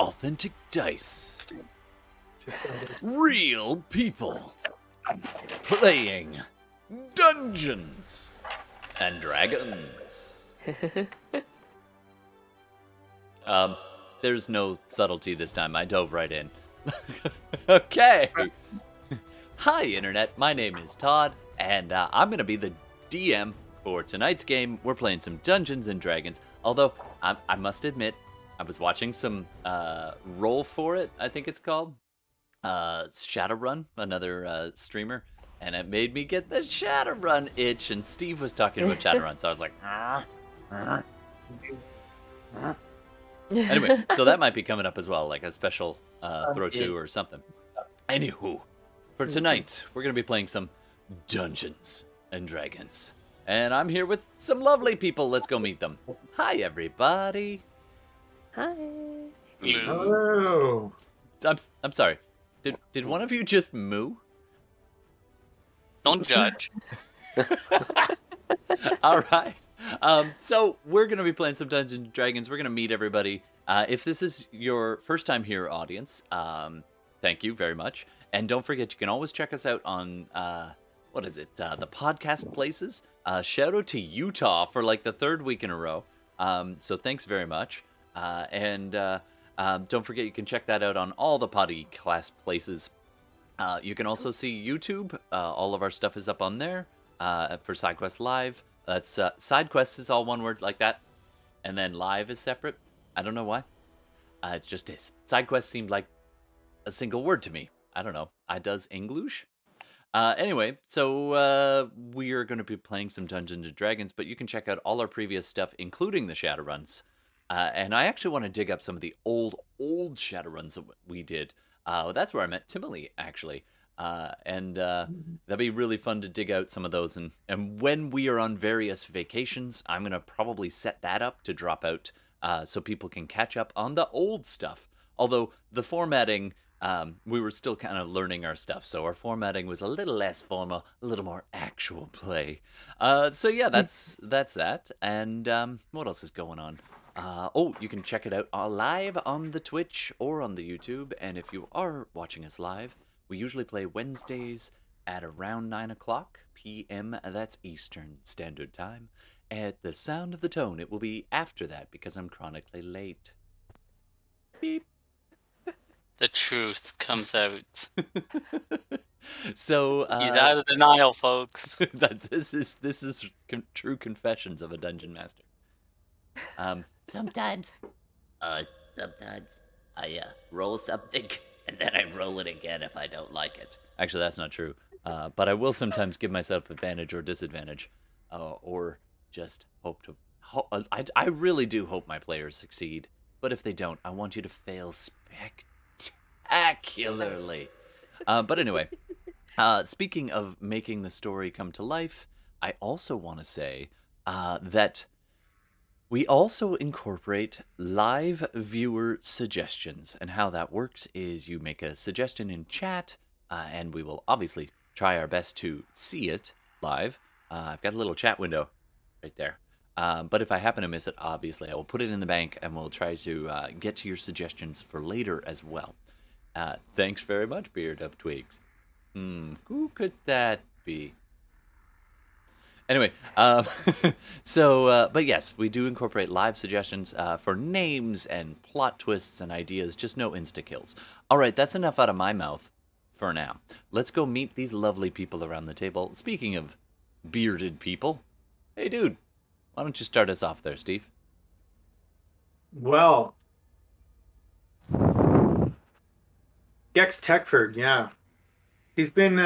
authentic dice. Just like Real people. Playing Dungeons and Dragons. There's no subtlety this time. I dove right in. Okay. Hi, Internet. My name is Todd, and I'm going to be the DM for tonight's game. We're playing some Dungeons and Dragons. Although, I must admit, I was watching some roll for it, I think it's called. Shadowrun, another streamer. And it made me get the Shadowrun itch. And Steve was talking about Shadowrun, so I was like, Anyway, so that might be coming up as well, like a special throw to or something. Anywho, for tonight, we're going to be playing some Dungeons and Dragons. And I'm here with some lovely people. Let's go meet them. Hi, everybody. Hi. hello. I'm sorry. Did one of you just moo? Don't judge. All right. So we're going to be playing some Dungeons and Dragons. We're going to meet everybody. If this is your first time here, audience, thank you very much. And don't forget, you can always check us out on, the podcast places. Shout out to Utah for like the third week in a row. So thanks very much. And don't forget, you can check that out on all the podcast places. You can also see YouTube. All of our stuff is up on there for SideQuest Live. That's SideQuest is all one word like that, and then Live is separate. I don't know why. It just is. SideQuest seemed like a single word to me. I don't know. I does English. Anyway, so we are going to be playing some Dungeons and Dragons, but you can check out all our previous stuff, including the Shadowruns. And I actually want to dig up some of the old Shadowruns that we did. That's where I met Tihmily, actually. And that'd be really fun to dig out some of those. And when we are on various vacations, I'm going to probably set that up to drop out so people can catch up on the old stuff. Although the formatting, we were still kind of learning our stuff. So our formatting was a little less formal, a little more actual play. So yeah, that's that. And what else is going on? You can check it out live on the Twitch or on the YouTube. And if you are watching us live, we usually play Wednesdays at around 9 o'clock p.m. That's Eastern Standard Time. At the sound of the tone, it will be after that because I'm chronically late. Beep. The truth comes out. So Get out of denial, folks. this is true confessions of a dungeon master. Sometimes I roll something and then I roll it again if I don't like it. Actually, that's not true. But I will sometimes give myself advantage or disadvantage, or just hope to. I really do hope my players succeed. But if they don't, I want you to fail spectacularly. But anyway, speaking of making the story come to life, I also want to say that we also incorporate live viewer suggestions. And how that works is you make a suggestion in chat, and we will obviously try our best to see it live. I've got a little chat window right there. But if I happen to miss it, obviously, I will put it in the bank, and we'll try to get to your suggestions for later as well. Thanks very much, Beard of Twigs. Who could that be? Anyway, but yes, we do incorporate live suggestions for names and plot twists and ideas, just no insta-kills. All right, that's enough out of my mouth for now. Let's go meet these lovely people around the table. Speaking of bearded people, hey, dude, why don't you start us off there, Steve? Well, Gex Techford, yeah, he's been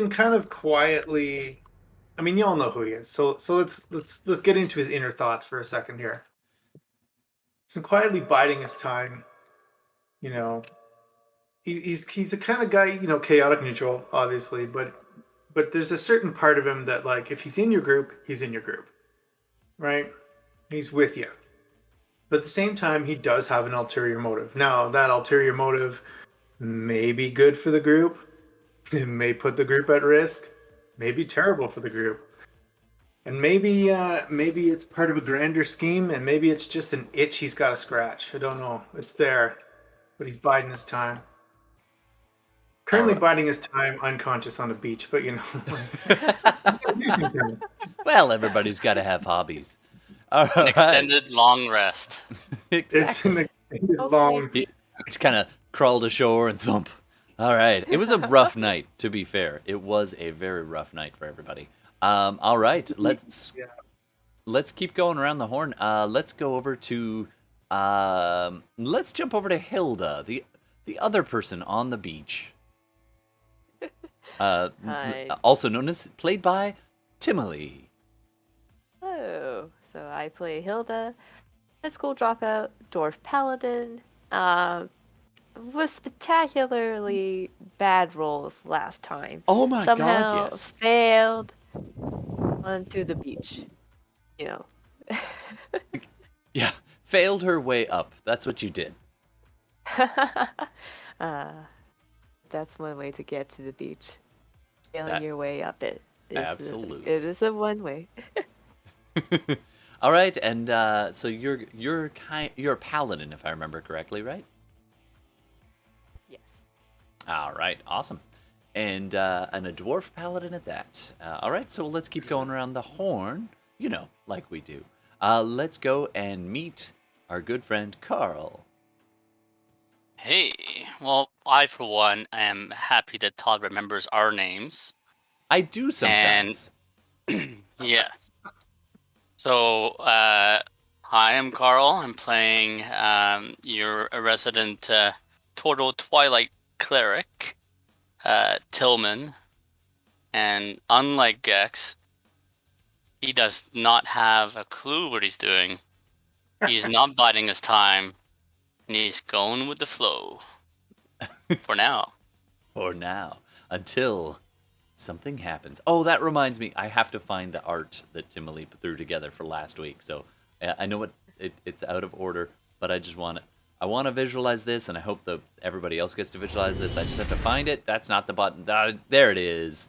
kind of quietly. I mean, you all know who he is. So let's get into his inner thoughts for a second here. He's been quietly biding his time. You know, he's a kind of guy. You know, chaotic neutral, obviously, but there's a certain part of him that, like, if he's in your group, he's in your group, right? He's with you. But at the same time, he does have an ulterior motive. Now, that ulterior motive may be good for the group. It may put the group at risk. May be terrible for the group. And maybe it's part of a grander scheme, and maybe it's just an itch he's got to scratch. I don't know. It's there, but he's biding his time. Currently Alright. biding his time unconscious on a beach, but you know. Well, everybody's got to have hobbies. All An right. extended long rest. It's Exactly. an extended Okay. long. He just kind of crawled ashore and thump. All right. It was a rough night, to be fair. It was a very rough night for everybody. All right. Let's keep going around the horn. Let's go over to let's jump over to Hilda, the other person on the beach. Hi. Also known as played by Tihmily. Oh, so I play Hilda, high school dropout, Dwarf Paladin. Was spectacularly bad rolls last time. Oh my Somehow god, yes. failed onto the beach. You know. Yeah, failed her way up. That's what you did. That's one way to get to the beach. Failing That- your way up it. Absolutely. It is a one way. All right, and so you're a paladin, if I remember correctly, right? Yes. All right, awesome, and a dwarf paladin at that. All right, so let's keep going around the horn, you know, like we do. Let's go and meet our good friend Carl. Hey, well, I for one am happy that Todd remembers our names. I do sometimes. Yes. So, hi, I'm Carl. I'm playing your resident Tortle Twilight Cleric, Tillman. And unlike Gex, he does not have a clue what he's doing. He's not biding his time, and he's going with the flow. For now. For now, until something happens. Oh, that reminds me, I have to find the art that Tihmily threw together for last week. So I know it's out of order, but I want to visualize this, and I hope that everybody else gets to visualize this. I just have to find it. That's not the button. There it is.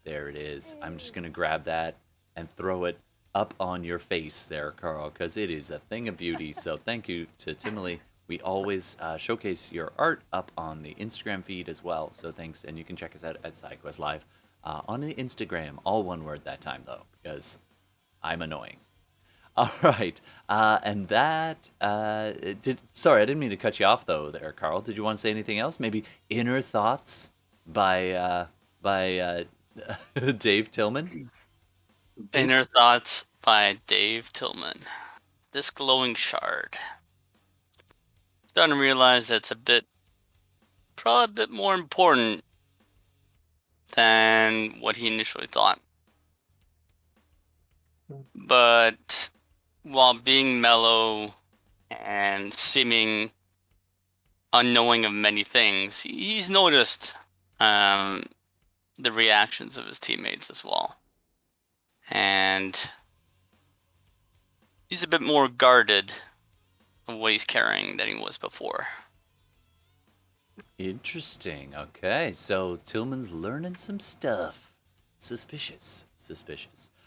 There it is. I'm just gonna grab that and throw it up on your face there, Carl, because it is a thing of beauty. So thank you to Tihmily. We always showcase your art up on the Instagram feed as well. So thanks, and you can check us out at SideQuest Live on the Instagram. All one word that time, though, because I'm annoying. All right, and that sorry, I didn't mean to cut you off though, there, Carl. Did you want to say anything else? Maybe inner thoughts by Dave Tillman. Inner Thoughts by Dave Tillman. This glowing shard. Starting to realize that's probably a bit more important than what he initially thought. But while being mellow and seeming unknowing of many things, he's noticed the reactions of his teammates as well. And he's a bit more guarded of what he's carrying than he was before. Interesting. Okay, so Tillman's learning some stuff. Suspicious.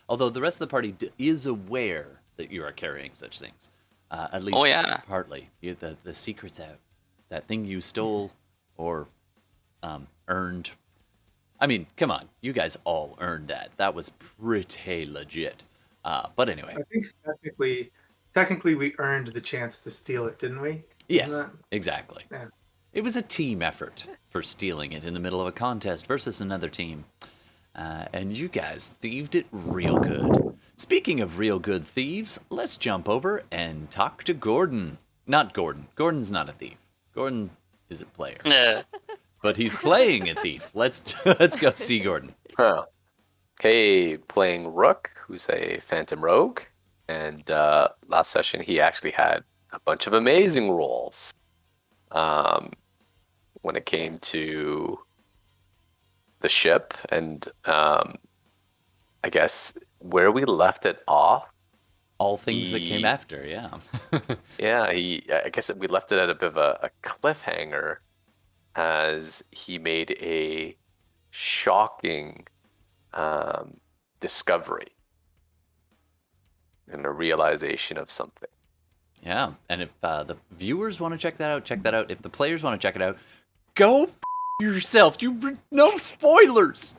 Although the rest of the party is aware that you are carrying such things. At least partly. The secret's out. That thing you stole or earned. I mean, come on. You guys all earned that. That was pretty legit. But anyway. I think technically we earned the chance to steal it, didn't we? Yes, exactly. Yeah. It was a team effort for stealing it in the middle of a contest versus another team. And you guys thieved it real good. Speaking of real good thieves, let's jump over and talk to Gordon. Not Gordon. Gordon's not a thief. Gordon is a player. Yeah. But he's playing a thief. Let's go see Gordon. Huh. Hey, playing Rook, who's a phantom rogue. And last session, he actually had a bunch of amazing rolls. When it came to the ship and I guess where we left it off. All things that came after, yeah. Yeah, I guess we left it at a bit of a cliffhanger as he made a shocking discovery. and a realization of something. Yeah, and if the viewers want to check that out, check that out. If the players want to check it out, go yourself. No spoilers.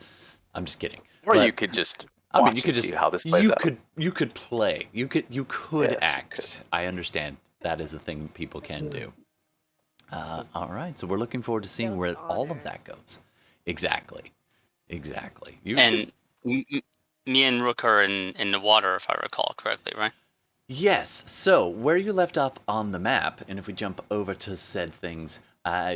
I'm just kidding. Or But, you could just I mean, watch you could and just see how this plays you out. could play. You could Yes, act. I understand that is a thing people can do. All right, so we're looking forward to seeing where all of that goes. Exactly. And me and Rook are in the water, if I recall correctly, right? Yes, so where you left off on the map, and if we jump over to said things,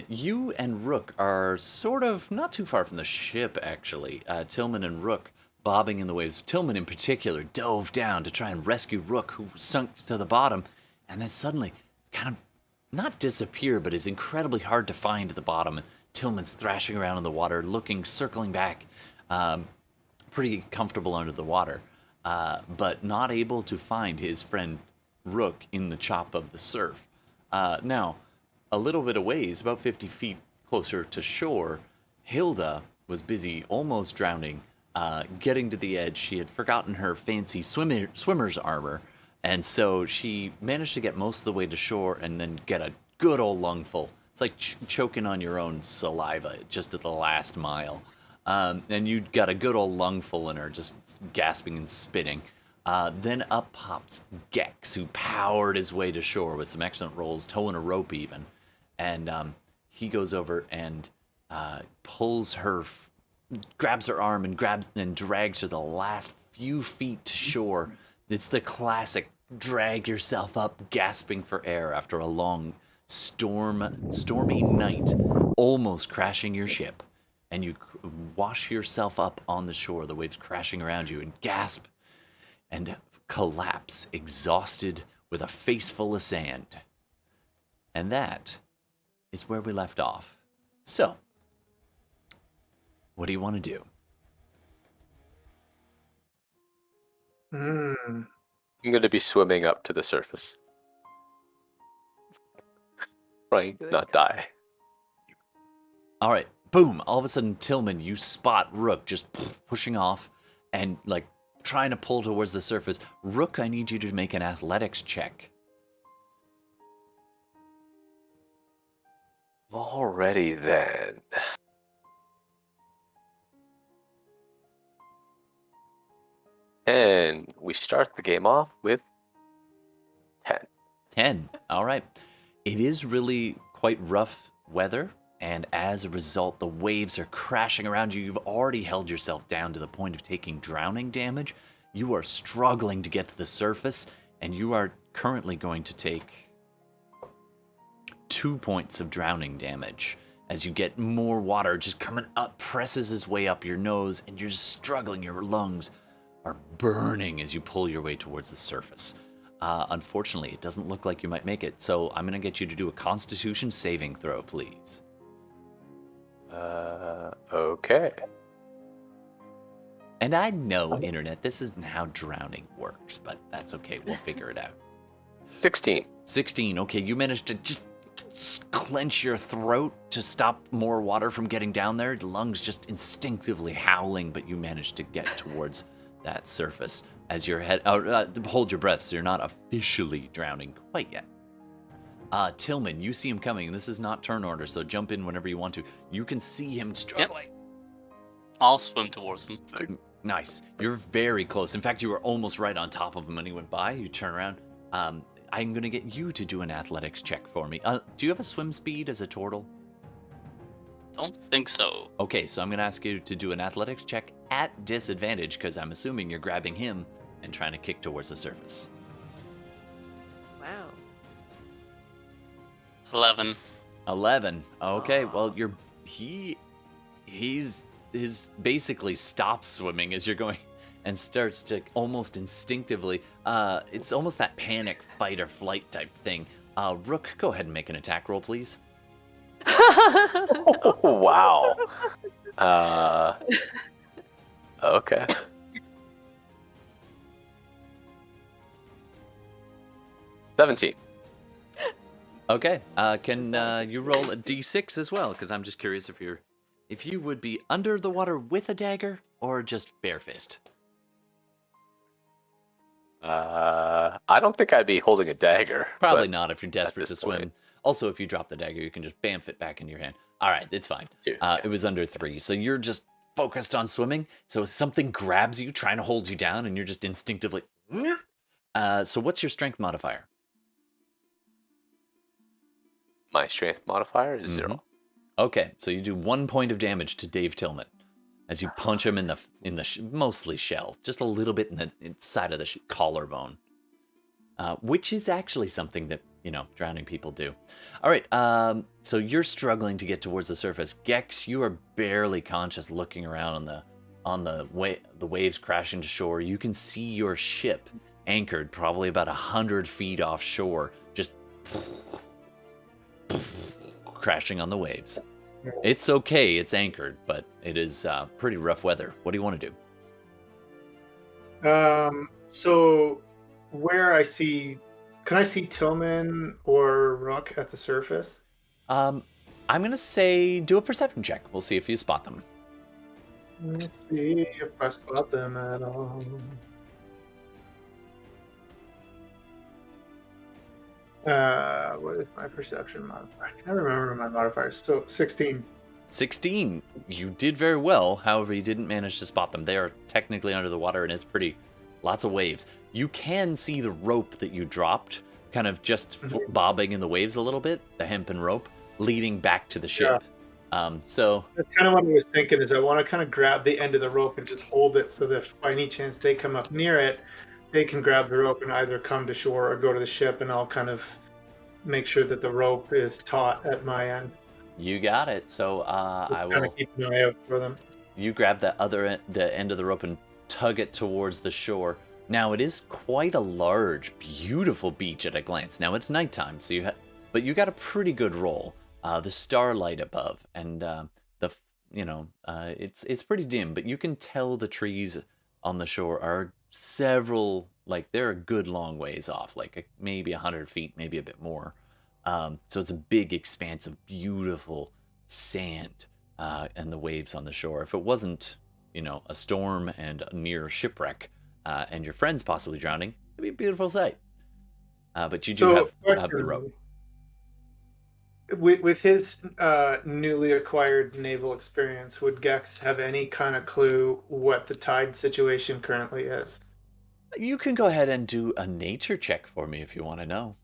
you and Rook are sort of not too far from the ship, actually. Tillman and Rook bobbing in the waves. Tillman in particular dove down to try and rescue Rook, who sunk to the bottom, and then suddenly kind of not disappear, but is incredibly hard to find at the bottom. And Tillman's thrashing around in the water, looking, circling back, pretty comfortable under the water. But not able to find his friend Rook in the chop of the surf. Now, a little bit of ways, about 50 feet closer to shore, Hilda was busy, almost drowning, getting to the edge. She had forgotten her fancy swimmer's armor, and so she managed to get most of the way to shore and then get a good old lungful. It's like choking on your own saliva just at the last mile. And you got a good old lungful in her, just gasping and spitting. Then up pops Gex, who powered his way to shore with some excellent rolls, towing a rope even. And he goes over and pulls her, grabs her arm and drags her the last few feet to shore. It's the classic drag yourself up, gasping for air after a long stormy night, almost crashing your ship. And you wash yourself up on the shore, the waves crashing around you, and gasp and collapse, exhausted with a face full of sand. And that is where we left off. So, what do you want to do? Hmm. I'm going to be swimming up to the surface. Trying to not die. All right, boom. All of a sudden, Tillman, you spot Rook just pushing off and like trying to pull towards the surface. Rook, I need you to make an athletics check. Alrighty then. And we start the game off with 10. 10. All right. It is really quite rough weather, and as a result, the waves are crashing around you. You've already held yourself down to the point of taking drowning damage. You are struggling to get to the surface, and you are currently going to take 2 points of drowning damage as you get more water just coming up, presses its way up your nose, and you're just struggling. Your lungs are burning as you pull your way towards the surface. Unfortunately, it doesn't look like you might make it, so I'm going to get you to do a Constitution saving throw, please. Okay. And I know, Internet, this isn't how drowning works, but that's okay. We'll figure it out. 16. 16. Okay, you managed to just clench your throat to stop more water from getting down there. The lungs just instinctively howling, but you managed to get towards that surface as your head. Hold your breath, so you're not officially drowning quite yet. Tillman, you see him coming. This is not turn order, so jump in whenever you want to. You can see him struggling. I'll swim towards him. Nice. You're very close. In fact, you were almost right on top of him when he went by. You turn around. I'm going to get you to do an athletics check for me. Do you have a swim speed as a Tortle? Don't think so. Okay, so I'm going to ask you to do an athletics check at disadvantage, because I'm assuming you're grabbing him and trying to kick towards the surface. Wow. 11. 11. Okay, well, he's basically stops swimming as you're going and starts to almost instinctively, it's almost that panic fight or flight type thing. Rook, go ahead and make an attack roll, please. Oh, wow. Okay. $17. Okay, can you roll a d6 as well? Because I'm just curious if you would be under the water with a dagger or just bare fist. I don't think I'd be holding a dagger. Probably but not if you're desperate to this point. swim. Also, if you drop the dagger, you can just bamf it back into your hand. All right, it's fine. Sure, It was under 3, so you're just focused on swimming. So something grabs you, trying to hold you down, and you're just instinctively. So what's your strength modifier? My strength modifier is 0. Okay, so you do 1 point of damage to Dave Tillman as you punch him in the mostly shell, just a little bit in the inside of the collarbone, which is actually something that drowning people do. All right, so you're struggling to get towards the surface. Gex, you are barely conscious, looking around on the waves crashing to shore. You can see your ship anchored probably about 100 feet offshore, just crashing on the waves. It's okay, it's anchored, but it is pretty rough weather. What do you want to do? So where can I see Tillman or Rook at the surface? I'm gonna say do a perception check. We'll see if you spot them. Let's see if I spot them at all. What is my perception modifier? I can never remember my modifiers. So 16. 16. You did very well. However, you didn't manage to spot them. They are technically under the water, and it's lots of waves. You can see the rope that you dropped, kind of just bobbing in the waves a little bit, the hempen rope, leading back to the ship. So that's kind of what I was thinking. Is I want to kind of grab the end of the rope and just hold it, so that if by any chance they come up near it, they can grab the rope and either come to shore or go to the ship, and I'll kind of make sure that the rope is taut at my end. You got it. So I will kind of keep an eye out for them. You grab the end of the rope and tug it towards the shore. Now it is quite a large, beautiful beach at a glance. Now it's nighttime, so but you got a pretty good roll. The starlight above, and it's pretty dim, but you can tell the trees on the shore are several, they're a good long ways off, maybe 100 feet, maybe a bit more. So it's a big expanse of beautiful sand and the waves on the shore. If it wasn't, a storm and a near shipwreck and your friends possibly drowning, it'd be a beautiful sight. But you do have the rope. With his newly acquired naval experience, would Gex have any kind of clue what the tide situation currently is? You can go ahead and do a nature check for me if you want to know.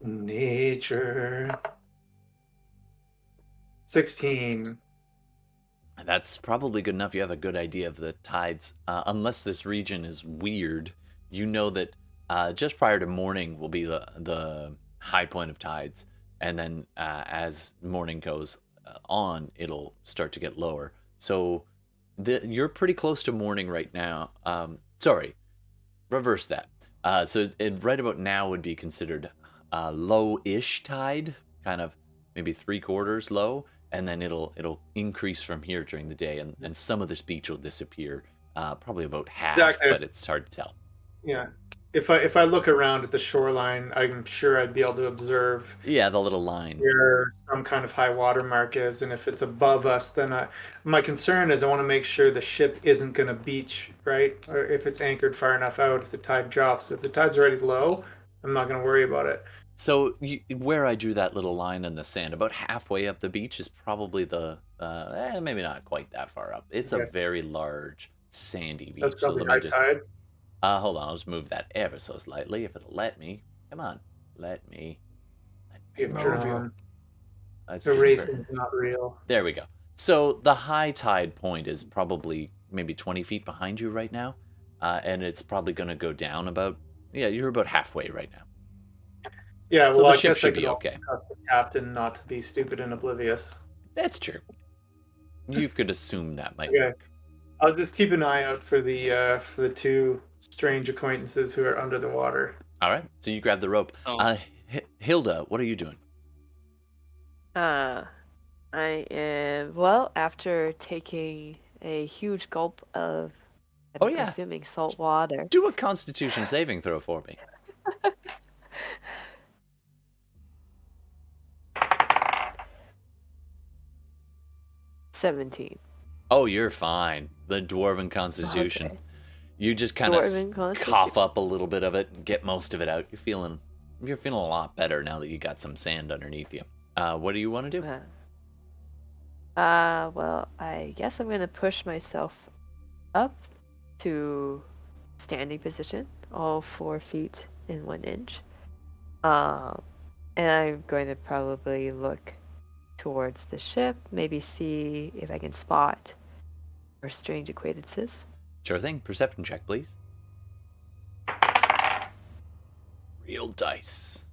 Nature. 16. That's probably good enough. You have a good idea of the tides. Unless this region is weird, you know that just prior to morning will be the high point of tides. And then as morning goes on, it'll start to get lower. So you're pretty close to morning right now. Sorry, reverse that. So right about now would be considered low-ish tide, kind of maybe 3/4 low, and then it'll increase from here during the day, and some of this beach will disappear, probably about half, exactly. But it's hard to tell. Yeah. If I look around at the shoreline, I'm sure I'd be able to observe. Yeah, the little line where some kind of high water mark is, and if it's above us, then my concern is I want to make sure the ship isn't going to beach, right? Or if it's anchored far enough out, if the tide drops. If the tide's already low, I'm not going to worry about it. So where I drew that little line in the sand, about halfway up the beach, is probably maybe not quite that far up. It's a very large sandy beach. That's probably so high tide. Hold on, I'll just move that ever so slightly, if it'll let me. Come on, let me. The racing's not real. There we go. So the high tide point is probably maybe 20 feet behind you right now, and it's probably going to go down about. Yeah, you're about halfway right now. Yeah, so well, the I ship guess should I could be okay. trust the captain not to be stupid and oblivious. That's true. You could assume that might Okay. work. I'll just keep an eye out for the two strange acquaintances who are under the water. All right, so you grab the rope. Hilda, what are you doing? I am, after taking a huge gulp of, I'm assuming salt water. Do a Constitution saving throw for me. 17. Oh, you're fine. The Dwarven Constitution. Okay. You just kind of Dwarven constitution. cough up a little bit of it and get most of it out. You're feeling a lot better now that you got some sand underneath you. What do you want to do? Well, I guess I'm gonna push myself up to standing position, all 4 feet in 1 inch. And I'm going to probably look towards the ship, maybe see if I can spot our strange acquaintances. Sure thing. Perception check, please. Real dice.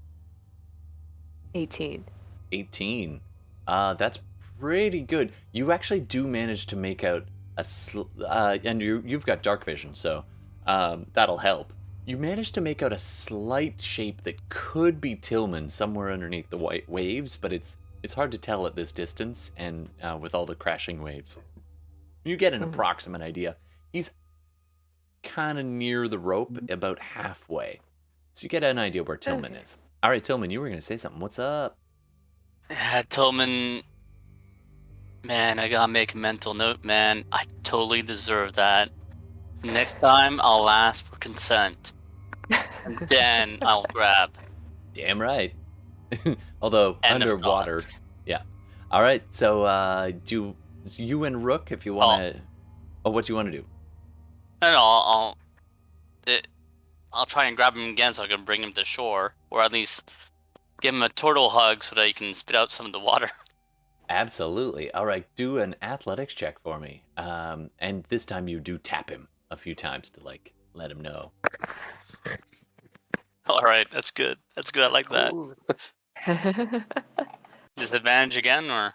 18. 18. That's pretty good. You actually do manage to make out and you've got dark vision, so that'll help. You managed to make out a slight shape that could be Tillman somewhere underneath the white waves, but it's hard to tell at this distance and with all the crashing waves. You get an approximate idea. He's kind of near the rope, about halfway. So you get an idea where Tillman is. All right, Tillman, you were going to say something. What's up? Yeah, Tillman, man, I gotta make a mental note, man. I totally deserve that. Next time, I'll ask for consent. And then I'll grab. Damn right. Although, End of underwater. thought. Yeah. All right, so do you and Rook, if you want to... Oh, what do you want to do? No, I'll try and grab him again so I can bring him to shore, or at least give him a turtle hug so that he can spit out some of the water. Absolutely. All right, do an athletics check for me. And this time you do tap him a few times to, like, let him know. All right, that's good. That's good. I like that. Disadvantage again, or?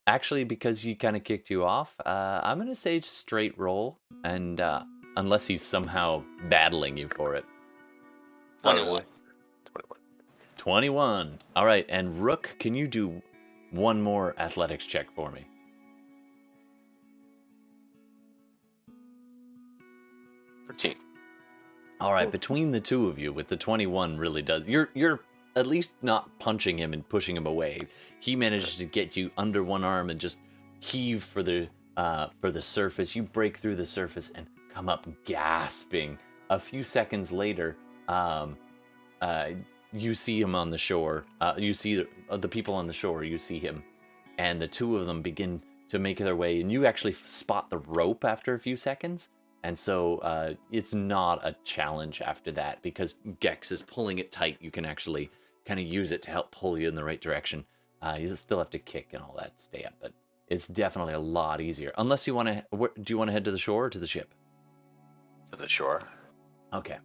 Actually, because he kind of kicked you off, I'm going to say straight roll, and unless he's somehow battling you for it. 21. 21. All right, and Rook, can you do one more athletics check for me? All right, between the two of you, with the 21 really does... You're at least not punching him and pushing him away. He manages to get you under one arm and just heave for the surface. You break through the surface and come up gasping. A few seconds later, you see him on the shore. You see the people on the shore. You see him, and the two of them begin to make their way. And you actually spot the rope after a few seconds. And so it's not a challenge after that because Gex is pulling it tight. You can actually kind of use it to help pull you in the right direction. You still have to kick and all that to stay up, but it's definitely a lot easier. Unless you want to, do you want to head to the shore or to the ship? To the shore. Okay.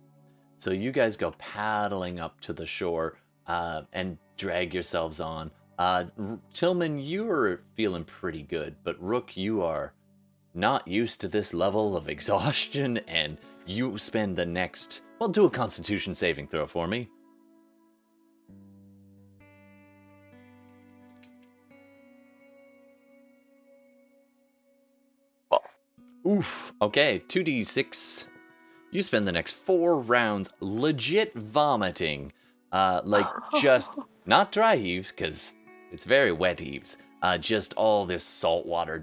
So you guys go paddling up to the shore and drag yourselves on. Tillman, you're feeling pretty good, but Rook, you are not used to this level of exhaustion, and you spend the next... Well, do a Constitution saving throw for me. Well. Oof. Okay, 2d6. You spend the next 4 rounds legit vomiting. Like, just... Not dry heaves, because it's very wet heaves. Just all this salt water,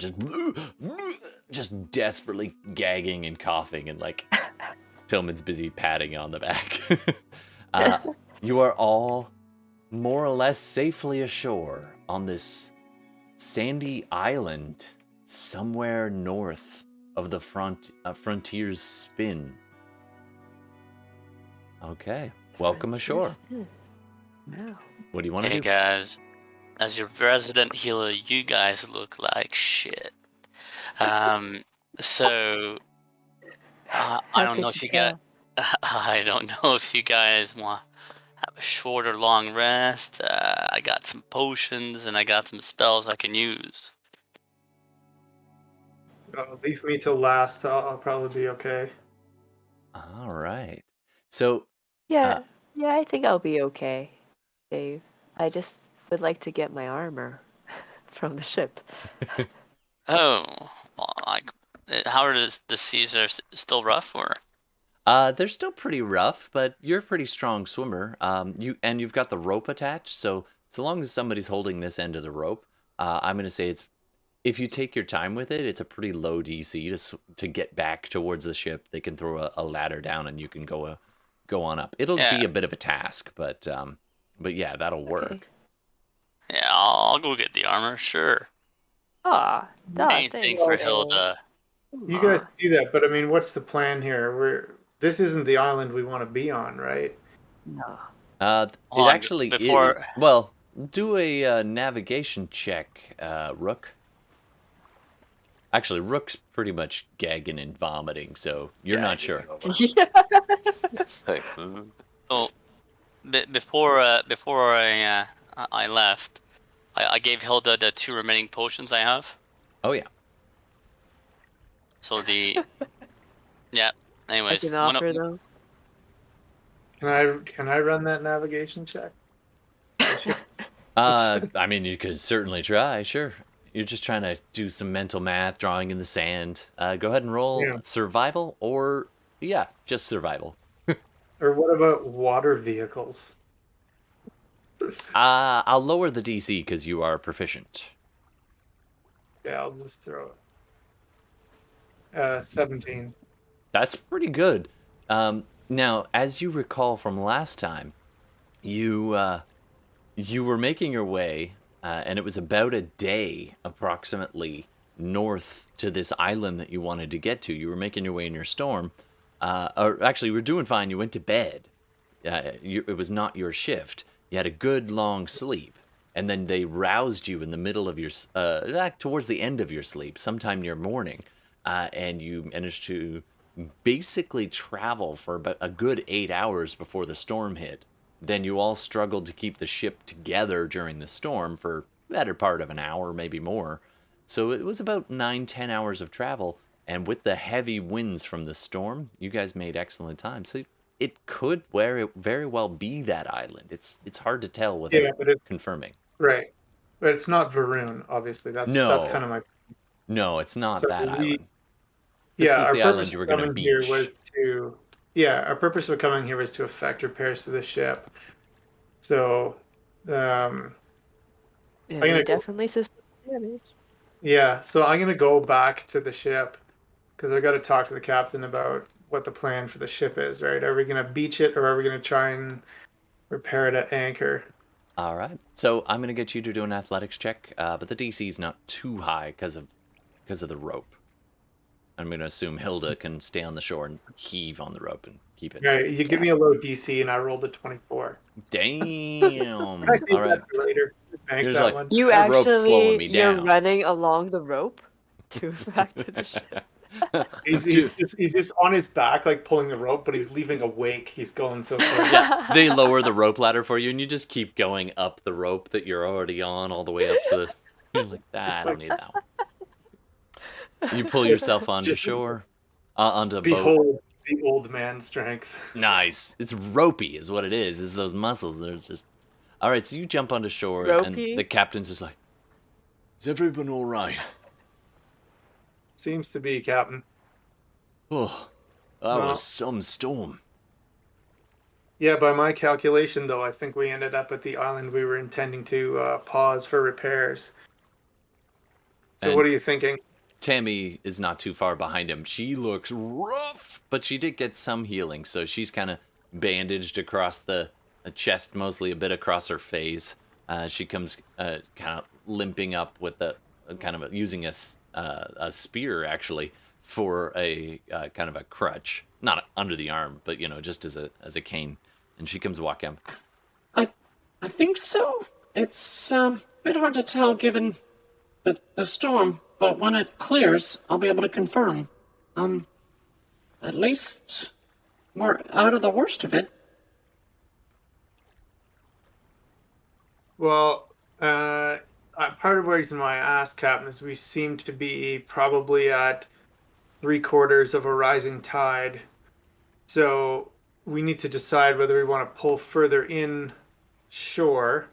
just desperately gagging and coughing, and like Tillman's busy patting you on the back. You are all more or less safely ashore on this sandy island somewhere north of the frontier's spin. Okay, welcome ashore. Wow. What do you want to Hey do? guys, as your resident healer, you guys look like shit. So I How don't could know if you you guys, I don't know if you guys want to have a short or long rest. I got some potions and I got some spells I can use. Leave me till last. I'll probably be okay. All right. So, Yeah, I think I'll be okay, Dave. I just would like to get my armor from the ship. Oh, well, like, how are the seas are still rough, or? they're still pretty rough, but you're a pretty strong swimmer. You've got the rope attached, so long as somebody's holding this end of the rope, I'm gonna say it's if you take your time with it, it's a pretty low DC to get back towards the ship. They can throw a ladder down and you can go on up. It'll be a bit of a task, but yeah, that'll work. Okay. Yeah, I'll go get the armor. Sure. Ah, Anything for Hilda. You guys do that, but I mean, what's the plan here? This isn't the island we want to be on, right? No. It actually is. Well, do a navigation check, Rook. Actually, Rook's pretty much gagging and vomiting, so you're not sure. It's like, Oh, before I left, I gave Hilda the 2 remaining potions I have. Oh yeah. So yeah. Anyways, I can offer them. Can I run that navigation check? I mean, you could certainly try. Sure. You're just trying to do some mental math, drawing in the sand. Go ahead and roll survival, or just survival. Or what about water vehicles? I'll lower the DC because you are proficient. Yeah, I'll just throw it. 17. That's pretty good. Now, as you recall from last time, you were making your way, and it was about a day, approximately, north to this island that you wanted to get to. You were making your way in your storm. Or actually, you were doing fine. You went to bed. It was not your shift. You had a good long sleep, and then they roused you in the middle of your, towards the end of your sleep, sometime near morning, and you managed to basically travel for about a good 8 hours before the storm hit. Then you all struggled to keep the ship together during the storm for the better part of an hour, maybe more. So it was about 9-10 hours of travel, and with the heavy winds from the storm, you guys made excellent time. So it could very well be that island. It's hard to tell without confirming. Right. But it's not Varun, obviously. That's kind of my... No, it's not that island. This was the island you were going to beach. Our purpose for coming here was to effect repairs to the ship. So, definitely system damage. Yeah, so I'm gonna go back to the ship because I got to talk to the captain about what the plan for the ship is. Right? Are we gonna beach it or are we gonna try and repair it at anchor? All right. So I'm gonna get you to do an athletics check, but the DC is not too high because of the rope. I'm going to assume Hilda can stay on the shore and heave on the rope and keep it. Right, you give me a low DC and I rolled a 24. Damn. I see All right. that for later. Bank Here's that like- one. You That rope's slowing me actually, you're down. running along the rope to back to the ship. He's just on his back, like pulling the rope, but he's leaving a wake. He's going so quick. Yeah, they lower the rope ladder for you, and you just keep going up the rope that you're already on, all the way up to the. You're like, I don't need that one. You pull yourself onto shore, onto a boat. Behold the old man strength. Nice. It's ropey, is what it is. It's those muscles. They're just. All right, so you jump onto shore, Ropey? and the captain's just like, "Is everyone all right?" Seems to be, Captain. Oh, that was some storm. Yeah, by my calculation, though, I think we ended up at the island we were intending to pause for repairs. So And- what are you thinking? Tammy is not too far behind him. She looks rough, but she did get some healing, so she's kind of bandaged across the chest, mostly a bit across her face. She comes kind of limping up with using a spear actually for a kind of a crutch, not under the arm, but just as a cane. And she comes walking up. I think so. It's a bit hard to tell given the storm, but when it clears, I'll be able to confirm. At least we're out of the worst of it. Well, part of the reason why I asked, Captain, is we seem to be probably at 3/4 of a rising tide. So we need to decide whether we want to pull further in shore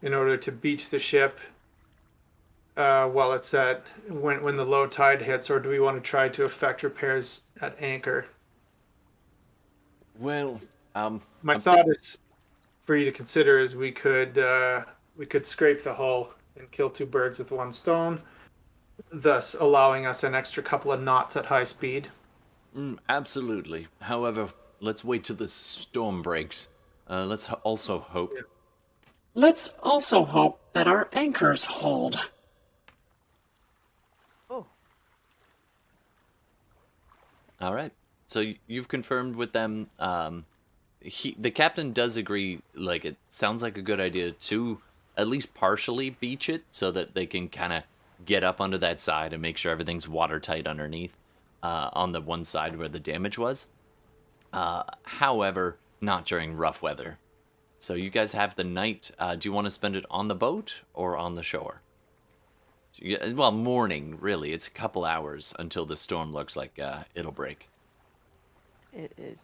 in order to beach the ship while it's when the low tide hits, or do we want to try to effect repairs at anchor? Well, My thought is for you to consider is we could scrape the hull and kill two birds with one stone, thus allowing us an extra couple of knots at high speed. Absolutely. However, let's wait till the storm breaks. Let's also hope. Let's also hope that our anchors hold. Oh, All right. So you've confirmed with them. The captain does agree. Like, it sounds like a good idea to at least partially beach it, so that they can kind of get up onto that side and make sure everything's watertight underneath, on the one side where the damage was. However, not during rough weather. So you guys have the night. Do you want to spend it on the boat or on the shore? Well, morning, really. It's a couple hours until the storm looks like it'll break. it is.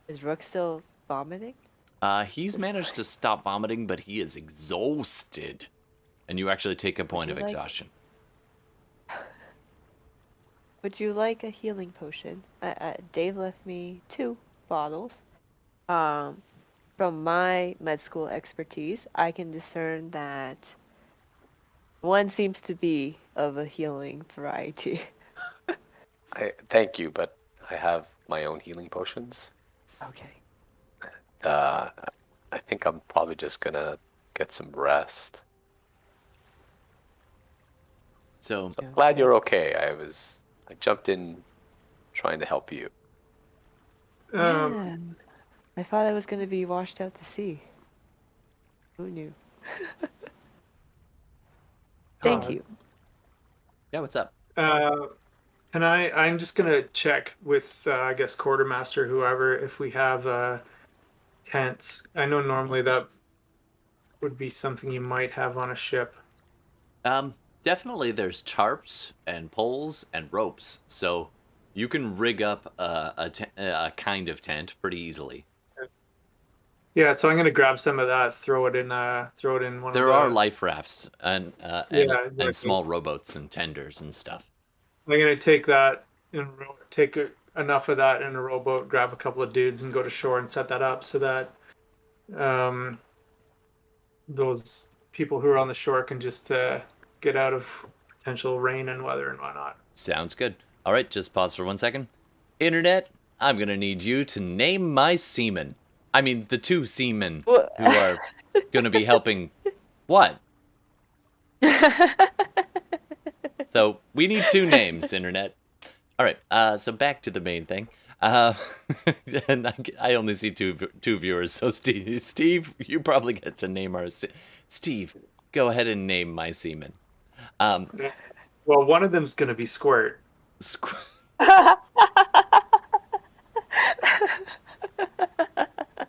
Is Rook still vomiting? He's managed to stop vomiting, but he is exhausted. And you actually take a point you of like- exhaustion. Would you like a healing potion? Dave left me 2 bottles. From my med school expertise, I can discern that one seems to be of a healing variety. I thank you, but I have my own healing potions. Okay. I think I'm probably just gonna get some rest. So, So glad you're okay. I jumped in trying to help you. Yeah. I thought I was going to be washed out to sea. Who knew? Thank Todd. you. yeah, what's up? And I'm just gonna check with I guess quartermaster, whoever, if we have tents. I know normally that would be something you might have on a ship. Definitely there's tarps and poles and ropes, so you can rig up a kind of tent pretty easily. Yeah, so I'm gonna grab some of that, throw it in one There of the. are life rafts and exactly. and small rowboats and tenders and stuff. I'm gonna take that and take enough of that in a rowboat, grab a couple of dudes, and go to shore and set that up so that those people who are on the shore can just get out of potential rain and weather and whatnot. Sounds good. All right, just pause for 1 second. Internet, I'm gonna need you to name my seamen. I mean, the 2 seamen who are gonna be helping. What? So we need 2 names, Internet. All right. So back to the main thing. And I only see two viewers. So Steve, you probably get to name our. Steve, go ahead and name my seaman. Well, one of them's gonna be Squirt.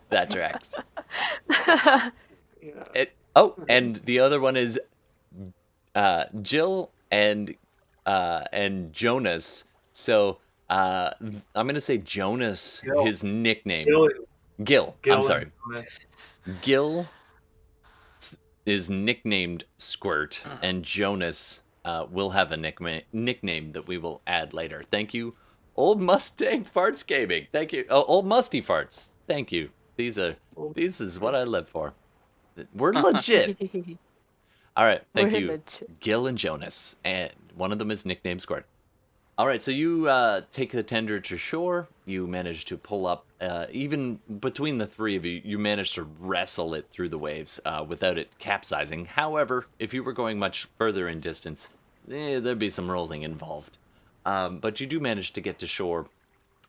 That tracks. Yeah. And the other one is Jill and Jonas. So I'm gonna say Jonas. Gil. His nickname. Gil. I'm sorry. Gil is nicknamed Squirt, and Jonas will have a nickname that we will add later. Thank you, Old Mustang Farts Gaming. Thank you, Old Musty Farts. Thank you. This is what I live for. We're legit. All right, thank We're you, legit. Gil and Jonas, and one of them is nicknamed Squirt. All right, so you take the tender to shore. You manage to pull up, even between the 3 of you, you manage to wrestle it through the waves without it capsizing. However, if you were going much further in distance, there'd be some rolling involved. But you do manage to get to shore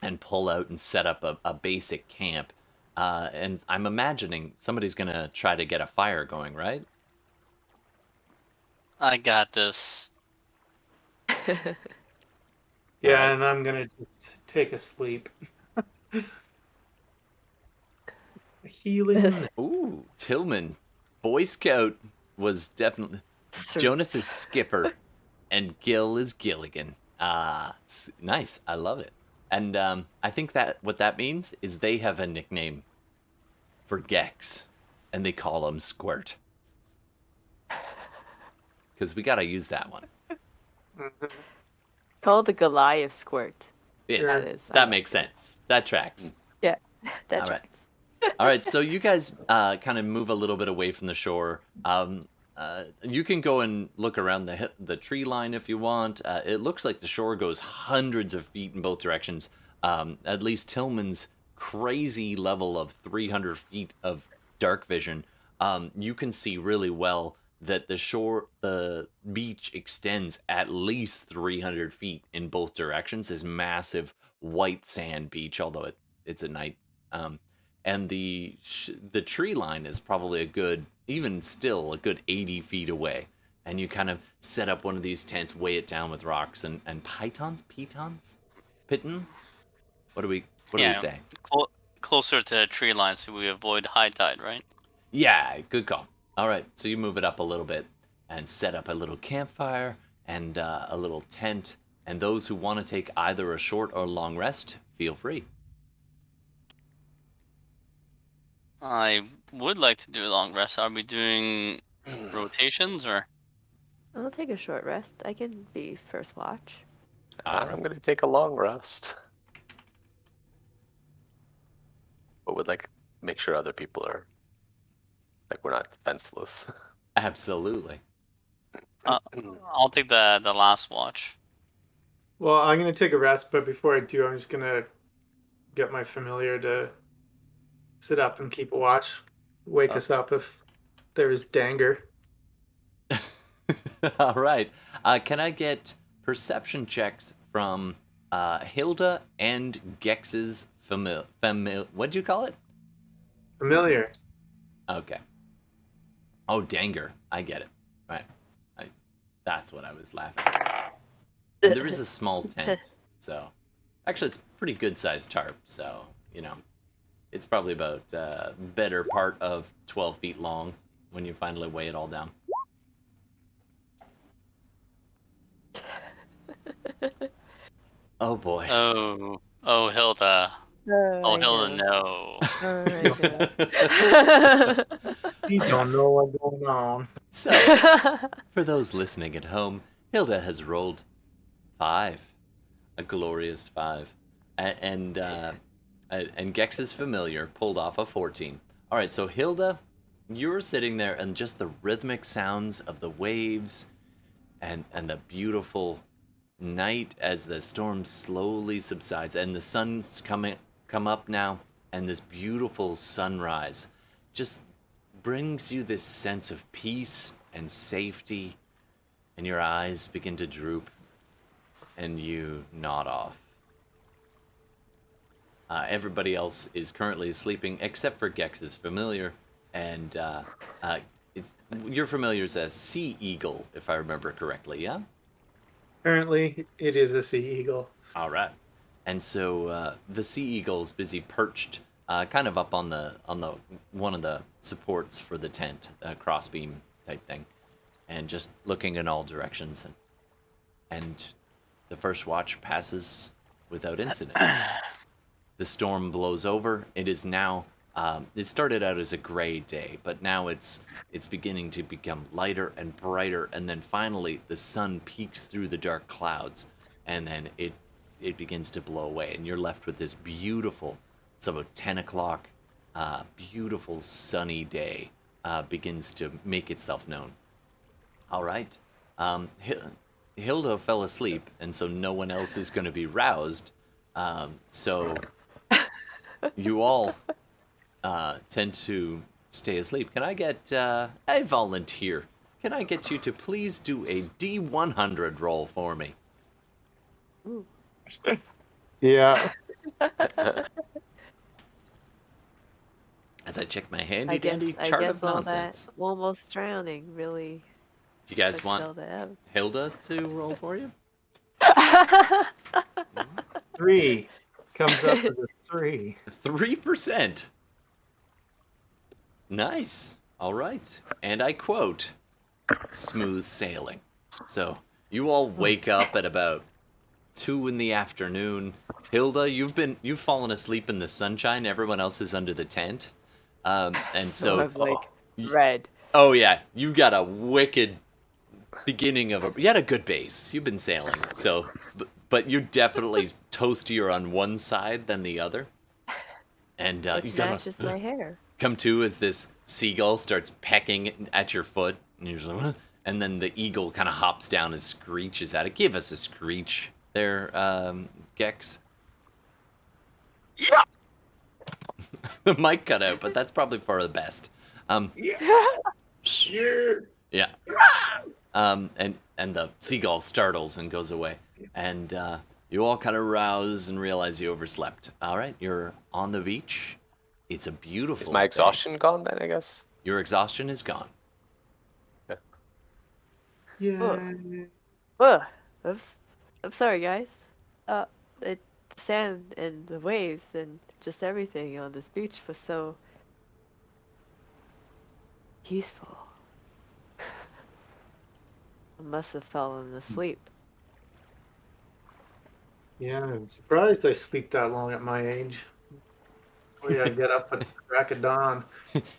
and pull out and set up a basic camp. And I'm imagining somebody's going to try to get a fire going, right? I got this. Yeah, and I'm gonna just take a sleep. Healing. Ooh, Tillman. Boy Scout was definitely... Jonas is Skipper, and Gil is Gilligan. Nice. I love it. And I think that what that means is they have a nickname for Gex, and they call him Squirt. Because we got to use that one. Call the Goliath squirt. Yes, That is. that makes sense. That tracks. Yeah, that All right. tracks. All right, so you guys kind of move a little bit away from the shore. You can go and look around the tree line if you want. It looks like the shore goes hundreds of feet in both directions. At least Tillman's crazy level of 300 feet of dark vision. You can see really well that the beach extends at least 300 feet in both directions. This massive white sand beach, although it's at night. And the tree line is probably a good 80 feet away. And you kind of set up one of these tents, weigh it down with rocks and pitons? Pittons? What do we say? Closer to the tree line so we avoid high tide, right? Yeah, good call. All right, so you move it up a little bit and set up a little campfire and a little tent. And those who want to take either a short or long rest, feel free. I would like to do a long rest. Are we doing rotations or? I'll take a short rest. I can be first watch. I'm going to take a long rest. But would like make sure other people are we're not defenseless. Absolutely. I'll take the last watch. Well, I'm gonna take a rest, but before I do, I'm just gonna get my familiar to sit up and keep a watch. Wake us up if there is danger. All right. Can I get perception checks from Hilda and Gex's what'd you call it? Familiar. Okay. Oh, danger. I get it. Right. That's what I was laughing at. And there is a small tent, so... Actually, it's a pretty good-sized tarp, so, it's probably about better part of 12 feet long when you finally weigh it all down. Oh, boy. Oh, Hilda. Oh, Hilda, God. no. Oh my God. You don't know what's going on. So, for those listening at home, Hilda has rolled 5. A glorious 5. And Gex's familiar pulled off a 14. All right, so Hilda, you're sitting there and just the rhythmic sounds of the waves and the beautiful night as the storm slowly subsides and the sun's come up now, and this beautiful sunrise just brings you this sense of peace and safety, and your eyes begin to droop and you nod off. Everybody else is currently sleeping except for Gex's familiar, and your familiar's a sea eagle, if I remember correctly, yeah? Apparently, it is a sea eagle. All right. And so the sea eagle is busy perched, kind of up on the one of the supports for the tent, crossbeam type thing, and just looking in all directions. And the first watch passes without incident. The storm blows over. It is now. It started out as a gray day, but now it's beginning to become lighter and brighter, and then finally the sun peeks through the dark clouds, and then it begins to blow away, and you're left with this beautiful, it's about 10 o'clock, beautiful sunny day begins to make itself known. All right. Hilda fell asleep, and so no one else is going to be roused. So you all tend to stay asleep. Can I get a volunteer? Can I get you to please do a D100 roll for me? Ooh. Yeah. As I check my handy dandy I chart guess of all nonsense. that almost drowning really. Do you guys took want Hilda out. Hilda to roll for you? 3 comes up with a 3. 3%. Nice. All right. And I quote, smooth sailing. So you all wake up at about 2 in the afternoon. Hilda, you've fallen asleep in the sunshine. Everyone else is under the tent. And so I'm like red. oh yeah, you got a wicked beginning you had a good base. You've been sailing. So but you're definitely toastier on one side than the other. And It you kind matches my hair. come to as this seagull starts pecking at your foot. usually, and then the eagle kind of hops down and screeches at it. Give us a screech there, Gex. Yeah. The mic cut out, but that's probably for the best. Yeah. And the seagull startles and goes away, and you all kind of rouse and realize you overslept. All right, you're on the beach. It's a beautiful. Is my exhaustion gone then? I guess. Your exhaustion is gone. Yeah. Whoa, oops. I'm sorry, guys. The sand and the waves and just everything on this beach was so peaceful. I must have fallen asleep. Yeah, I'm surprised I sleep that long at my age. Oh yeah, I get up at the crack of dawn.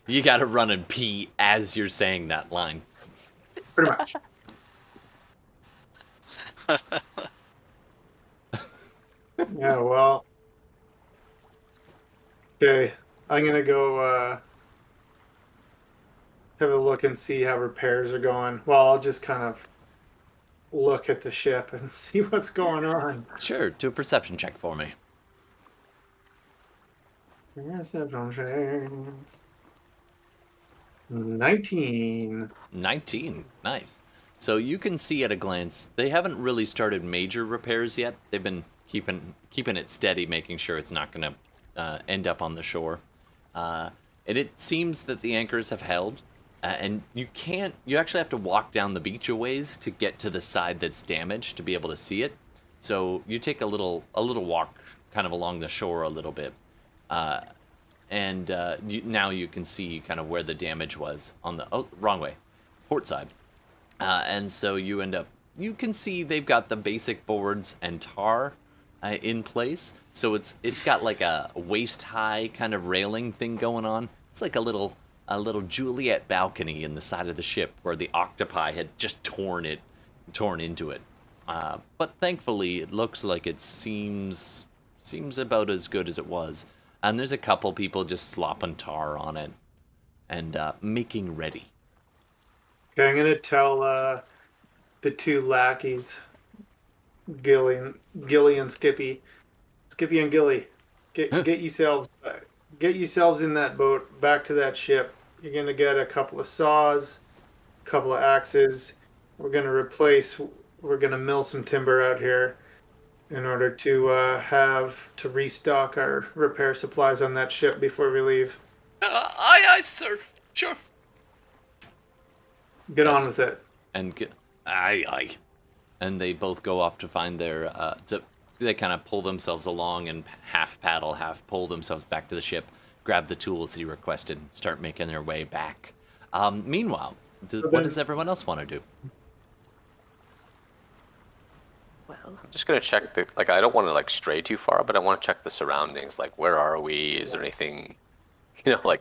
You got to run and pee as you're saying that line. Pretty much. Yeah, well. Okay, I'm gonna go have a look and see how repairs are going. Well, I'll just kind of look at the ship and see what's going on. Sure, do a perception check for me. Perception check. 19. 19, nice. So you can see at a glance, they haven't really started major repairs yet. They've been keeping it steady, making sure it's not going to end up on the shore. And it seems that the anchors have held, and you actually have to walk down the beach a ways to get to the side that's damaged to be able to see it. So you take a little walk kind of along the shore a little bit. Now you can see kind of where the damage was on the wrong way, port side. And so you can see they've got the basic boards and tar in place. So it's got like a waist high kind of railing thing going on. It's like a little Juliet balcony in the side of the ship where the octopi had just torn into it. But thankfully it looks like it seems about as good as it was. And there's a couple people just slopping tar on it and making ready. Okay, I'm gonna tell the two lackeys, Gilly and Skippy, and Gilly, get yourselves in that boat, back to that ship. You're gonna get a couple of saws, a couple of axes. We're gonna mill some timber out here in order to restock our repair supplies on that ship before we leave. Aye, sir. Sure. Get on with it. And aye. And they both go off to find their they kind of pull themselves along and half paddle, half pull themselves back to the ship, grab the tools he requested, and start making their way back. Meanwhile, what does everyone else want to do? Well, I'm just gonna check I don't want to stray too far, but I want to check the surroundings. Like, where are we? Is there anything,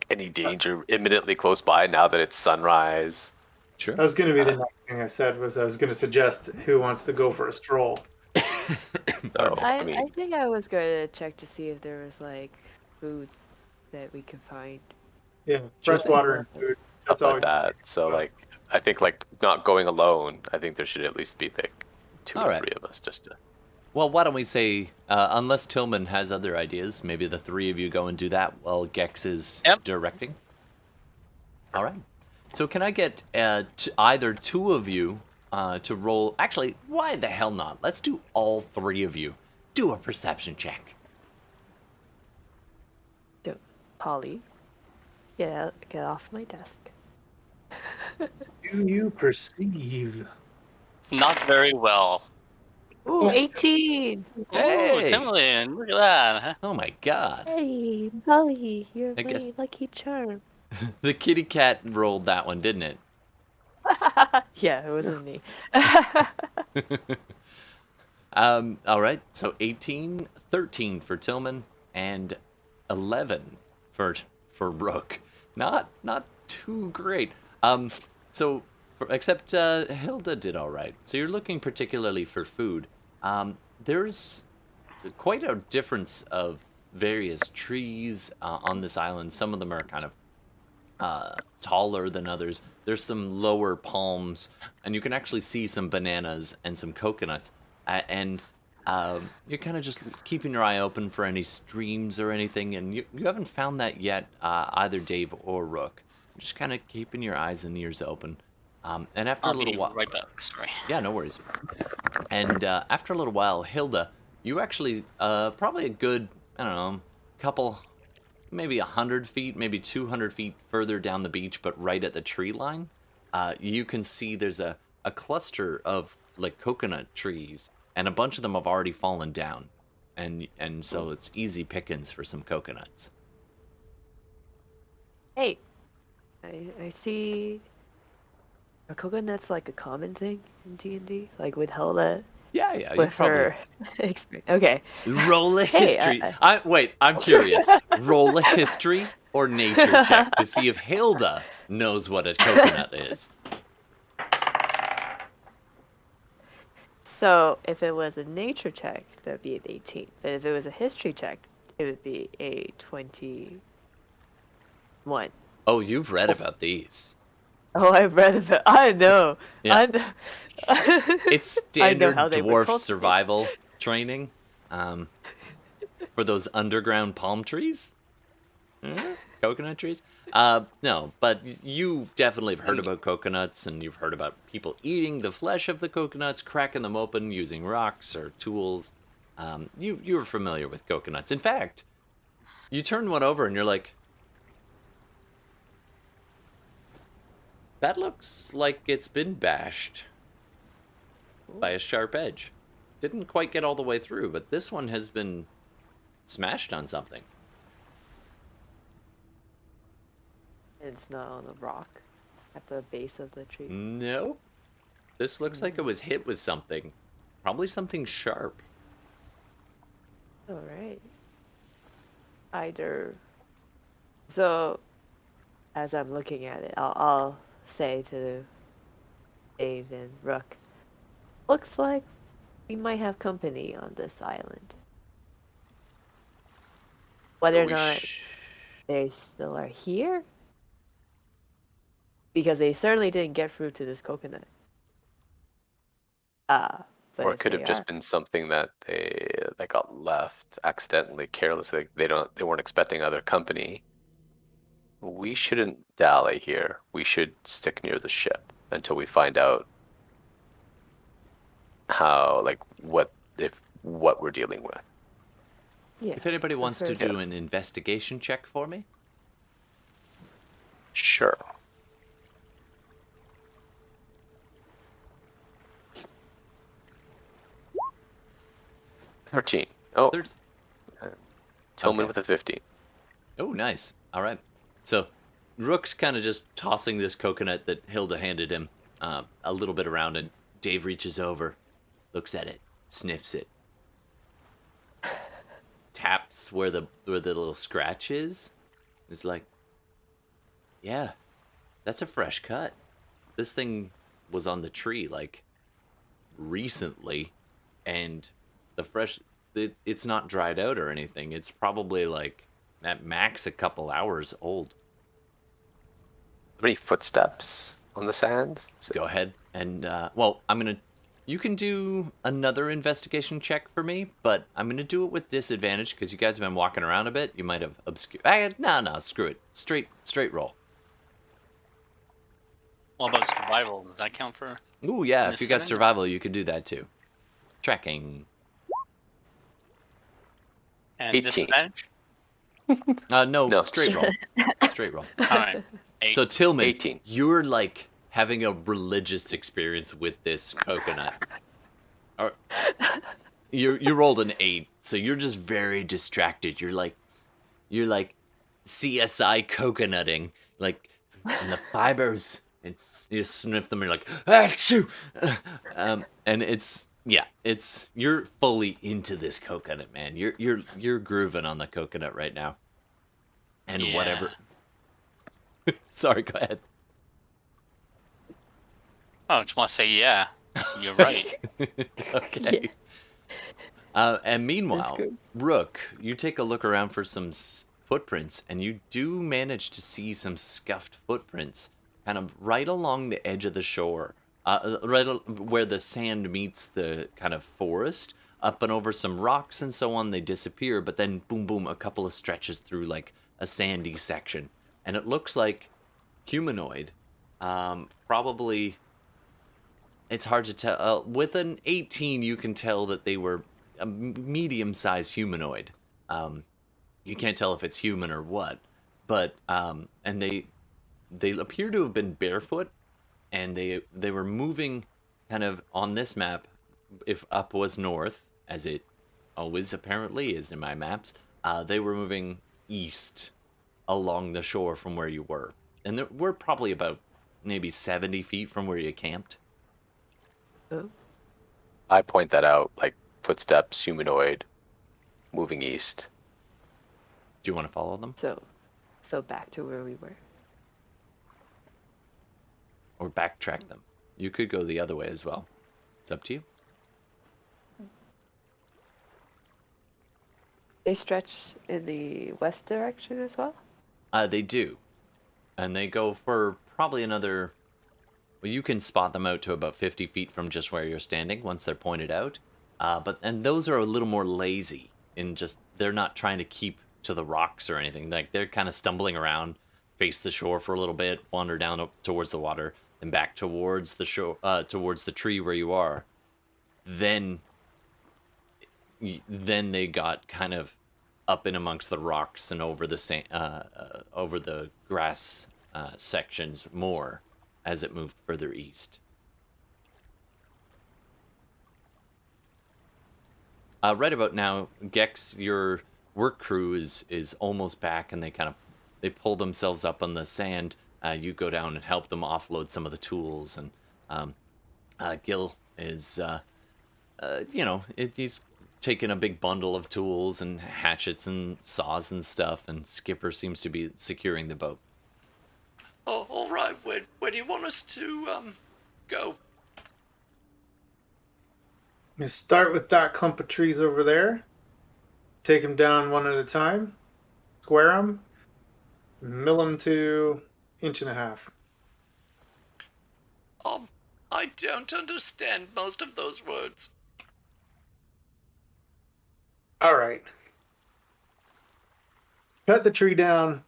any danger imminently close by now that it's sunrise? Sure. That was going to be the next thing I said. I was going to suggest who wants to go for a stroll. So, I think I was going to check to see if there was food that we could find. Yeah, fresh water and food. That's stuff all. like that. So I think not going alone. I think there should at least be two or three of us just to. Well, why don't we say, unless Tillman has other ideas, maybe the three of you go and do that while Gex is directing. All right. So can I get either two of you to roll? Actually, why the hell not? Let's do all three of you. Do a perception check. Polly, get off my desk. Do you perceive? Not very well. Ooh, 18! Hey! Ooh, Tillman, look at that. Huh? Oh my god. Hey, Polly, you're I guess- my lucky charm. The kitty cat rolled that one, didn't it? Yeah, it wasn't me. All right. So 18, 13 for Tillman, and 11 for Rook. Not too great. Except Hilda did all right. So you're looking particularly for food. There's quite a difference of various trees on this island. Some of them are kind of taller than others. There's some lower palms, and you can actually see some bananas and some coconuts. You're kind of just keeping your eye open for any streams or anything, and you haven't found that yet, either Dave or Rook. You're just kind of keeping your eyes and ears open. And after I'll a little be while... right back. Sorry. Yeah, no worries. And after a little while, Hilda, you actually, probably a good, I don't know, couple, maybe 100 feet, maybe 200 feet further down the beach, but right at the tree line, you can see there's a cluster of, like, coconut trees, and a bunch of them have already fallen down. And so it's easy pickings for some coconuts. Hey, I see. Are coconuts like a common thing in D&D? Like with Hilda? Yeah, you With probably... her experience. Okay. Roll a Hey, history. I'm curious. Roll a history or nature check to see if Hilda knows what a coconut is. So if it was a nature check, that'd be an 18. But if it was a history check, it would be a 21. Oh, you've read about these. Oh, I've read about. I know. Yeah. I know. It's I know standard how they would dwarf cultivate. survival training for those underground palm trees. Coconut trees? No, but you definitely have heard about coconuts, and you've heard about people eating the flesh of the coconuts, cracking them open using rocks or tools. You're familiar with coconuts. In fact, you turn one over and you're like, that looks like it's been bashed by a sharp edge. Didn't quite get all the way through, but this one has been smashed on something. It's not on a rock at the base of the tree. No. This looks like it was hit with something. Probably something sharp. All right. Either. So, as I'm looking at it, I'll say to Dave and Rook, looks like we might have company on this island. Whether or not they still are here, because they certainly didn't get through to this coconut. But Or it if could have they just are- been something that they got left accidentally, carelessly. They weren't expecting other company. We shouldn't dally here. We should stick near the ship until we find out how, what we're dealing with. Yeah. If anybody wants to first- do an investigation check for me. Sure. $13. Oh, There's... Tillman okay. with a 15. Oh, nice. All right. So, Rook's kind of just tossing this coconut that Hilda handed him a little bit around, and Dave reaches over, looks at it, sniffs it, taps where the little scratch is. It's like, yeah, that's a fresh cut. This thing was on the tree recently, and it's not dried out or anything. It's probably at max a couple hours old. Any footsteps on the sand? Go ahead and you can do another investigation check for me, but I'm gonna do it with disadvantage because you guys have been walking around a bit. You might have obscured. No, screw it. Straight roll. What about survival? Does that count for? Ooh, yeah. If you got Disadvantage? survival, you could do that too. Tracking. And 18. disadvantage? No, No. straight roll. Straight roll. All right. 8. So Tillman, 18. you're having a religious experience with this coconut. You rolled an 8, so you're just very distracted. You're like CSI coconutting, and the fibers, and you just sniff them. And you're like, achoo! And you're fully into this coconut, man. You're grooving on the coconut right now, and Yeah. whatever. Sorry, go ahead. Oh, I just want to say, yeah, you're right. Okay. And meanwhile, good. Rook, you take a look around for some footprints, and you do manage to see some scuffed footprints kind of right along the edge of the shore, where the sand meets the kind of forest. Up and over some rocks and so on, they disappear, but then boom, boom, a couple of stretches through like a sandy section. And it looks like humanoid. Probably, it's hard to tell. With an 18, you can tell that they were a medium-sized humanoid. You can't tell if it's human or what, but and they appear to have been barefoot, and they were moving kind of on this map. If up was north, as it always apparently is in my maps, they were moving east along the shore from where you were. And we're probably about maybe 70 feet from where you camped. Oh. I point that out, like footsteps, humanoid, moving east. Do you want to follow them? So back to where we were. Or backtrack them? You could go the other way as well. It's up to you. They stretch in the west direction as well? They do. And they go for probably another... Well, you can spot them out to about 50 feet from just where you're standing once they're pointed out. And those are a little more lazy in just... They're not trying to keep to the rocks or anything. Like, they're kind of stumbling around, face the shore for a little bit, wander down up towards the water, then back towards the shore, towards the tree where you are. Then they got kind of up in amongst the rocks and over the grass sections more as it moved further east. Right about now, Gex, your work crew is almost back, and they pull themselves up on the sand. You go down and help them offload some of the tools, and Gil is, he's taking a big bundle of tools and hatchets and saws and stuff, and Skipper seems to be securing the boat. Oh, all right. Where do you want us to go? You start with that clump of trees over there. Take them down one at a time. Square them. Mill them to 1.5 inches. I don't understand most of those words. All right. Cut the tree down.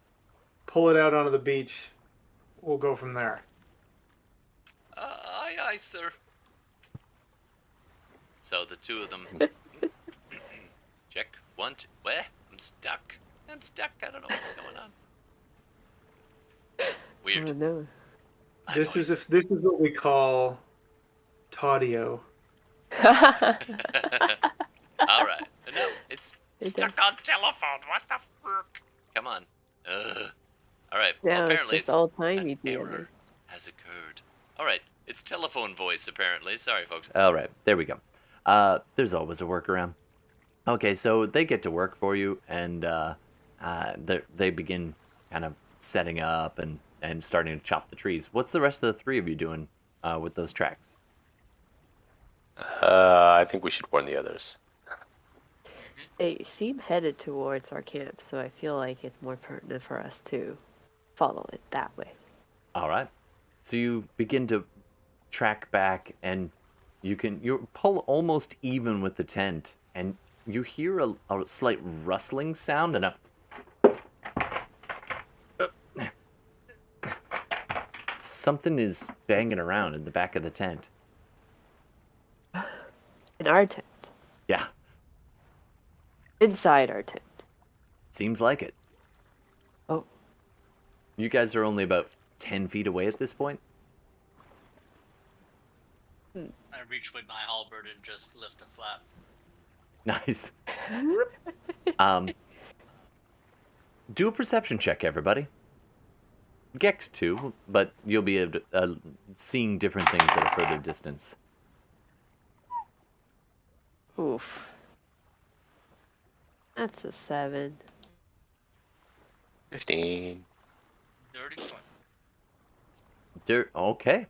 Pull it out onto the beach. We'll go from there. Aye, sir. So the two of them... Check. 1, 2... Where? I'm stuck. I don't know what's going on. Weird. Oh no. This is what we call Toddio. All right. No, it's stuck on telephone. What the frick? Come on. All right. Yeah, Well, apparently it's just all tiny. an error has occurred. All right. It's telephone voice, apparently. Sorry, folks. All right, there we go. There's always a workaround. Okay, so they get to work for you, and they begin kind of setting up and starting to chop the trees. What's the rest of the three of you doing with those tracks? I think we should warn the others. They seem headed towards our camp, so I feel like it's more pertinent for us to follow it that way. All right. So you begin to track back, and you pull almost even with the tent, and you hear a slight rustling sound and something is banging around in the back of the tent. In our tent. Yeah, Inside our tent. seems like it. Oh. You guys are only about 10 feet away at this point. I reach with my halberd and just lift the flap. Nice. Do a perception check, everybody. Gex too, but you'll be able to, seeing different things at a further distance. Oof. That's a 7. 15. 30 Okay.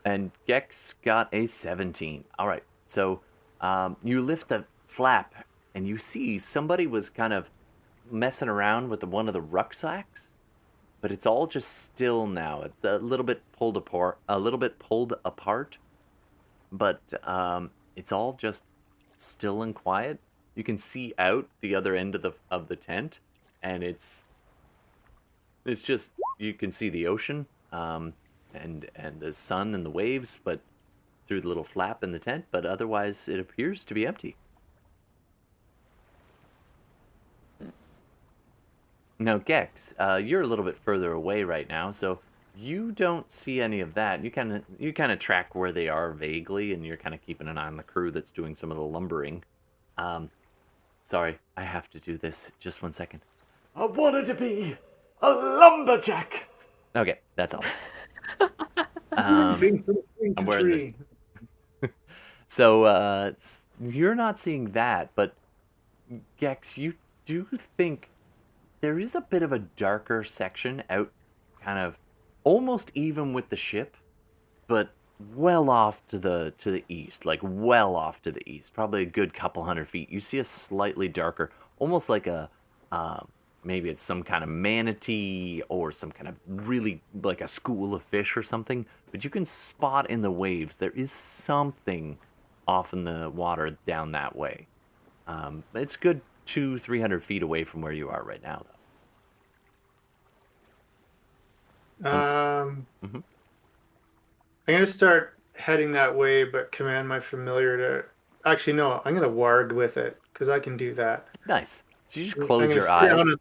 And Gex got a 17. All right. So you lift the flap, and you see somebody was kind of messing around with one of the rucksacks, but it's all just still now. It's a little bit pulled apart, but it's all just still and quiet. You can see out the other end of the tent, and it's just, you can see the ocean, and the sun and the waves, but through the little flap in the tent. But otherwise, it appears to be empty. Now, Gex, you're a little bit further away right now, so you don't see any of that. You kind of track where they are vaguely, and you're kind of keeping an eye on the crew that's doing some of the lumbering. Sorry, I have to do this. Just 1 second. I wanted to be a lumberjack. Okay, that's all. Being from tree to I'm wearing tree. So, you're not seeing that, but Gex, you do think there is a bit of a darker section out, kind of almost even with the ship, but well off to the east, like well off to the east, probably a good couple 100 feet. You see a slightly darker, almost like a maybe it's some kind of manatee or some kind of really like a school of fish or something, but you can spot in the waves there is something off in the water down that way. It's good 200-300 feet away from where you are right now, though. I'm gonna start heading that way, but command my familiar to. Actually, no. I'm gonna ward with it because I can do that. Nice. So you just I'm close gonna your sit eyes on a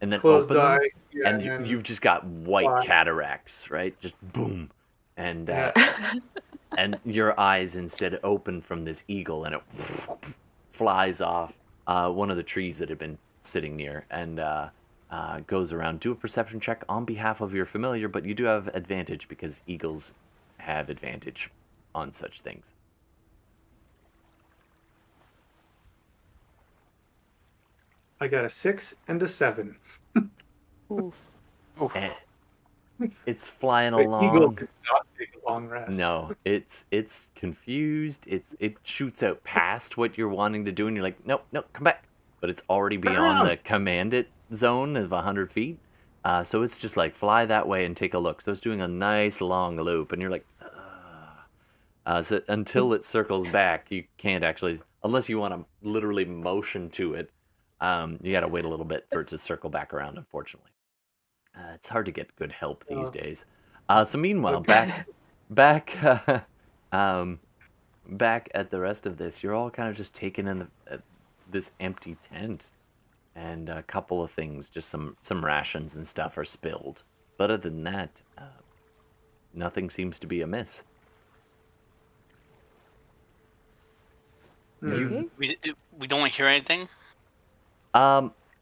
and then closed open them, eye, yeah, and and you've just got white fly. cataracts, right? Just boom, and Yeah. and your eyes instead open from this eagle, and it flies off one of the trees that had been sitting near, and goes around. Do a perception check on behalf of your familiar, but you do have advantage because eagles have advantage on such things. I got a 6 and a 7. Oof. And it's flying The along. eagle did not take a long rest. No, it's confused. It shoots out past what you're wanting to do, and you're like, nope, come back. But it's already beyond the command it zone of 100 feet. So it's just like, fly that way and take a look. So it's doing a nice long loop, and you're like, so until it circles back, you can't actually, unless you want to literally motion to it, you got to wait a little bit for it to circle back around, unfortunately. It's hard to get good help these days. So meanwhile, back at the rest of this, you're all kind of just taken in this empty tent, and a couple of things, just some rations and stuff are spilled. But other than that, nothing seems to be amiss. Okay. We don't hear anything.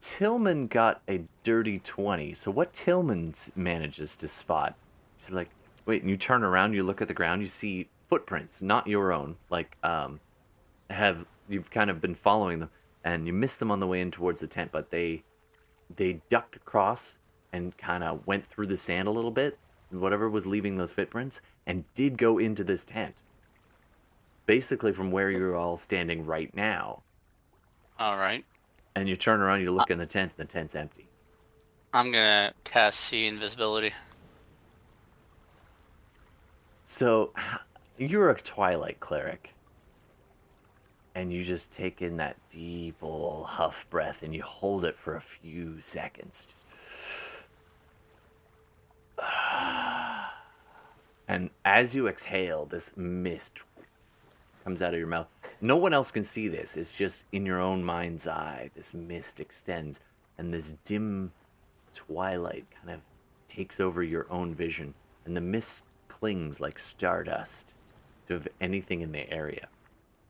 Tillman got a dirty 20. So what Tillman manages to spot, he's like, wait, and you turn around, you look at the ground, you see footprints, not your own, like, you've kind of been following them, and you missed them on the way in towards the tent, but they ducked across and kind of went through the sand a little bit, whatever was leaving those footprints, and did go into this tent. Basically from where you're all standing right now. All right. And you turn around, you look in the tent, and the tent's empty. I'm gonna cast see invisibility. So, you're a Twilight cleric, and you just take in that deep old huff breath, and you hold it for a few seconds. Just... And as you exhale, this mist comes out of your mouth. No one else can see this. It's just in your own mind's eye. This mist extends, and this dim twilight kind of takes over your own vision, and the mist clings like stardust to anything in the area.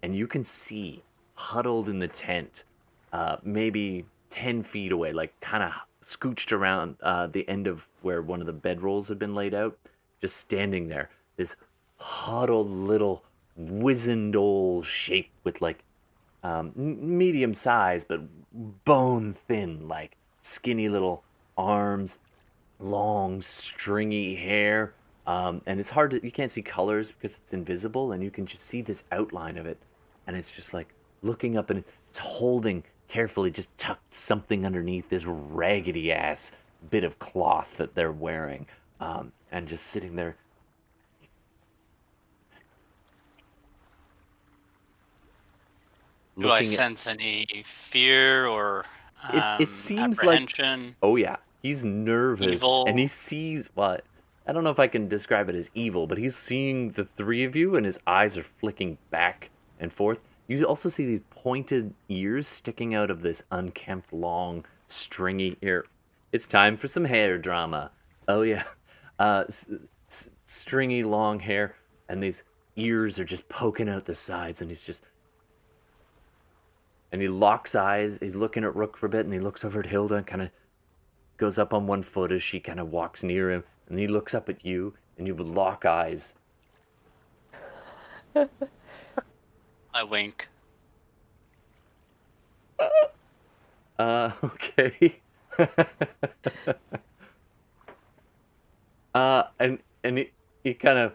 And you can see, huddled in the tent, maybe 10 feet away, like kind of scooched around the end of where one of the bedrolls had been laid out, just standing there, this huddled little wizened old shape with like medium size but bone thin, like skinny little arms, long stringy hair, and it's hard to, you can't see colors because it's invisible, and you can just see this outline of it, and it's just like looking up, and it's holding carefully, just tucked something underneath this raggedy ass bit of cloth that they're wearing, and just sitting there. Do I sense any fear or It seems like, apprehension? oh yeah, he's nervous, Evil? and he sees what, I don't know if I can describe it as evil, but he's seeing the three of you, and his eyes are flicking back and forth. You also see these pointed ears sticking out of this unkempt, long, stringy ear. It's time for some hair drama. Oh yeah, stringy, long hair, and these ears are just poking out the sides, and and he locks eyes. He's looking at Rook for a bit, and he looks over at Hilda and kind of goes up on one foot as she kind of walks near him. And he looks up at you, and you would lock eyes. I wink. Okay. And he kind of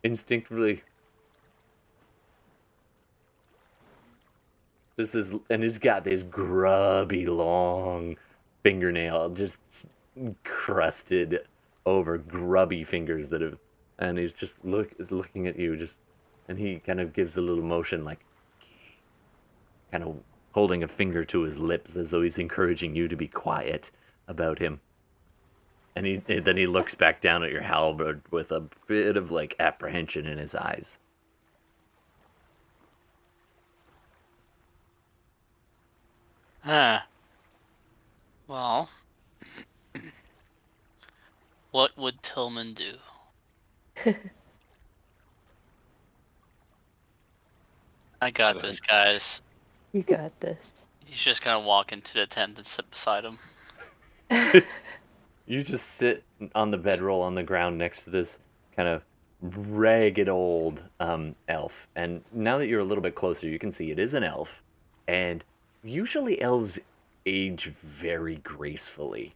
instinctively. And he's got this grubby long fingernail, just crusted over grubby fingers that have, and he's just looking at you, and he kind of gives a little motion, like, kind of holding a finger to his lips as though he's encouraging you to be quiet about him. And then he looks back down at your halberd with a bit of like apprehension in his eyes. Well, what would Tillman do? I got this, guys. You got this. He's just gonna walk into the tent and sit beside him. You just sit on the bedroll on the ground next to this kind of ragged old elf. And now that you're a little bit closer, you can see it is an elf. And usually elves age very gracefully.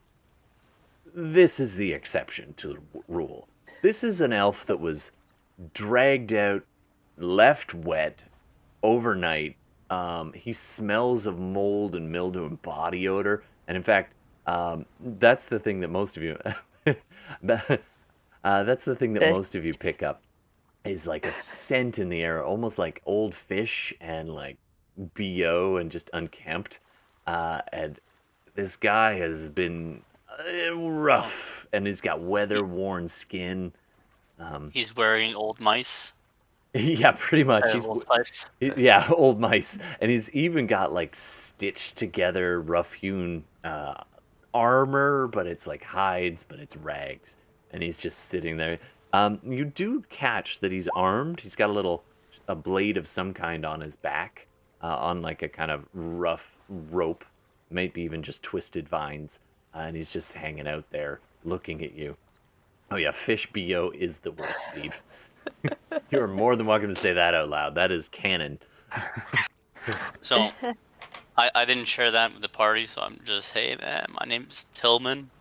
This is the exception to the rule. This is an elf that was dragged out, left wet overnight. He smells of mold and mildew and body odor. And in fact, that's the thing that most of you that's the thing that most of you pick up, is like a scent in the air, almost like old fish and like BO and just unkempt. And this guy has been rough, and he's got weather-worn skin. He's wearing old mice. Yeah, pretty much. Old mice. Yeah, old mice. And he's even got like stitched together, rough-hewn armor, but it's like hides, but it's rags. And he's just sitting there. You do catch that he's armed. He's got a blade of some kind on his back, on like a kind of rough rope, maybe even just twisted vines. And he's just hanging out there looking at you. Oh yeah, fish BO is the worst, Steve. You are more than welcome to say that out loud. That is canon. So, I didn't share that with the party, so I'm just, hey man, my name's Tillman.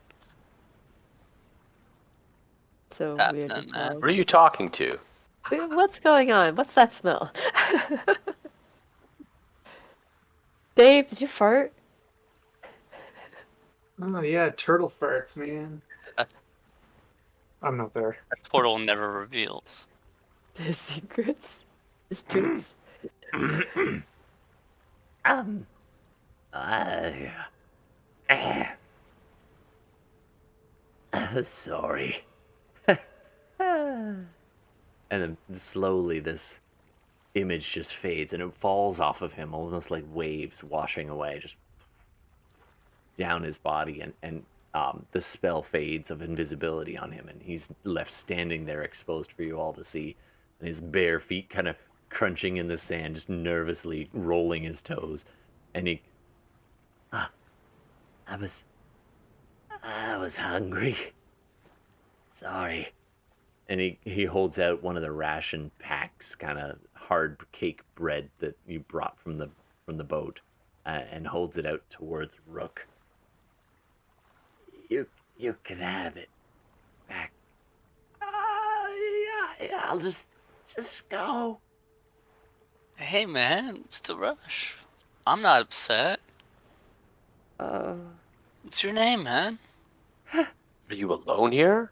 So Happening, weird to man. tell. What are you talking to? What's going on? What's that smell? Dave, did you fart? Oh yeah, turtle farts, man. I'm not there. Portal never reveals. His secrets? His toots? Sorry. And then slowly this image just fades, and it falls off of him, almost like waves washing away, just down his body, and the spell fades of invisibility on him, and he's left standing there exposed for you all to see, and his bare feet kind of crunching in the sand, just nervously rolling his toes. And he, I was hungry. Sorry. And he holds out one of the ration packs, kind of hard cake bread that you brought from the boat, and holds it out towards Rook. You can have it back. Yeah, I'll just go. Hey man, it's the rush. I'm not upset. Uh, What's your name, man? are you alone here?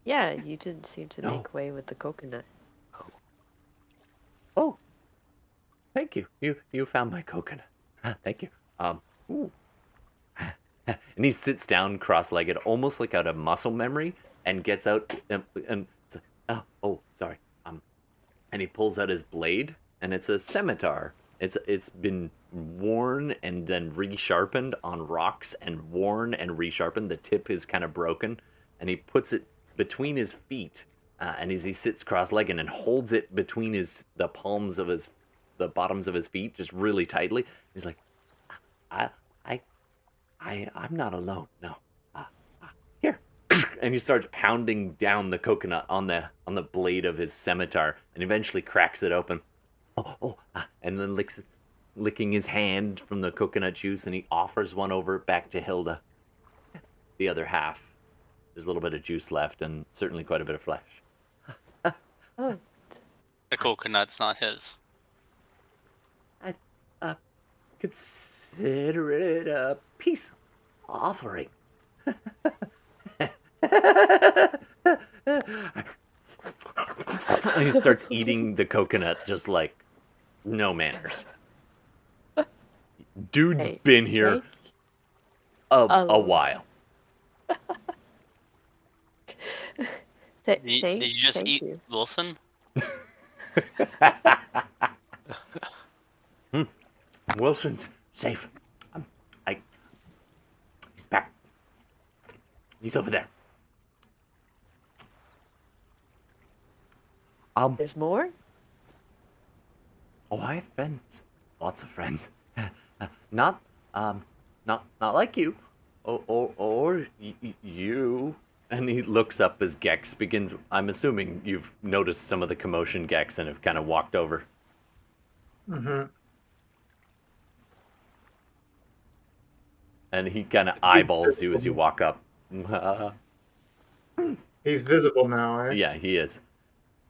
Yeah, you didn't seem to No. make way with the coconut. Oh, thank you. You found my coconut. Thank you. Ooh. And he sits down cross-legged, almost like out of muscle memory, and gets out and it's like, oh, sorry. And he pulls out his blade, and it's a scimitar. It's been worn and then resharpened on rocks, and worn and resharpened. The tip is kind of broken, and he puts it between his feet, and as he sits cross-legged and holds it between the bottoms of his feet, just really tightly. He's like, I'm not alone. No, here. And he starts pounding down the coconut on the blade of his scimitar, and eventually cracks it open. And then licking his hand from the coconut juice, and he offers one over back to Hilda. The other half, there's a little bit of juice left, and certainly quite a bit of flesh. Oh, The coconut's not his. I consider it a peace offering. And he starts eating the coconut just like no manners. Dude's Hey, been here a while. Did you just thank eat you. Wilson? Wilson's safe. He's back. He's over there. There's more? Oh, I have friends. Lots of friends. Not like you. Or you. And he looks up as Gex begins. I'm assuming you've noticed some of the commotion, Gex, and have kind of walked over. Mm-hmm. And he kind of eyeballs you as you walk up. He's visible now, eh? Yeah, he is.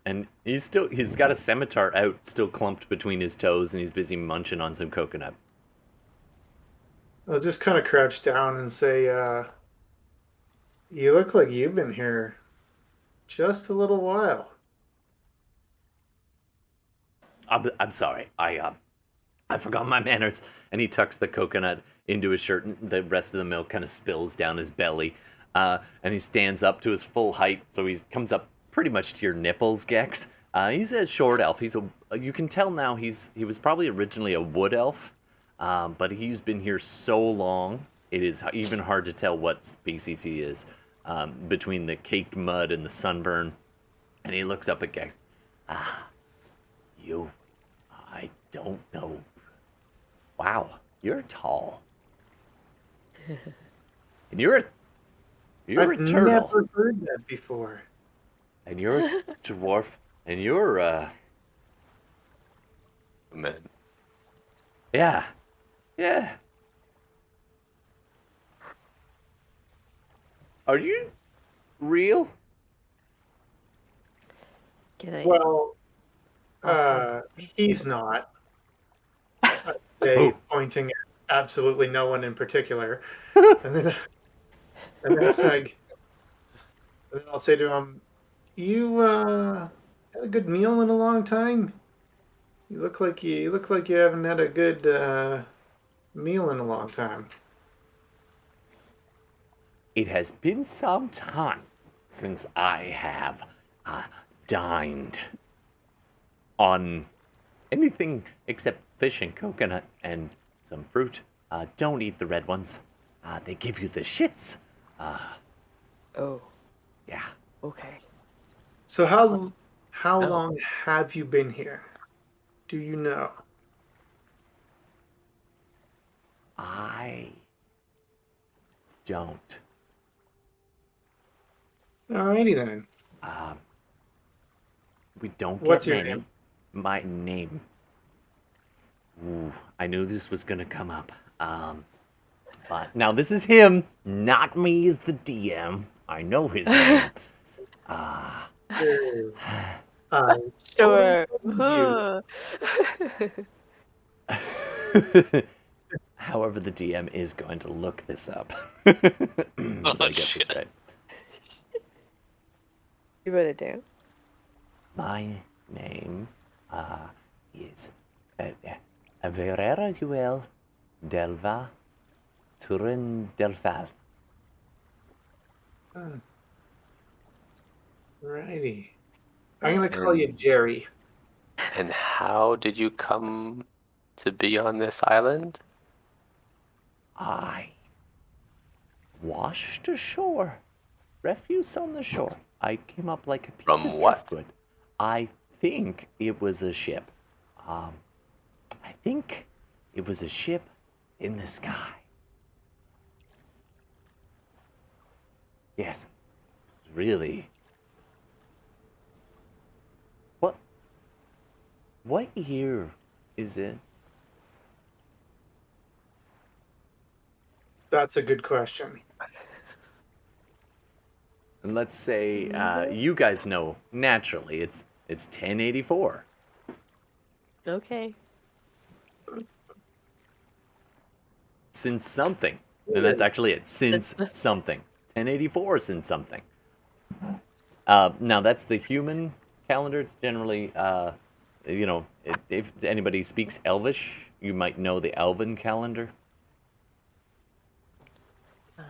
And he's got a scimitar out, still clumped between his toes, and he's busy munching on some coconut. I'll just kind of crouch down and say, you look like you've been here just a little while. I'm sorry. I forgot my manners. And he tucks the coconut into his shirt, and the rest of the milk kind of spills down his belly. And he stands up to his full height, so he comes up pretty much to your nipples, Gex. He's a short elf. You can tell now he was probably originally a wood elf, but he's been here so long, it is even hard to tell what species he is, between the caked mud and the sunburn. And he looks up at Gex. I don't know. Wow, you're tall. And you're a I've turtle. never heard that before. And you're a dwarf. And you're Man. yeah. Are you real? Can I? Well, he's not. I'd say, Oh. pointing at absolutely no one in particular. and then I'll say to him, "You had a good meal in a long time. You look like you haven't had a good meal in a long time." It has been some time since I have dined on anything except fish and coconut and some fruit. Don't eat the red ones. They give you the shits. Oh, Yeah. okay. So how No. long have you been here? Do you know? I don't. Alrighty then. We don't get What's your many. name? My name. Ooh, I knew this was gonna come up. But now this is him, not me as the DM. I know his name. Sure. You. However, the DM is going to look this up. Oh, So I get shit. this right. You wrote it down. My name is Verera Yuel Delva Turin Delfal. Righty. I'm gonna call you Jerry. And how did you come to be on this island? I washed ashore. Refuse on the shore. I came up like a piece From of what? driftwood. I think it was a ship. I think it was a ship in the sky. Yes. Really. What year is it? That's a good question. And let's say you guys know naturally it's 1084. Okay. Since something. And that's actually it. Since something. 1084 since something. Now that's the human calendar. It's generally if anybody speaks Elvish, you might know the Elven calendar. All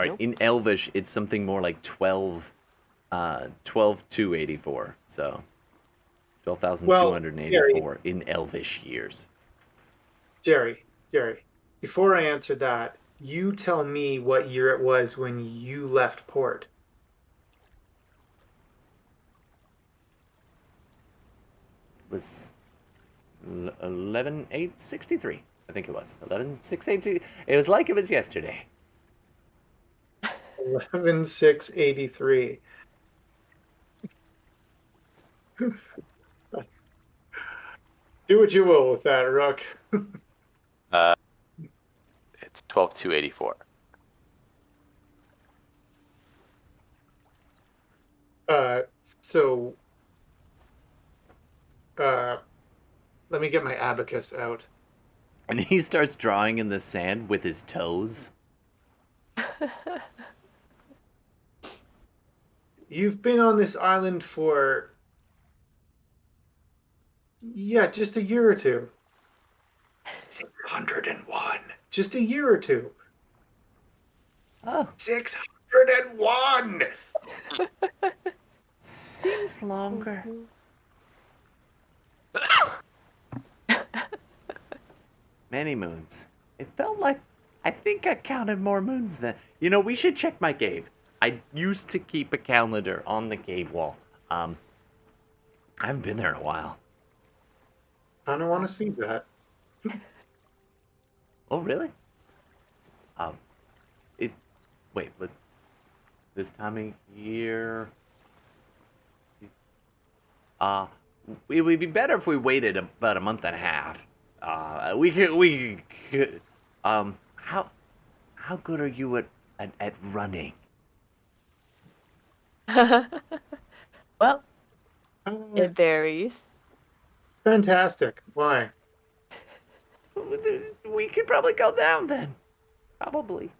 right, Nope. in Elvish, it's something more like 12,284. So 12,284 in Elvish years. Jerry, before I answer that, you tell me what year it was when you left port. It was 11,863. I think it was 11,683. It was like it was yesterday. 11,683. Do what you will with that, Rook. It's 12,284. So let me get my abacus out. And he starts drawing in the sand with his toes. You've been on this island for, just a year or two. 601. Just a year or two. Oh, 601! seems longer. Many moons. It felt like I think I counted more moons than. We should check my cave. I used to keep a calendar on the cave wall. I haven't been there in a while. I don't want to see that. Oh, really? But this time of year. It would be better if we waited about a month and a half. We could. How good are you at running? Well, Oh, it varies. fantastic. Why? We could probably go down then. Probably.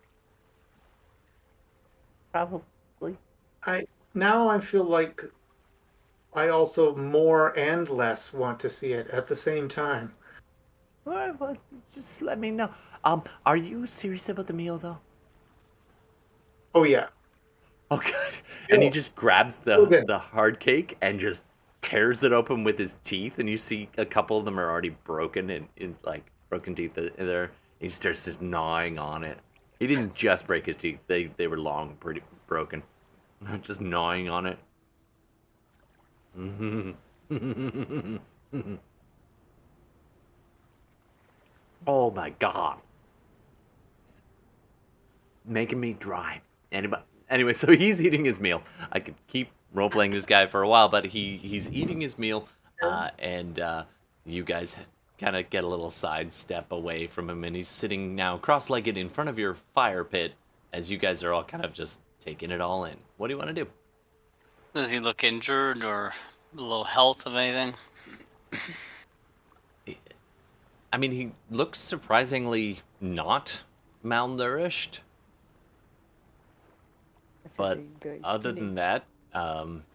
Now I feel like I also more and less want to see it at the same time. All right, well, just let me know. Are you serious about the meal though? Oh yeah. Oh god! And he just grabs the hard cake and just tears it open with his teeth, and you see a couple of them are already broken in like broken teeth there. He starts just gnawing on it. He didn't just break his teeth; they were long, pretty broken. Just gnawing on it. Oh my god! Making me dry. Anyway, so he's eating his meal. I could keep role-playing this guy for a while, but he's eating his meal, and you guys kind of get a little sidestep away from him, and he's sitting now cross-legged in front of your fire pit as you guys are all kind of just taking it all in. What do you want to do? Does he look injured or low health of anything? I mean, he looks surprisingly not malnourished, but Everything very other skinny. than that,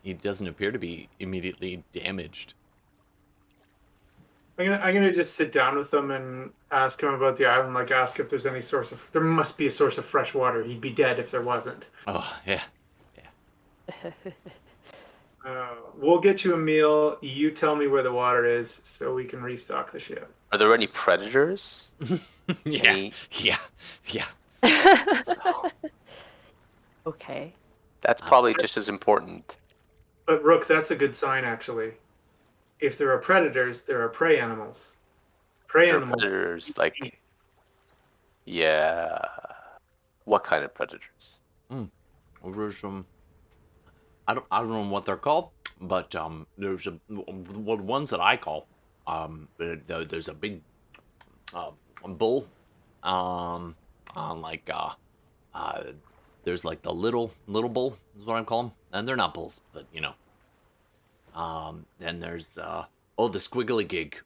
he doesn't appear to be immediately damaged. I'm gonna just sit down with him and ask him about the island. Like, ask if there's any source of. There must be a source of fresh water. He'd be dead if there wasn't. Oh, yeah. We'll get you a meal. You tell me where the water is, so we can restock the ship. Are there any predators? Yeah. Any- Yeah. Okay. That's probably just as important. But Rook, that's a good sign, actually. If there are predators, there are prey animals. Prey There are animals. predators, like, yeah. What kind of predators? There's I don't know what they're called, but there's ones that I call there's a big bull, like there's like the little bull is what I'm calling them, and they're not bulls, but you know. Then there's the squiggly gig.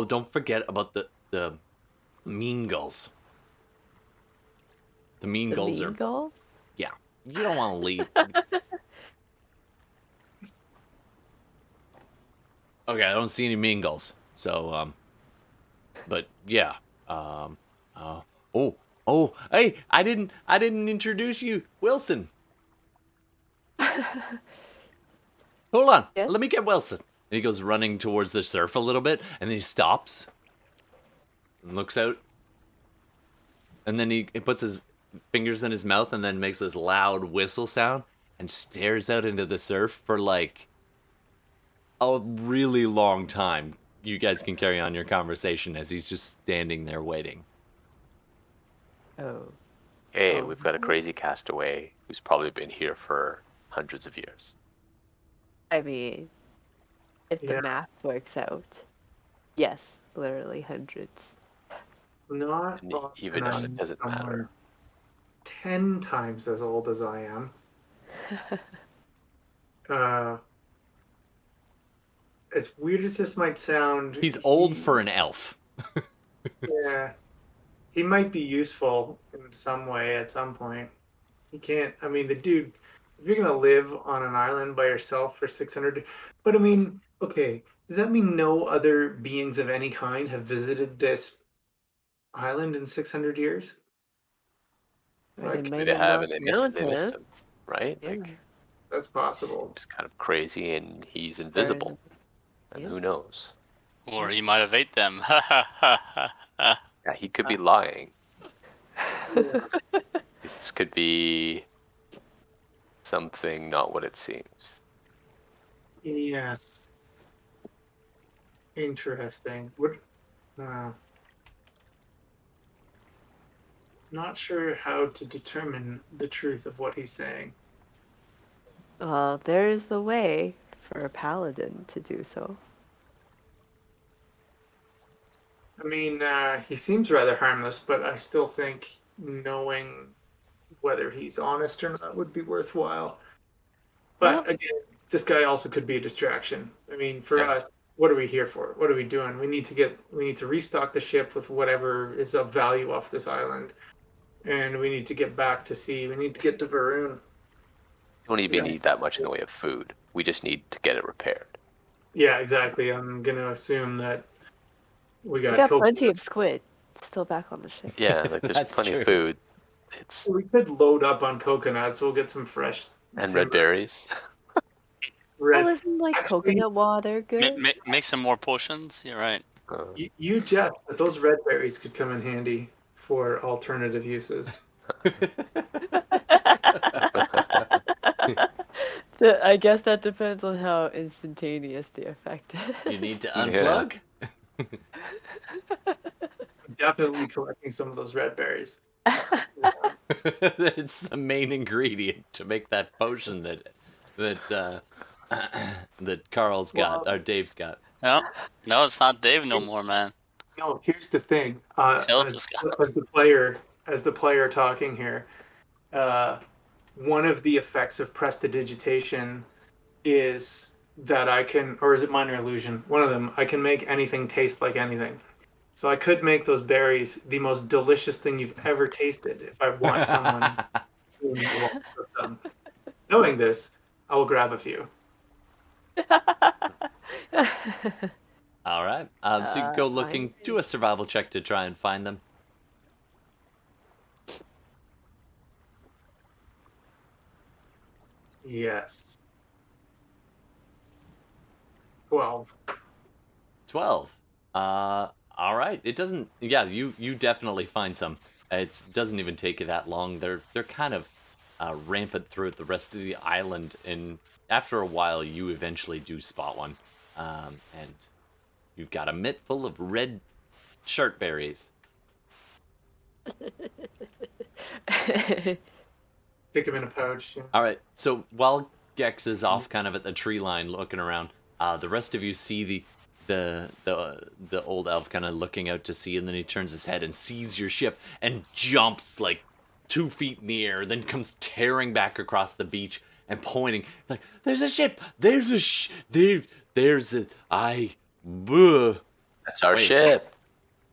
Don't forget about the mean gulls. The mean The gulls mean are gulls? you don't want to leave. Okay, I don't see any mean gulls. So but yeah. Hey, I didn't introduce you, Wilson. Hold on. Yes? Let me get Wilson. And he goes running towards the surf a little bit, and then he stops and looks out. And then he puts his fingers in his mouth and then makes this loud whistle sound and stares out into the surf for like a really long time. You guys can carry on your conversation as he's just standing there waiting. Oh. Hey, we've got a crazy castaway who's probably been here for hundreds of years. I mean, if Yeah. the math works out, yes, literally hundreds. Not And often even I on it meet doesn't someone matter. 10 times as old as I am. As weird as this might sound, He's old for an elf. Yeah, he might be useful in some way at some point. He can't. I mean, the dude. If you're gonna live on an island by yourself for 600, but I mean, okay, does that mean no other beings of any kind have visited this island in 600 years? But Like, it Maybe might they have have not and they known missed him. him, right? Yeah. Like, that's possible. seems kind of crazy, and he's invisible. And Yeah. who knows? Or he might have ate them. Ha ha ha ha ha. Yeah, he could be lying. This could be something not what it seems. Yes. Interesting. What? Not sure how to determine the truth of what he's saying. Well, there's a way for a paladin to do so. I mean, he seems rather harmless, but I still think knowing whether he's honest or not would be worthwhile. But Well- again, this guy also could be a distraction. I mean, for Yeah. us, what are we here for? What are we doing? We need to restock the ship with whatever is of value off this island, and we need to get back to sea. We need to get to Varun. We don't even Yeah. need that much in the way of food. We just need to get it repaired. Yeah, exactly. I'm gonna assume that we got, We got cocoa- plenty of squid still back on the ship. Yeah, like there's That's plenty true. of food. It's We could load up on coconuts. We'll get some fresh and red timber. berries. Red. Well, isn't like Actually- coconut water good? Make some more potions. You're right. You jest, but those red berries could come in handy for alternative uses. I guess that depends on how instantaneous the effect is. You need to Yeah. unplug? I'm definitely collecting some of those red berries. It's the main ingredient to make that potion that Carl's got, or Dave's got. No, no, it's not Dave no more, man. No, here's the thing. Hilda's got As the player talking here, one of the effects of prestidigitation is that I can, or is it minor illusion? One of them. I can make anything taste like anything. So I could make those berries the most delicious thing you've ever tasted if I want someone doing that while I cook them. Knowing this, I will grab a few. All right. So you can go looking, do a survival check to try and find them. Yes. 12. 12. All right. It doesn't. Yeah, you definitely find some. It doesn't even take you that long. They're kind of rampant throughout the rest of the island, and after a while, you eventually do spot one, and you've got a mitt full of red shirt berries. Stick them in a pouch. Yeah. All right. So while Gex is off, kind of at the tree line, looking around, the rest of you see the old elf kind of looking out to sea, and then he turns his head and sees your ship and jumps like 2 feet in the air, then comes tearing back across the beach and pointing like, "There's a ship! There's a there's a I." Buh. That's our Wait. ship.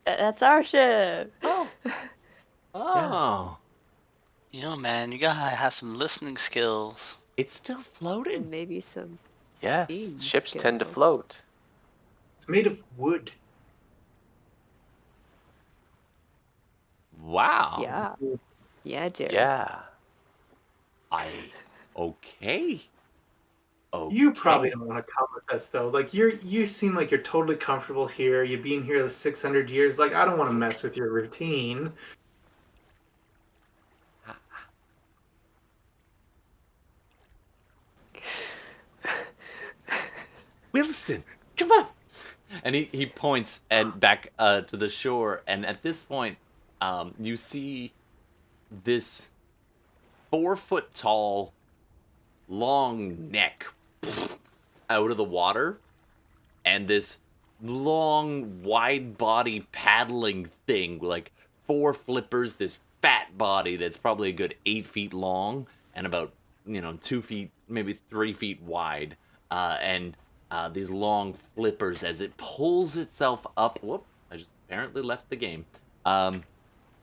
That's our ship. Oh, You know, man, you gotta have some listening skills. it's still floating. And maybe some. Yes, Beans ships get tend to out. float. It's made of wood. Wow. Yeah. Yeah, Jerry. Yeah. Okay. Okay. You probably don't want to come with us though. Like you seem like you're totally comfortable here. You've been here the 600 years. Like I don't want to mess with your routine. Wilson, come on. And he points and back to the shore, and at this point, you see this 4-foot tall, long neck out of the water, and this long, wide body paddling thing, like 4 flippers, this fat body that's probably a good 8 feet long and about 2 feet, maybe 3 feet wide, and these long flippers as it pulls itself up. Whoop! I just apparently left the game.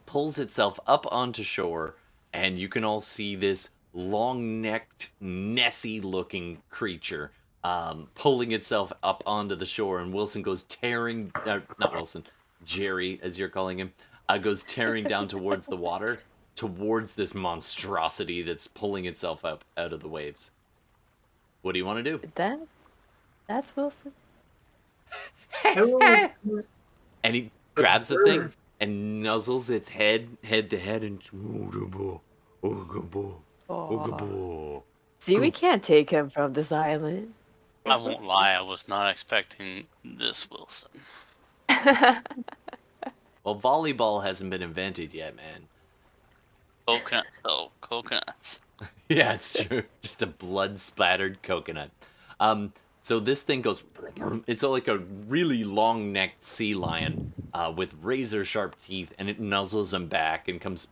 Pulls itself up onto shore, and you can all see this long-necked, Nessie-looking creature pulling itself up onto the shore. And Wilson goes tearing, not Wilson, Jerry, as you're calling him, goes tearing down towards the water, towards this monstrosity that's pulling itself up out of the waves. What do you want to do? That's Wilson. And he grabs the thing and nuzzles its head to head, and Aw. See, we can't take him from this island. I won't lie, I was not expecting this Wilson. Well, volleyball hasn't been invented yet, man. Coconuts, though. Coconuts. Yeah, it's true. Just a blood-splattered coconut. So this thing goes... It's like a really long-necked sea lion with razor-sharp teeth, and it nuzzles him back and comes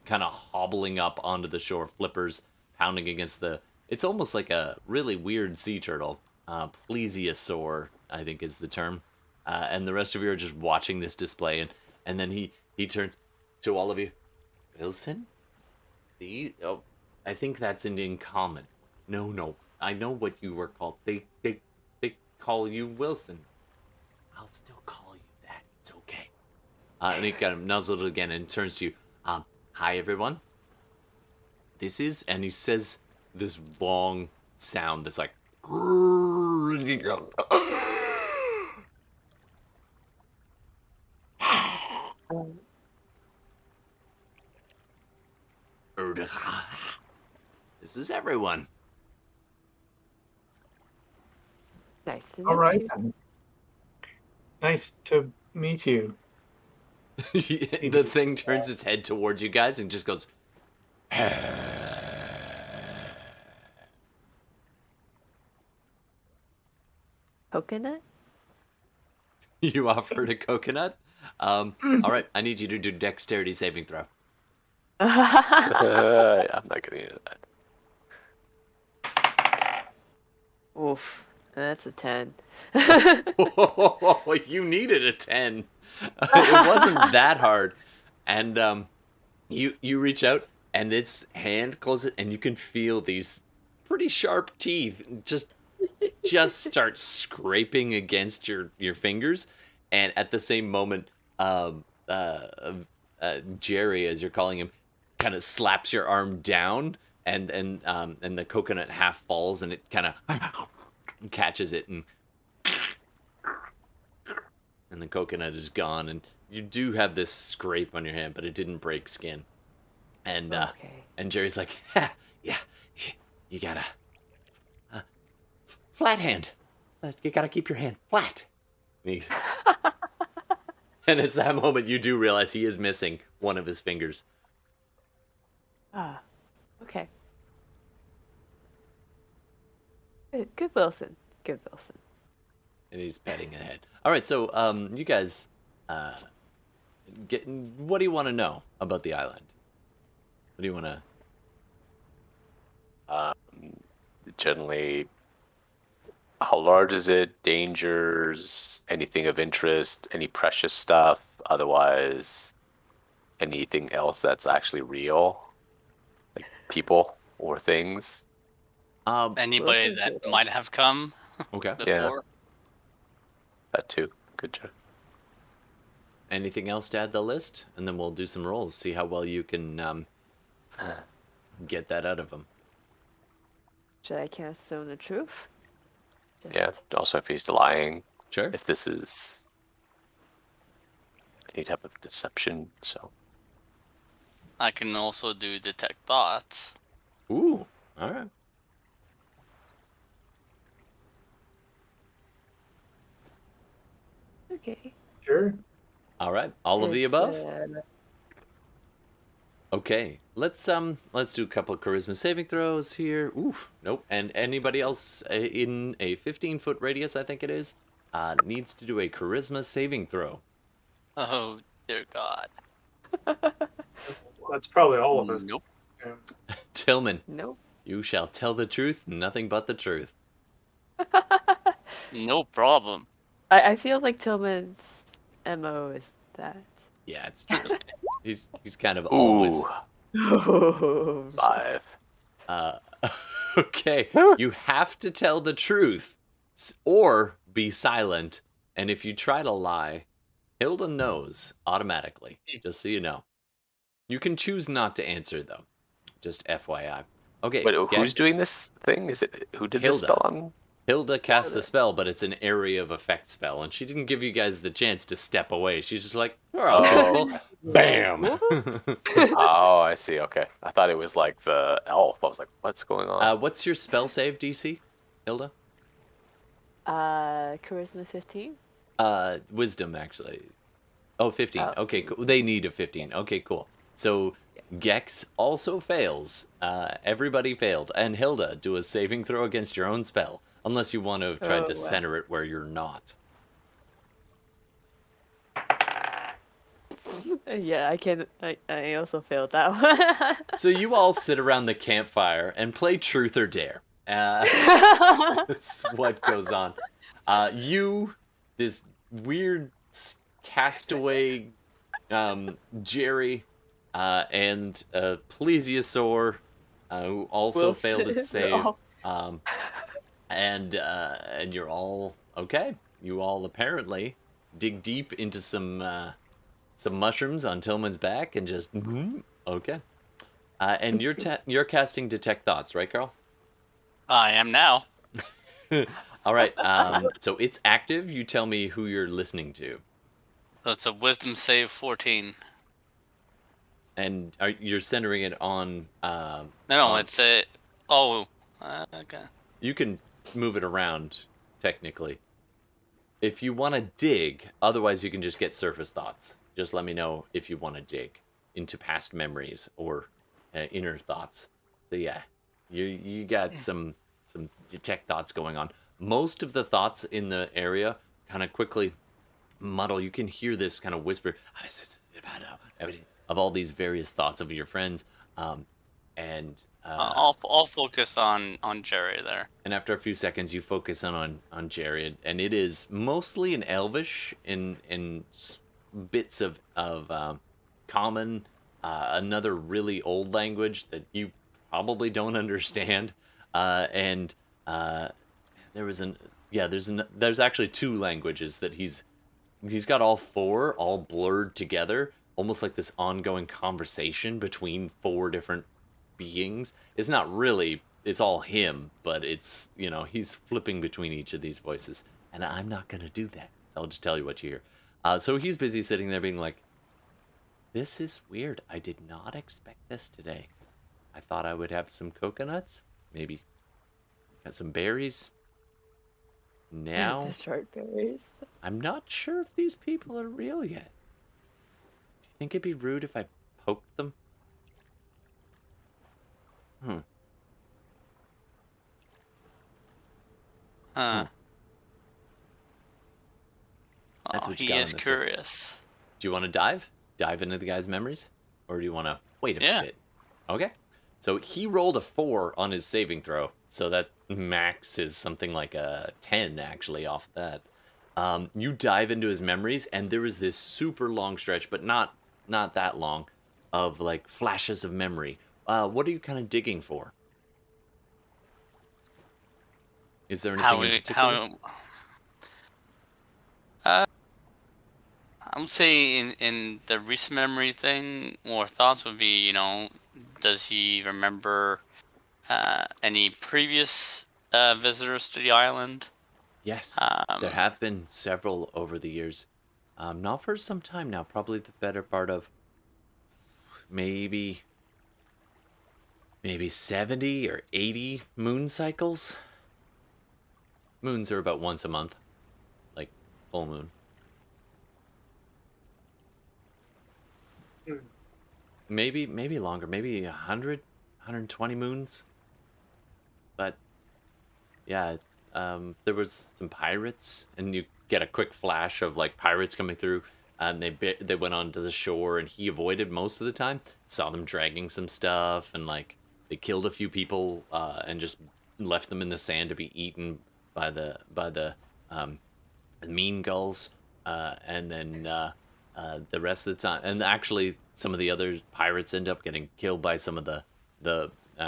kind of hobbling up onto the shore, flippers pounding against the... It's almost like a really weird sea turtle. Plesiosaur, I think is the term. And the rest of you are just watching this display, and then he turns to all of you. Wilson? I think that's in common. No, I know what you were called. They call you Wilson. I'll still call you that. It's okay. And he kind of nuzzled it again and turns to you. Hi everyone. This is, and he says this long sound that's like. This is everyone. Nice to meet All right you. then. Nice to meet you. The thing turns its head towards you guys and just goes. Coconut? You offered a coconut? All right, I need you to do dexterity saving throw. I'm not getting into that. Oof, that's a 10. You needed a 10. It wasn't that hard. And you reach out, and its hand closes, and you can feel these pretty sharp teeth just start scraping against your fingers. And at the same moment, Jerry, as you're calling him, kind of slaps your arm down, and the coconut half falls, and it kind of catches it, and the coconut is gone, and you do have this scrape on your hand, but it didn't break skin. And Okay. and Jerry's like, ha, yeah, you gotta flat hand. You gotta keep your hand flat. And, and it's that moment you do realize he is missing one of his fingers. Ah, okay. Good Wilson. Good Wilson. And he's petting ahead. All right, so you guys, what do you want to know about the island? What do you want to? Generally, how large is it? Dangers? Anything of interest? Any precious stuff? Otherwise, anything else that's actually real? Like people or things? Anybody Wilson's that good. might have come Okay. before. Yeah. That too. Good job. Anything else to add to the list? And then we'll do some rolls, see how well you can get that out of him. Should I cast Stone the Truth? Just- Yeah. Also, if he's lying, Sure. if this is any type of deception, so I can also do detect thoughts. Ooh. All right. Okay. Sure. All right. All of the It's, above. Okay. Let's do a couple of charisma saving throws here. Oof. Nope. And anybody else in a 15-foot radius, I think it is, needs to do a charisma saving throw. Oh dear God. That's probably all of us. Nope. Yeah. Tillman, Nope. you shall tell the truth, nothing but the truth. No problem. I feel like Tillman's MO is that. Yeah, it's true. he's kind of always. ooh, 5. Okay, you have to tell the truth or be silent. And if you try to lie, Hilda knows automatically, just so you know. You can choose not to answer, though. Just FYI. Okay, Wait, who's Gex, doing this thing? Is it who did Hilda. this spell on? Hilda cast the spell, but it's an area of effect spell, and she didn't give you guys the chance to step away. She's just like, we're all Oh. truthful. Bam! Oh, I see. Okay, I thought it was like the elf. I was like, what's going on? What's your spell save DC, Hilda? Charisma 15. Wisdom, actually. Oh, 15. Oh. Okay, cool. They need a 15. Okay, cool. So, Gex also fails. Everybody failed. And Hilda, do a saving throw against your own spell. Unless you want to try Oh, to wow. center it where you're not. Yeah, I can. I also failed that one. So you all sit around the campfire and play Truth or Dare. That's what goes on. You, this weird castaway Jerry, and Plesiosaur, who also failed its save. And you're all okay. You all apparently dig deep into some mushrooms on Tillman's back and just okay. And you're casting Detect Thoughts, right, Carl? I am now. All right. So it's active. You tell me who you're listening to, So it's a wisdom save 14. and you're centering it on. No, it's a. Oh, okay. You can move it around, technically. If you want to dig, otherwise you can just get surface thoughts. Just let me know if you want to dig into past memories or inner thoughts. So yeah, you got some detect thoughts going on. Most of the thoughts in the area kind of quickly muddle. You can hear this kind of whisper of all these various thoughts of your friends. and I'll focus on Jerry there. and after a few seconds, you focus on Jared, and it is mostly in Elvish, in bits of common, another really old language that you probably don't understand, and there's actually two languages that he's got all four all blurred together, almost like this ongoing conversation between four different beings. It's not really, it's all him, but it's, he's flipping between each of these voices. And I'm not going to do that. I'll just tell you what you hear. So he's busy sitting there being like, this is weird. I did not expect this today. I thought I would have some coconuts. Maybe got some berries. Now, The short berries. I'm not sure if these people are real yet. Do you think it'd be rude if I poked them? Huh. That's Oh, what you he got is on this. curious. Do you want to dive into the guy's memories? Or do you want to wait a bit? Okay. So he rolled a 4 on his saving throw. So that max is something like a 10, actually, off that. You dive into his memories, and there is this super long stretch, but not that long, of like flashes of memory. What are you kind of digging for? Is there anything in particular? I would say in the recent memory thing, more thoughts would be, does he remember any previous visitors to the island? Yes, there have been several over the years. Not for some time now, probably the better part of maybe 70 or 80 moon cycles. Moons are about once a month, like full moon. Maybe longer, maybe 100, 120 moons. But yeah, there was some pirates, and you get a quick flash of like pirates coming through, and they went onto the shore, and he avoided most of the time. Saw them dragging some stuff, and like they killed a few people, and just left them in the sand to be eaten by the mean gulls, and then the rest of the time, and actually some of the other pirates end up getting killed by some of the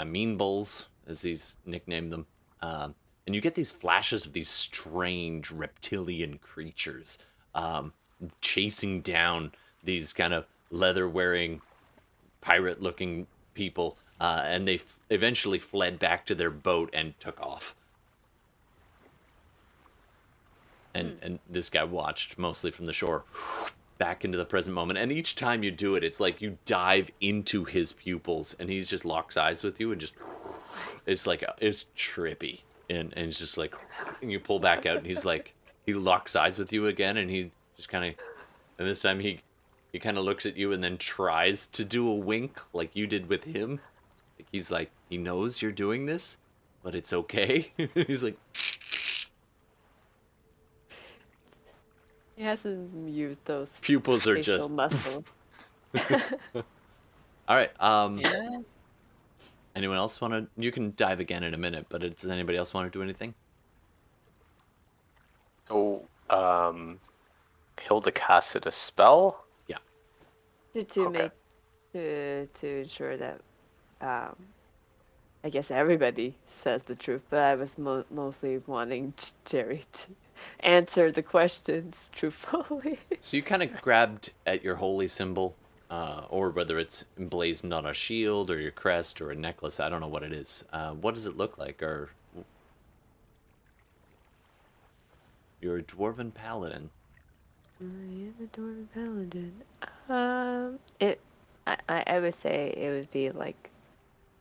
mean bulls, as he's nicknamed them. And you get these flashes of these strange reptilian creatures chasing down these kind of leather-wearing, pirate-looking people, and they eventually fled back to their boat and took off. And this guy watched mostly from the shore, back into the present moment. And each time you do it, it's like you dive into his pupils, and he's just locks eyes with you, and just it's like it's trippy, and it's just like, and you pull back out, and he's like, he locks eyes with you again, and he just kind of, and this time he kind of looks at you and then tries to do a wink like you did with him. Like he's like, he knows you're doing this, but it's okay. He's like, He hasn't used those pupils are facial just muscles. all right. Yeah. Anyone else want to? You can dive again in a minute, but does anybody else want to do anything? Oh, Hilda casted a spell? Yeah. to Okay. make to ensure that I guess everybody says the truth, but I was mostly wanting Jerry to answer the questions truthfully. So you kind of grabbed at your holy symbol, or whether it's emblazoned on a shield or your crest or a necklace. I don't know what it is. What does it look like? Or you're a dwarven paladin. I am a Dwarven Paladin. I would say it would be like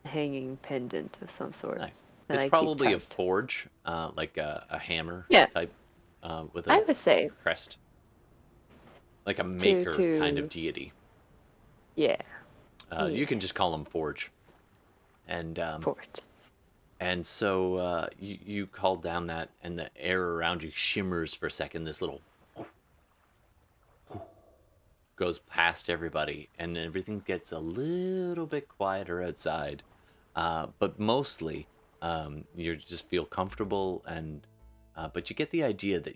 a hanging pendant of some sort. Nice. that It's I keep probably a tucked. forge, like a hammer Yeah. type, with I a would say, crest, like a maker kind of to- deity. yeah, You can just call him forge, and forge. and so you call down that, and the air around you shimmers for a second. This little goes past everybody, and everything gets a little bit quieter outside. but mostly you just feel comfortable, and but you get the idea that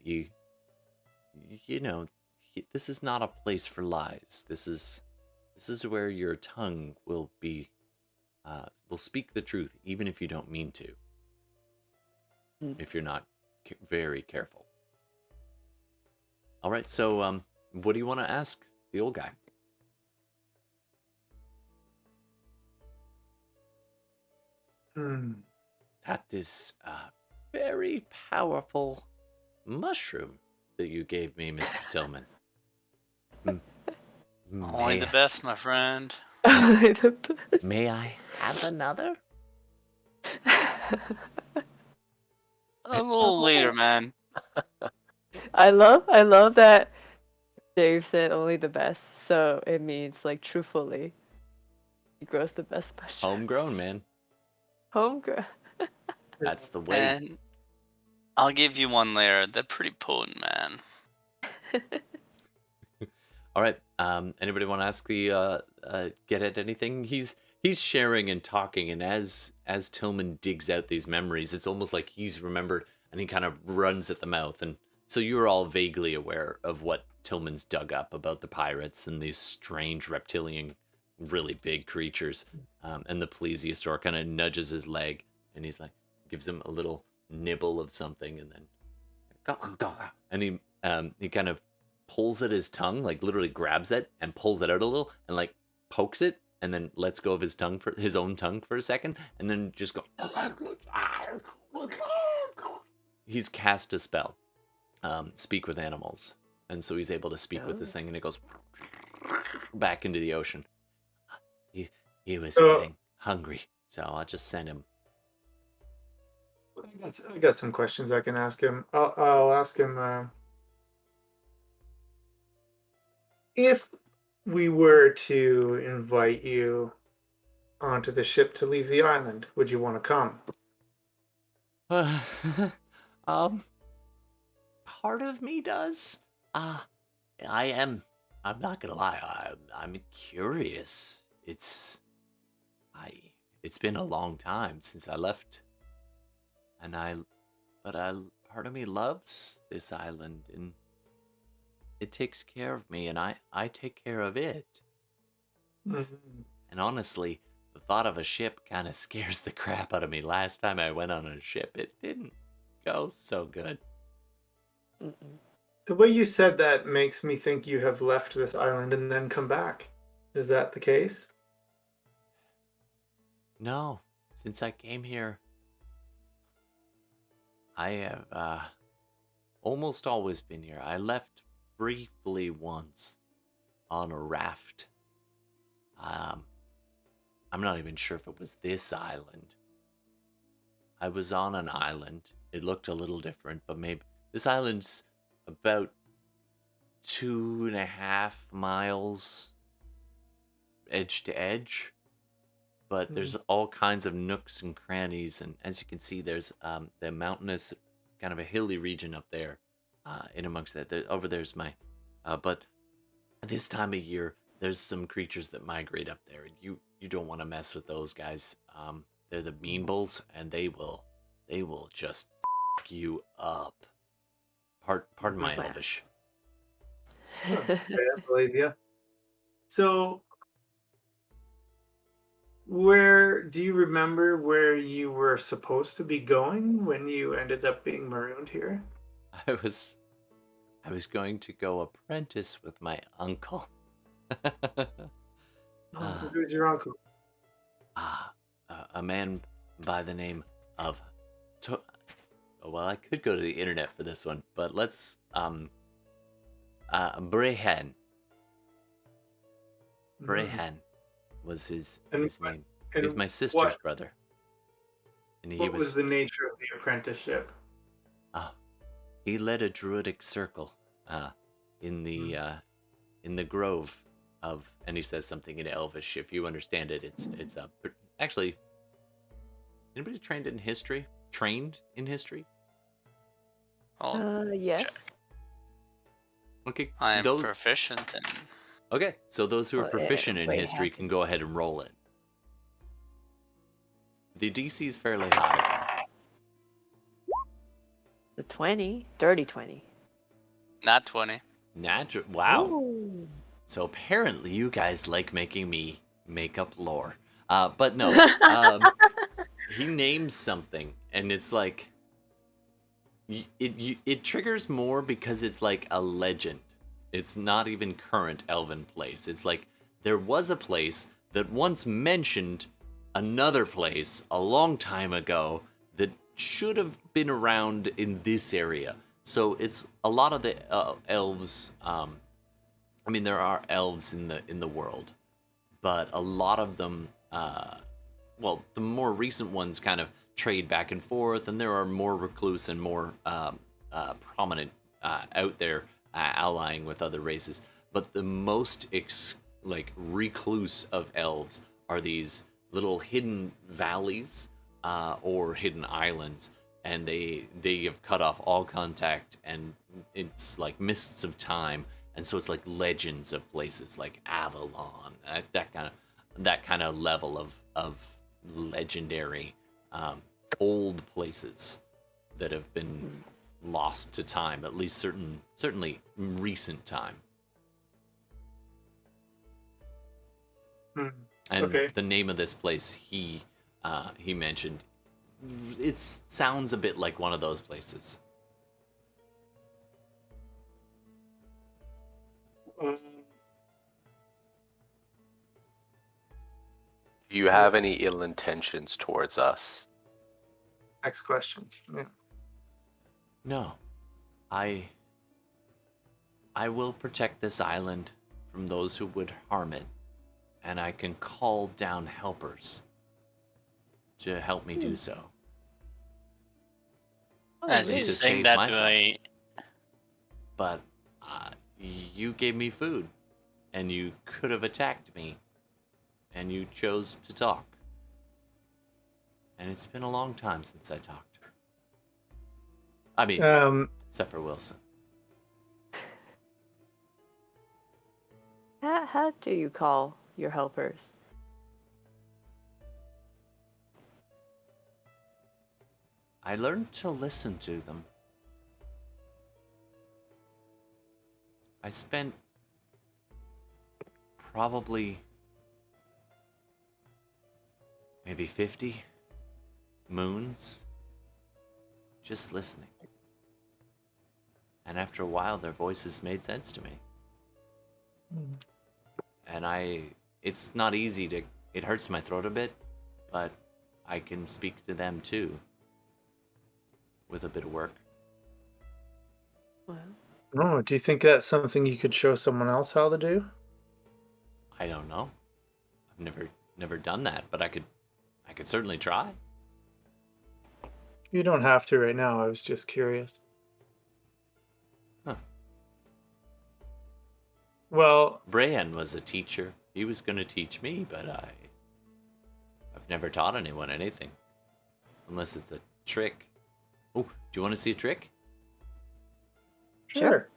this is not a place for lies. This is where your tongue will speak the truth, even if you don't mean to, if you're not very careful. All right, so what do you want to ask the old guy? That is a very powerful mushroom that you gave me, Mr. Tillman. Only the best, my friend. May I have another? A little later, man. I love that Dave said only the best, so it means like truthfully, he grows the best mushroom. Homegrown, man. Homegrown. That's the way. And I'll give you one later. They're pretty potent, man. All right. Anybody want to ask the get at anything? He's sharing and talking, and as Tillman digs out these memories, it's almost like he's remembered, and he kind of runs at the mouth. And so you're all vaguely aware of what Tillman's dug up about the pirates and these strange reptilian, really big creatures. And the plesiosaur kind of nudges his leg, and he's like, gives him a little nibble of something, and then and he kind of pulls at his tongue, like literally grabs it and pulls it out a little, and like pokes it, and then lets go of his own tongue for a second, and then just go. He's cast a spell, speak with animals, and so he's able to speak with this thing, and it goes back into the ocean. He was getting hungry, so I'll just send him. I got some questions I can ask him. I'll ask him if we were to invite you onto the ship to leave the island, would you want to come? Part of me does. I'm not gonna lie. I'm curious. It's been a long time since I left, and part of me loves this island, and it takes care of me, and I take care of it. Mm-hmm. And honestly, the thought of a ship kind of scares the crap out of me. Last time I went on a ship, it didn't go so good. The way you said that makes me think you have left this island and then come back. Is that the case? No, since I came here, I have almost always been here. I left briefly once on a raft. I'm not even sure if it was this island. I was on an island. It looked a little different, but maybe this island's about 2.5 miles edge to edge. But there's all kinds of nooks and crannies, and as you can see, there's the mountainous, kind of a hilly region up there, in amongst that. Over there's my, but this time of year, there's some creatures that migrate up there. You don't want to mess with those guys. They're the mean bulls, and they will just f you up. Pardon my Elvish. Okay, I believe you. So, where do you remember where you were supposed to be going when you ended up being marooned here? I was going to go apprentice with my uncle. Who's your uncle? A man by the name of well, I could go to the internet for this one, but let's Brehen. Brehen was his name. He's my sister's brother. And what was the nature of the apprenticeship? He led a druidic circle in the grove of, and he says something in Elvish. If you understand it, it's actually, anybody trained in history? Yes. Check. Okay. I am proficient in. Okay, so those who are proficient in way history can go ahead and roll it. The DC is fairly high. The 20, dirty 20. Not 20. Wow. Ooh. So apparently you guys like making me make up lore. But no, he names something, and it's like it triggers more because it's like a legend. It's not even current elven place. It's like there was a place that once mentioned another place a long time ago that should have been around in this area. So it's a lot of the elves. I mean, there are elves in the world, but a lot of them, well, the more recent ones kind of trade back and forth, and there are more recluse and more prominent out there allying with other races. But the most recluse of elves are these little hidden valleys or hidden islands, and they have cut off all contact, and it's like mists of time. And so it's like legends of places like Avalon, that kind of level of legendary old places that have been lost to time, at least certainly recent time. And Okay. the name of this place he mentioned, it sounds a bit like one of those places. Do you have any ill intentions towards us? Next question. Yeah. No. I will protect this island from those who would harm it, and I can call down helpers to help me do so. As really? you To saying save that, myself. do I? But you gave me food, and you could have attacked me, and you chose to talk. And it's been a long time since I talked. I mean, except for Wilson. How do you call your helpers? I learned to listen to them. I spent probably maybe 50 moons just listening. And after a while, their voices made sense to me. And it's not easy it hurts my throat a bit, but I can speak to them too with a bit of work. Well, Oh, do you think that's something you could show someone else how to do? I don't know. I've never done that, but I could certainly try. You don't have to right now. I was just curious. Huh. Well, Brahan was a teacher. He was going to teach me, but I've never taught anyone anything. Unless it's a trick. Oh, do you want to see a trick? sure.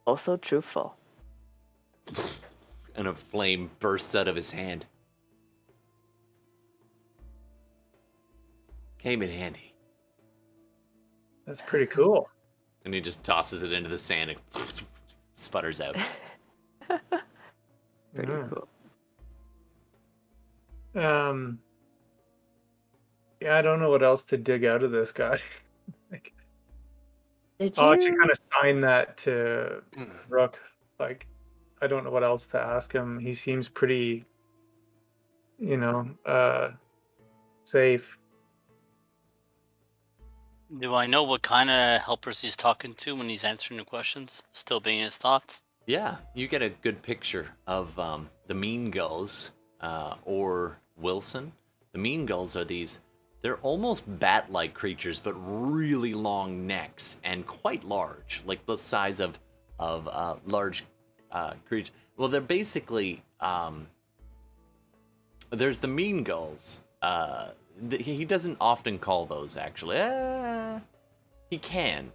also truthful. And a flame bursts out of his hand. Came in handy. That's pretty cool. And he just tosses it into the sand and sputters out. Pretty Yeah. cool. Yeah, I don't know what else to dig out of this guy. Like, Did I'll actually you? kind of sign that to Rook. Like, I don't know what else to ask him. He seems pretty, safe. Do I know what kind of helpers he's talking to when he's answering the questions? Still being his thoughts? Yeah, you get a good picture of the mean gulls or Wilson. The mean gulls are they're almost bat-like creatures, but really long necks and quite large, like the size of large creatures. Well, they're basically, there's the mean gulls. He doesn't often call those, actually. He can.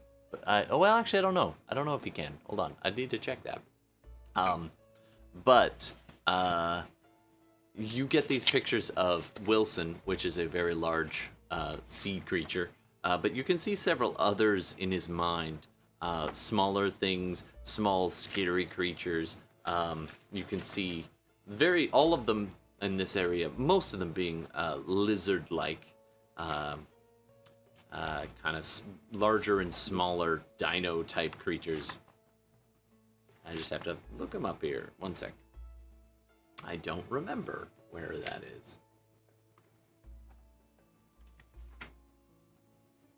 Well, actually, I don't know. I don't know if he can. Hold on. I need to check that. But you get these pictures of Wilson, which is a very large sea creature, but you can see several others in his mind. Smaller things, small scary creatures. You can see all of them in this area, most of them being lizard-like, kind of larger and smaller dino-type creatures. I just have to look them up here. One sec. I don't remember where that is.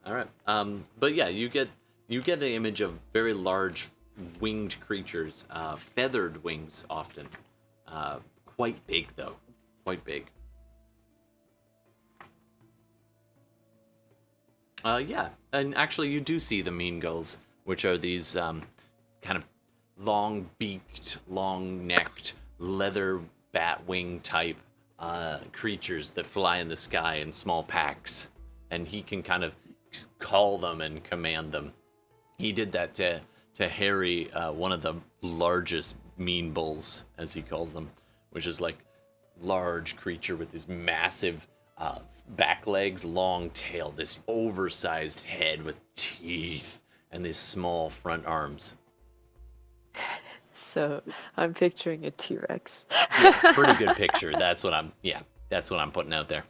All right. But yeah, you get an image of very large winged creatures, feathered wings often. Quite big though, quite big. Yeah, and actually you do see the mean gulls, which are these kind of long-beaked, long-necked, leather bat-wing type creatures that fly in the sky in small packs, and he can kind of call them and command them. He did that to Harry, one of the largest mean bulls, as he calls them, which is like large creature with these massive back legs, long tail, this oversized head with teeth, and these small front arms. So I'm picturing a T-Rex. Yeah, pretty good picture. That's what I'm putting out there.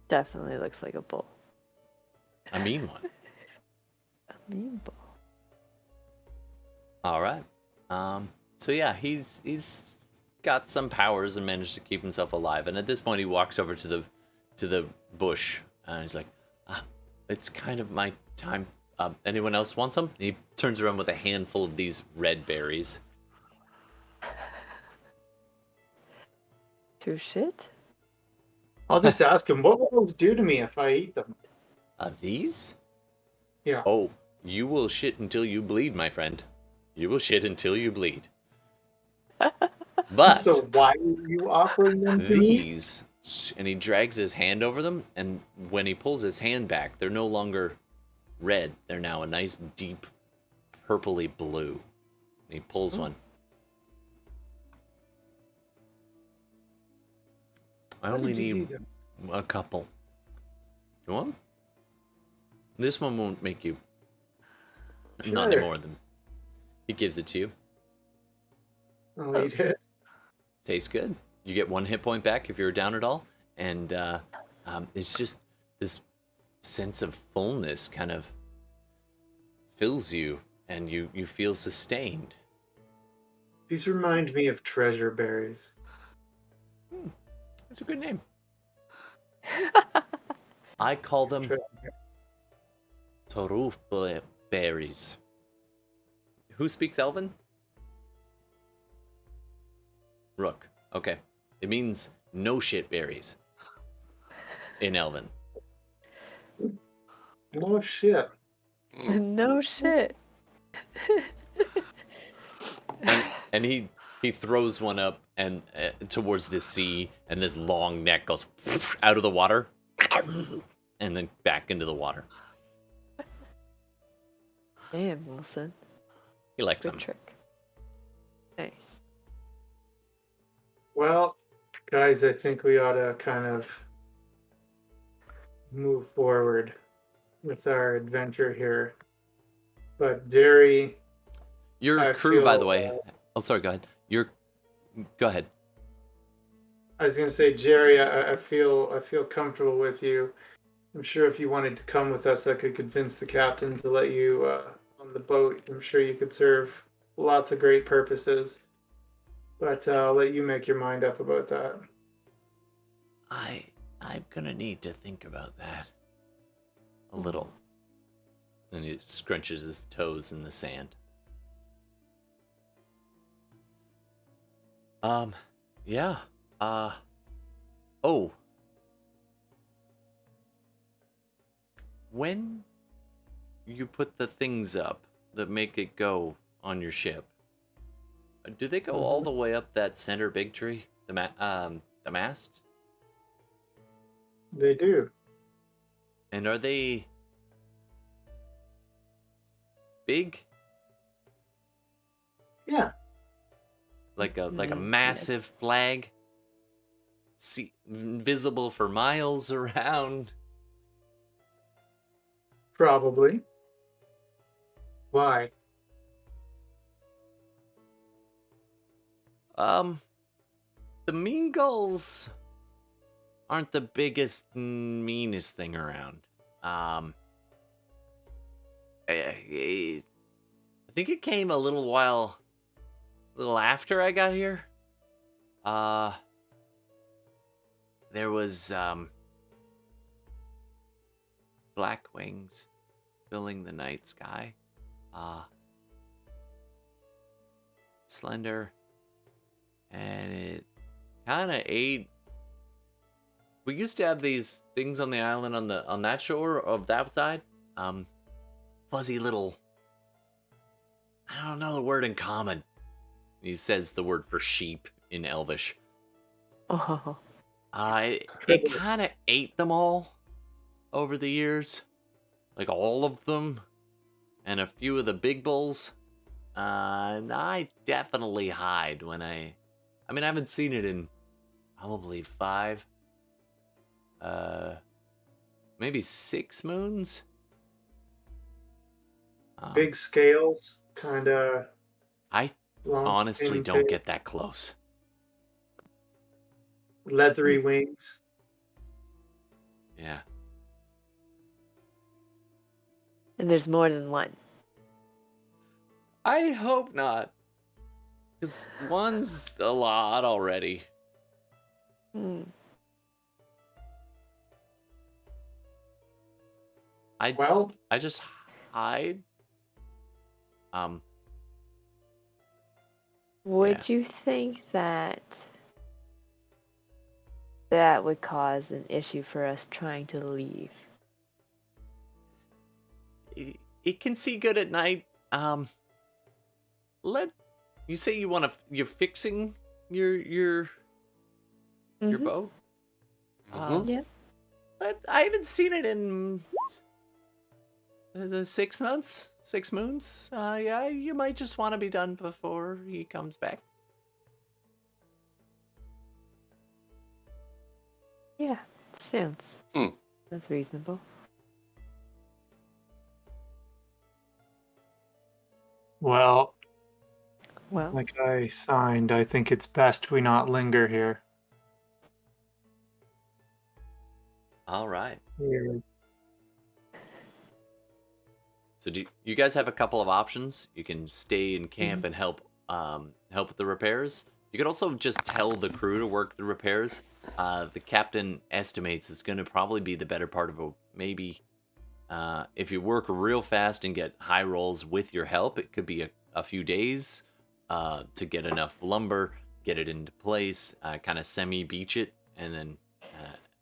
Definitely looks like a bull. A mean one. A mean bull. All right. So yeah, he's got some powers and managed to keep himself alive. And at this point, he walks over to the bush and he's like, "It's kind of my time. Anyone else want some?" He turns around with a handful of these red berries. To shit? I'll just ask him, what will those do to me if I eat them? These? Yeah. Oh, you will shit until you bleed, my friend. You will shit until you bleed. But So why are you offering them to me? these, and he drags his hand over them, and when he pulls his hand back, they're no longer red. They're now a nice deep purpley blue. And he pulls one. I How only did you do need that? a couple. You want 'em? This one won't make you not any Sure. more than he gives it to you. I'll eat it. Tastes good. You get 1 hit point back if you're down at all, and it's just this sense of fullness kind of fills you, and you feel sustained. These remind me of treasure berries. That's a good name. I call them Tortle berries. Who speaks Elven? Rook. Okay. It means no shit berries in Elven. Oh shit. No shit. And he throws one up and towards the sea, and this long neck goes out of the water and then back into the water. Damn, Wilson. He likes Good them. trick. Nice. Well, guys, I think we ought to kind of move forward with our adventure here. But Jerry, Your I crew, by feel, the way. Oh, sorry. Go ahead. Go ahead. I was gonna say, Jerry, I feel comfortable with you. I'm sure if you wanted to come with us, I could convince the captain to let you on the boat. I'm sure you could serve lots of great purposes. But I'll let you make your mind up about that. I'm gonna need to think about that a little. And he scrunches his toes in the sand. Yeah. Oh. When you put the things up that make it go on your ship, do they go all the way up that center big tree? The mast? They do. And are they big? Yeah. like a Yes. massive flag, visible for miles around. Probably. Why? The mean gulls aren't the biggest, meanest thing around. I think it came a little after I got here. There was, black wings filling the night sky. Slender. And it kind of ate. We used to have these things on the island on that shore of that side. Fuzzy little. I don't know the word in common. He says the word for sheep in Elvish. Oh. It kind of ate them all over the years, like all of them, and a few of the big bulls. And I definitely hide when I haven't seen it in probably 5, maybe 6 moons. Big scales, kind of. I honestly don't get that close. Leathery wings. Yeah. And there's more than one. I hope not. Because one's a lot already. Hmm. I just hide. Would you think that would cause an issue for us trying to leave? It can see good at night. You say you're fixing your bow? Yeah. I haven't seen it in 6 months, 6 moons. Yeah, you might just want to be done before he comes back. Yeah, sounds that's reasonable. Well, Well, like I signed, I think it's best we not linger here. All right. Yeah. So do you guys have a couple of options? You can stay in camp and help with the repairs. You could also just tell the crew to work the repairs. The captain estimates it's going to probably be the better part of maybe if you work real fast and get high rolls with your help, it could be a few days to get enough lumber, get it into place, kind of semi-beach it, and then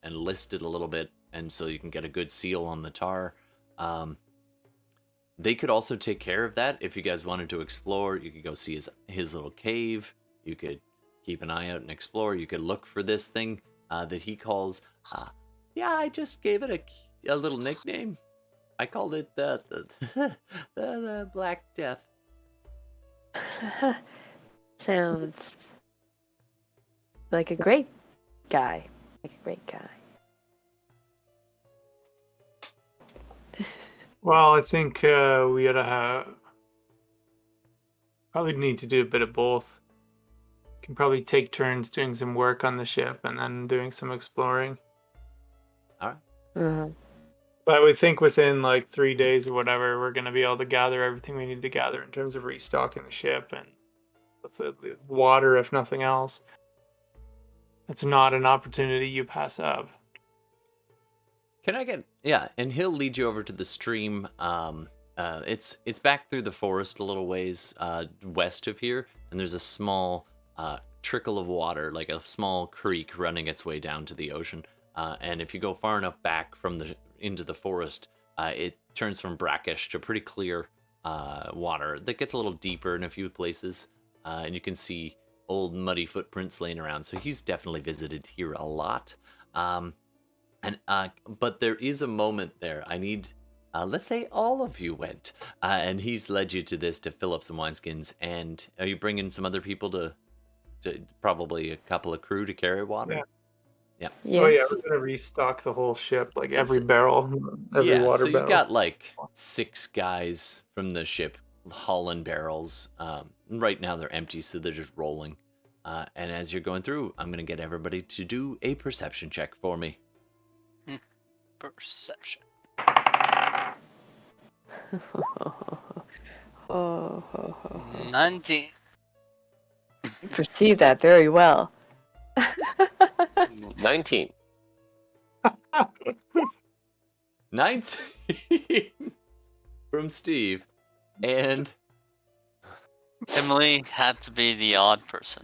and list it a little bit, and so you can get a good seal on the tar. They could also take care of that if you guys wanted to explore. You could go see his little cave. You could keep an eye out and explore. You could look for this thing that he calls. Yeah, I just gave it a little nickname. I called it the Black Death. sounds like a great guy. Well, I think we ought to probably need to do a bit of both. Can probably take turns doing some work on the ship and then doing some exploring. All right. Mm-hmm. But I would think within like 3 days or whatever, we're going to be able to gather everything we need to gather in terms of restocking the ship and with the water, if nothing else. It's not an opportunity you pass up. Can I get and he'll lead you over to the stream. It's back through the forest a little ways west of here, and there's a small trickle of water, like a small creek running its way down to the ocean. And if you go far enough back into the forest, it turns from brackish to pretty clear water that gets a little deeper in a few places, and you can see old muddy footprints laying around. So he's definitely visited here a lot. But there is a moment there. I need, let's say all of you went, and he's led you to fill up some wineskins. And are you bringing some other people to Probably a couple of crew to carry water. Oh yeah, Yes. we're gonna restock the whole ship, like every barrel, every Yeah, water so barrel. you got like 6 guys from the ship hauling barrels. Right now they're empty, so they're just rolling. And as you're going through, I'm gonna get everybody to do a perception check for me. Perception. Oh, 19. you perceive that very well. 19. 19 from Steve, and Emily had to be the odd person.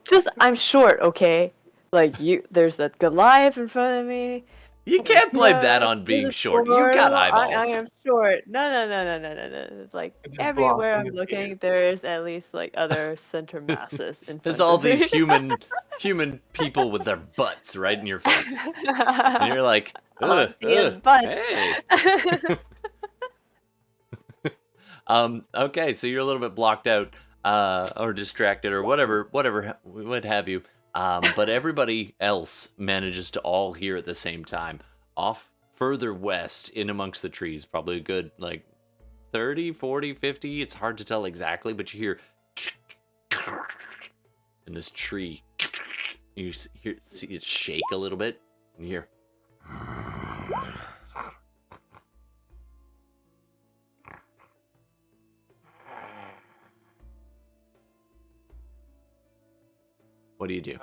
Just, I'm short, okay? Like, there's that Goliath in front of me. you can't blame Yeah, that on being there's a short. You got Tortle. eyeballs. I am short. No. Like, Just everywhere I'm blocking it, looking, there is at least, like, other center masses in There's front all of me. these human people with their butts right in your face, and you're like, ugh, His butt. hey. Okay, so you're a little bit blocked out, or distracted, or whatever, what have you. But everybody else manages to all hear at the same time. Off further west, in amongst the trees, probably a good, like, 30, 40, 50, it's hard to tell exactly, but you hear in this tree, you see it shake a little bit, and you hear what do you do?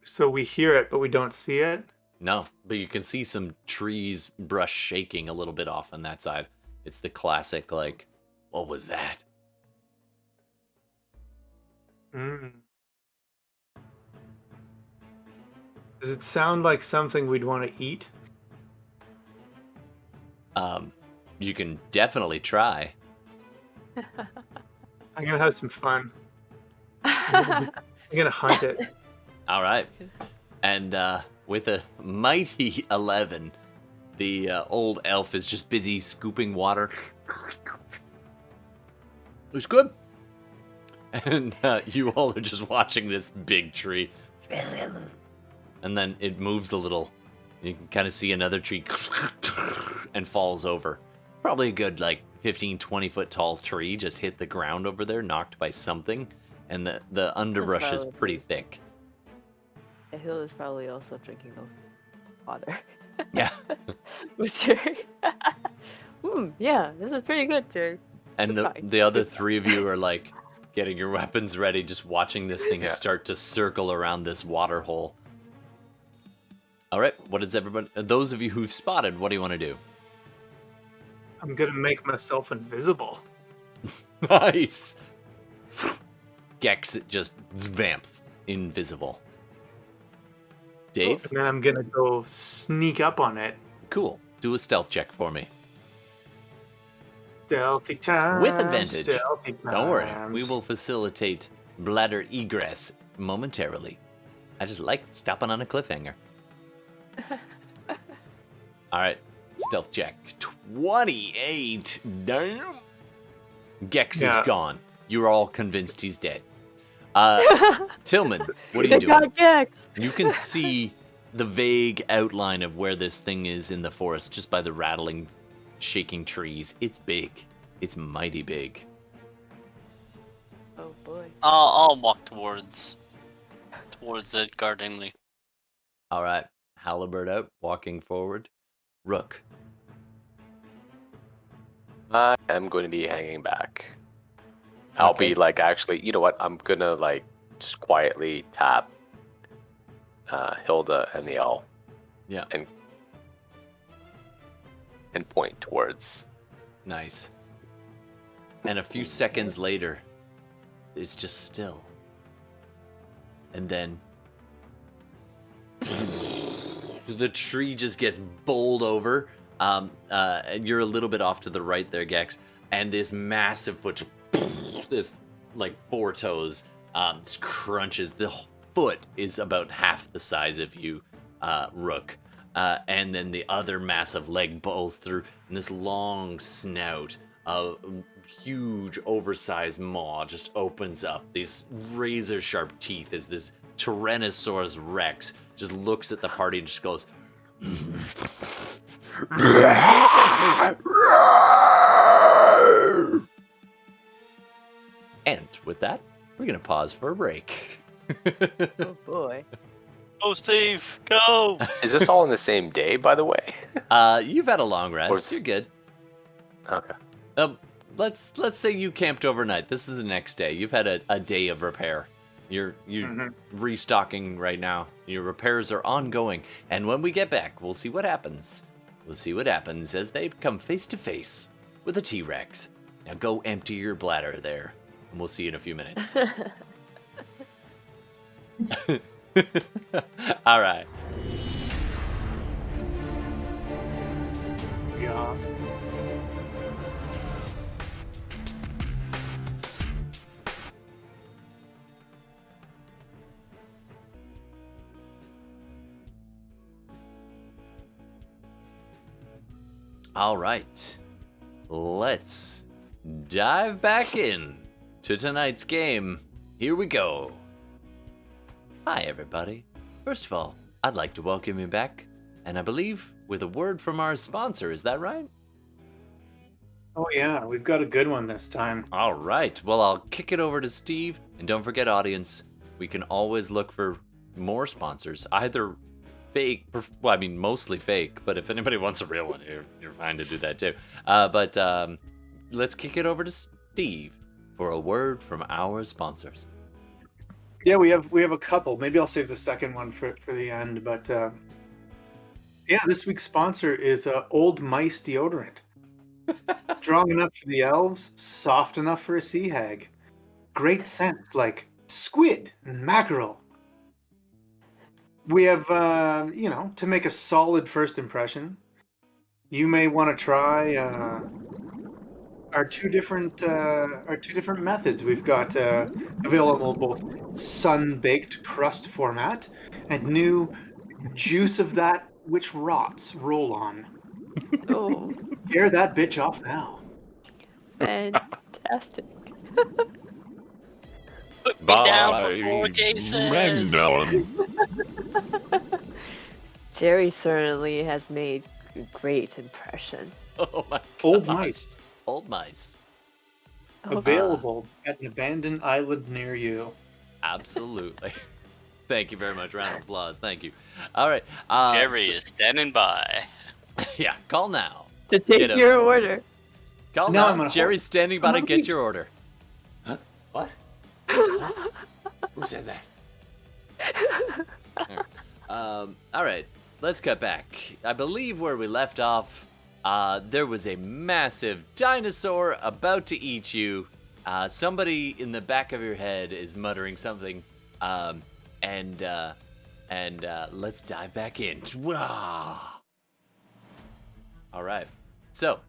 So we hear it, but we don't see it. No, but you can see some trees brush shaking a little bit off on that side. It's the classic, like, what was that? Mm. Does it sound like something we'd want to eat? You can definitely try. I'm gonna have some fun. I'm gonna hunt it. All right. And with a mighty 11, the old elf is just busy scooping water. It's good. And you all are just watching this big tree. And then it moves a little. You can kind of see another tree and falls over. Probably a good, like, 15, 20 foot tall tree just hit the ground over there, knocked by something. And the underbrush is pretty thick. Yeah, Hilda's probably also drinking the water. Yeah. With Jerry. Yeah, this is pretty good, Jerry. And Fine. the other 3 of you are, like, getting your weapons ready, just watching this thing Yeah. start to circle around this water hole. All right, what is everybody? Those of you who've spotted, what do you want to do? I'm gonna make myself invisible. Nice. Gex just vamp invisible. Dave, And then I'm gonna go sneak up on it. cool. Do a stealth check for me. Stealthy time. With advantage. Stealthy Don't worry, times. we will facilitate bladder egress momentarily. I just like stopping on a cliffhanger. All right, stealth check. 28. Damn. Gex Yeah. is gone. You're all convinced he's dead. Tillman, what are you They doing? got Gex. You can see the vague outline of where this thing is in the forest just by the rattling, shaking trees. It's big. It's mighty big. Oh boy. I'll walk towards it guardingly. All right, halberd out, walking forward. Rook. I am going to be hanging back. I'll Okay. be like, actually, you know what? I'm gonna like just quietly tap Hilda and the owl. Yeah. And point towards. Nice. And a few seconds later, it's just still. And then the tree just gets bowled over. And you're a little bit off to the right there, Gex. And this massive foot, this like 4 toes, just crunches. The foot is about half the size of you, Rook. And then the other massive leg bowls through, and this long snout a huge, oversized maw just opens up. These razor-sharp teeth as this Tyrannosaurus Rex just looks at the party and just goes. And with that, we're gonna pause for a break. Oh boy. Go, Steve, go! Is this all in the same day, by the way? You've had a long rest. Or- You're good. Okay. Let's say you camped overnight. This is the next day. You've had a day of repair. You're restocking right now. Your repairs are ongoing, and when we get back, we'll see what happens. We'll see what happens as they come face to face with a T-Rex. Now go empty your bladder there, and we'll see you in a few minutes. All right. Yeah. All right. Let's dive back in to tonight's game. Here we go. Hi, everybody. First of all, I'd like to welcome you back, and I believe with a word from our sponsor. Is that right? Oh yeah, we've got a good one this time. All right. Well, I'll kick it over to Steve, and don't forget, audience, we can always look for more sponsors, either fake, well, I mean, mostly fake, but if anybody wants a real one, you're fine to do that too. But let's kick it over to Steve for a word from our sponsors. Yeah, we have a couple. Maybe I'll save the second one for the end. But yeah, this week's sponsor is Old Mice deodorant. Strong enough for the elves, soft enough for a sea hag. Great scents like squid and mackerel. We have, to make a solid first impression, you may want to try our two different methods. We've got available both sun-baked crust format and new juice of that which rots roll-on. Oh, Tear that bitch off now. fantastic. Put me down for 4 cases. Jerry certainly has made a great impression. Oh my god. Old Mice, Old Mice. Oh, available at an abandoned island near you. Absolutely. Thank you very much. Round of applause. Thank you. All right. Jerry is standing by. Yeah, call now. to take Get him. your order. Call Now now. I'm gonna Jerry's standing by I'm to gonna get leave. your order. What? Who said that? All right. Let's cut back. I believe where we left off, there was a massive dinosaur about to eat you. Somebody in the back of your head is muttering something. And let's dive back in. All right. So,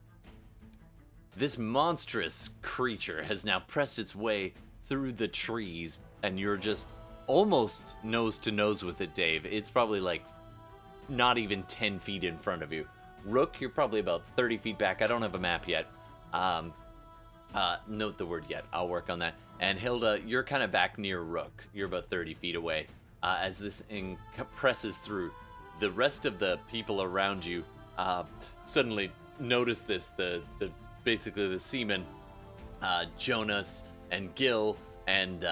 this monstrous creature has now pressed its way through the trees, and you're just almost nose to nose with it, Dave. It's probably like not even 10 feet in front of you. Rook, you're probably about 30 feet back. I don't have a map yet. Note the word yet. I'll work on that. And Hilda, you're kind of back near Rook. You're about 30 feet away. As this thing presses through, the rest of the people around you suddenly notice this. Basically the seamen, Jonas and Gil, and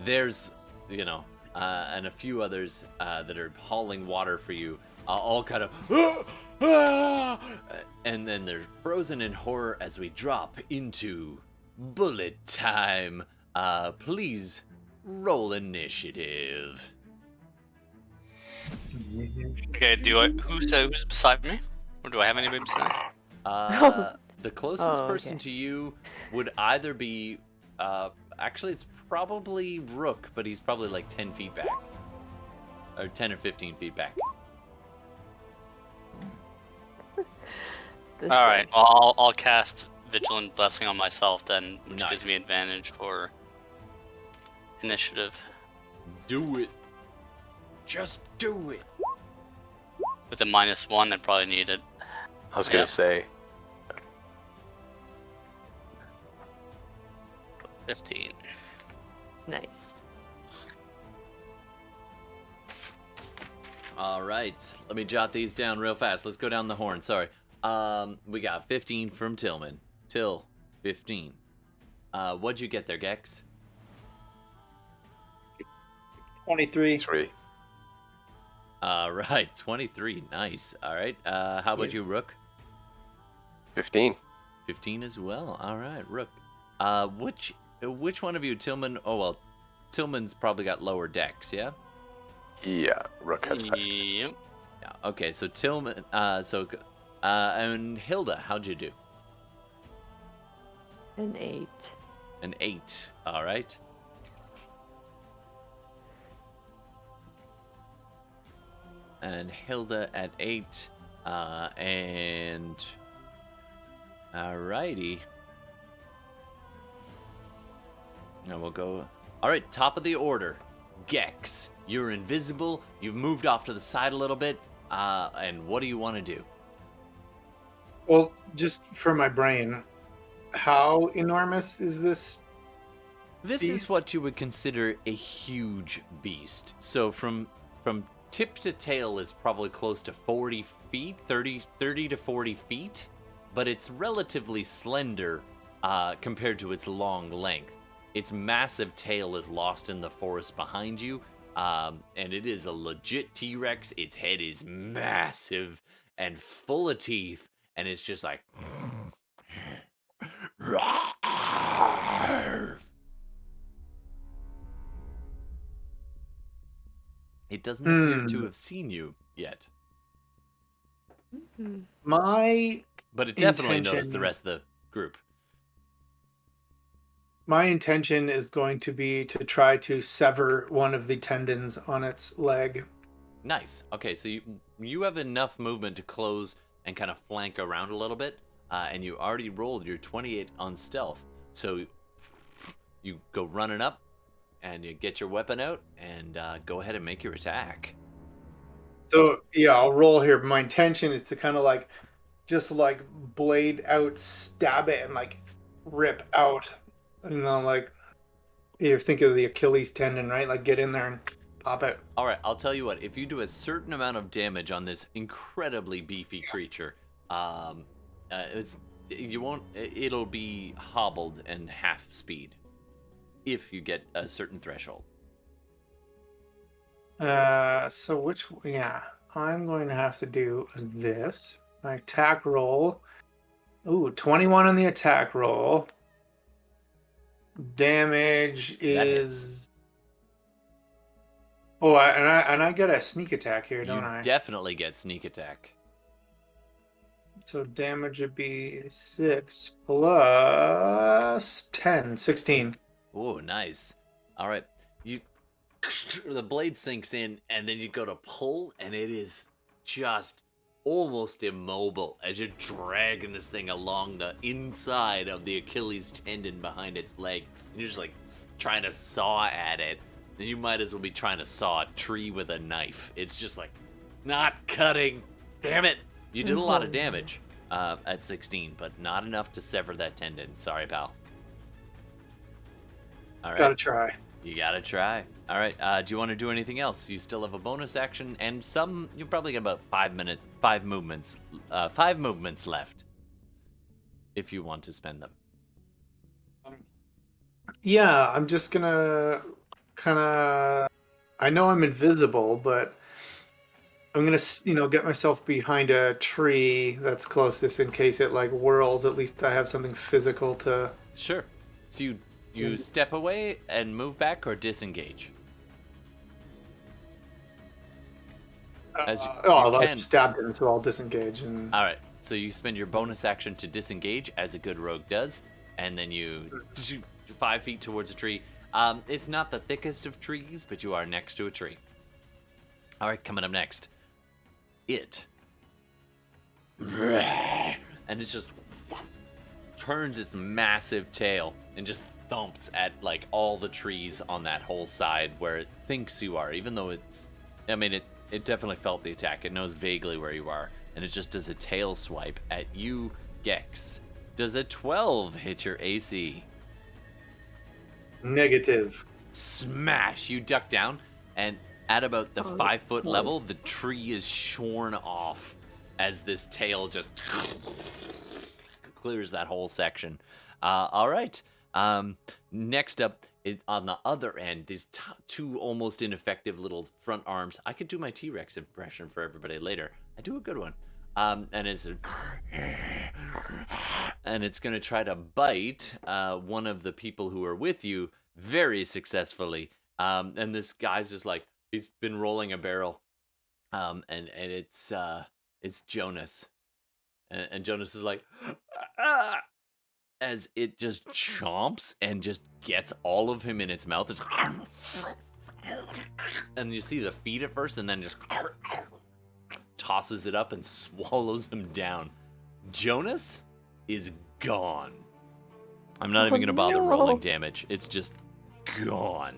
there's and a few others that are hauling water for you, all kind of and then they're frozen in horror as we drop into bullet time. Please roll initiative. Okay, who's beside me? Or do I have anybody beside me? The closest Oh, person okay. to you would either be actually it's probably Rook, but he's probably like 10 feet back, or 10 or 15 feet back. This All right, thing. well, I'll cast Vigilant Blessing on myself then, which gives Nice. me advantage for initiative. Do it. Just do it. With a -1, I probably need it. I was gonna Yeah. say. 15. Nice. All right, let me jot these down real fast. Let's go down the horn. Sorry. We got 15 from Tillman. Till 15. What'd you get there, Gex? 23. 3. All right, 23. Nice. All right. How about you, Rook? 15. 15 as well. All right, Rook. Which one of you, Tillman? Oh well, Tillman's probably got lower decks, yeah. Yeah, Rook has that. Yep. Yeah. Okay, so Tillman. And Hilda, how'd you do? An 8. An 8. All right. And Hilda at 8. And alrighty. Now we'll go. All right, top of the order. Gex, you're invisible. You've moved off to the side a little bit. And what do you want to do? Well, just for my brain, how enormous is this? This is Beast? what you would consider a huge beast. So from tip to tail is probably close to 40 feet, 30 to 40 feet, but it's relatively slender compared to its long length. Its massive tail is lost in the forest behind you, and it is a legit T-Rex. Its head is massive and full of teeth, and it's just like... It doesn't appear to have seen you yet, My but it definitely knows the intention- rest of the group. My intention is going to be to try to sever one of the tendons on its leg. Nice. Okay, so you have enough movement to close and kind of flank around a little bit, and you already rolled your 28 on stealth. So you go running up, and you get your weapon out, and go ahead and make your attack. So yeah, I'll roll here. My intention is to kind of like, just like blade out, stab it, and like rip out. And then like, you think of the Achilles tendon, right? Like get in there and pop it. All right, I'll tell you what. If you do a certain amount of damage on this incredibly beefy creature, it'll be hobbled and half speed if you get a certain threshold. I'm going to have to do this. My attack roll. Ooh, 21 on the attack roll. Damage is. Oh, I get a sneak attack here, don't You I? definitely get sneak attack. So damage would be 6 plus 10, 16. Oh, nice. All right, the blade sinks in, and then you go to pull, and it is just almost immobile as you're dragging this thing along the inside of the Achilles tendon behind its leg. And you're just like trying to saw at it. And you might as well be trying to saw a tree with a knife. It's just like not cutting. Damn it! You did a lot of damage at 16, but not enough to sever that tendon. Sorry, pal. All right. Gotta try. You gotta try. All right. Do you want to do anything else? You still have a bonus action and some. You probably got about 5 movements left. If you want to spend them. Yeah, I'm just gonna kind of. I know I'm invisible, but I'm gonna, get myself behind a tree that's closest in case it like whirls. At least I have something physical to. Sure. So you step away and move back or disengage. As you I can. stabbed him, so I'll disengage and. All right. So you spend your bonus action to disengage, as a good rogue does, and then you 5 feet towards a tree. It's not the thickest of trees, but you are next to a tree. All right, coming up next, it. And it just turns its massive tail and just thumps at like all the trees on that whole side where it thinks you are, even though it definitely felt the attack. It knows vaguely where you are, and it just does a tail swipe at you, Gex. Does a 12 hit your AC? Negative. Smash! You duck down, and at about the 5-foot level, the tree is shorn off as this tail just clears that whole section. All right. Next up, on the other end, these two almost ineffective little front arms. I could do my T-Rex impression for everybody later. I do a good one. And it's going to try to bite one of the people who are with you very successfully. And this guy's just like, he's been rolling a barrel. And it's Jonas. And Jonas is like, as it just chomps and just gets all of him in its mouth. And you see the feet at first, and then just tosses it up and swallows him down. Jonas is gone. I'm not even going to bother rolling damage. It's just gone.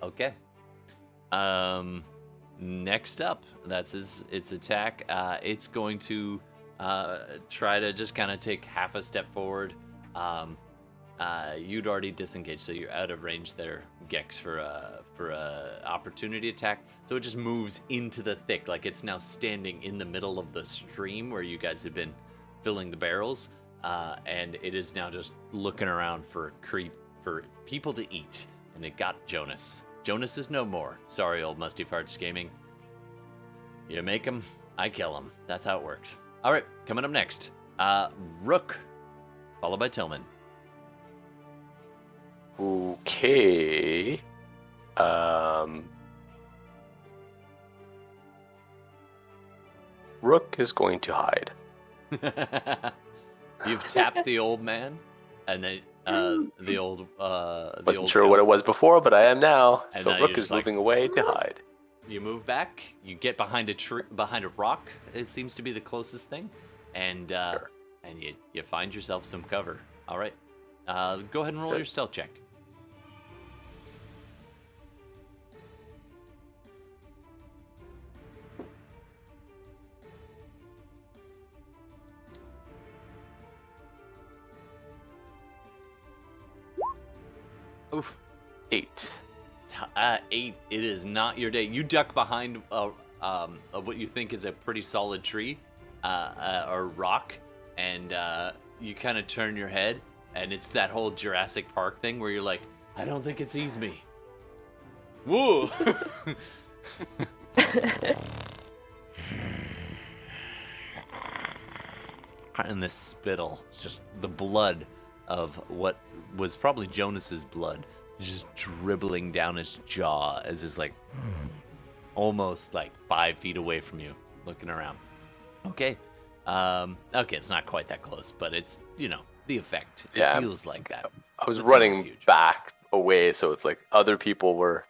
Okay. Next up, that's its attack. It's going to try to just kind of take half a step forward. You'd already disengaged, so you're out of range there, Gex, for a opportunity attack. So it just moves into the thick, like it's now standing in the middle of the stream where you guys have been filling the barrels, and it is now just looking around for people to eat. And it got Jonas. Jonas is no more. Sorry, old Musty Farts Gaming. You make him, I kill him. That's how it works. All right, coming up next, Rook, followed by Tillman. Okay. Rook is going to hide. You've tapped the old man, and then the old. Wasn't sure what it was before, but I am now. And So now Rook you're is just like, moving away to hide. You move back. You get behind a tree, behind a rock. It seems to be the closest thing, and Sure. and you find yourself some cover. All right. Go ahead and roll good. your stealth check. Oof. 8. 8. It is not your day. You duck behind what you think is a pretty solid tree, or rock, and you kind of turn your head, and it's that whole Jurassic Park thing where you're like, I don't think it sees me. Whoa! And the spittle, it's just the blood of what was probably Jonas's blood, just dribbling down his jaw as he's like almost like 5 feet away from you, looking around. Okay. Okay, it's not quite that close, but it's, the effect. It Yeah. feels like that. I was The thing is running huge. back away, so it's like other people were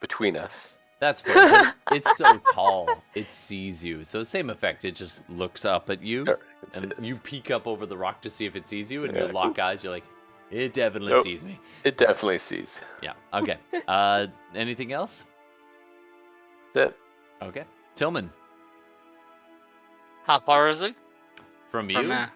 between us. That's fair. But it's so tall, it sees you. So same effect. It just looks up at you, Sure, and it's- you peek up over the rock to see if it sees you, and you Yeah. lock eyes. You're like, it definitely Nope. sees me. It definitely sees. Yeah. Okay. Anything else? That's it. Okay. Tillman, How far is it? from you, From me?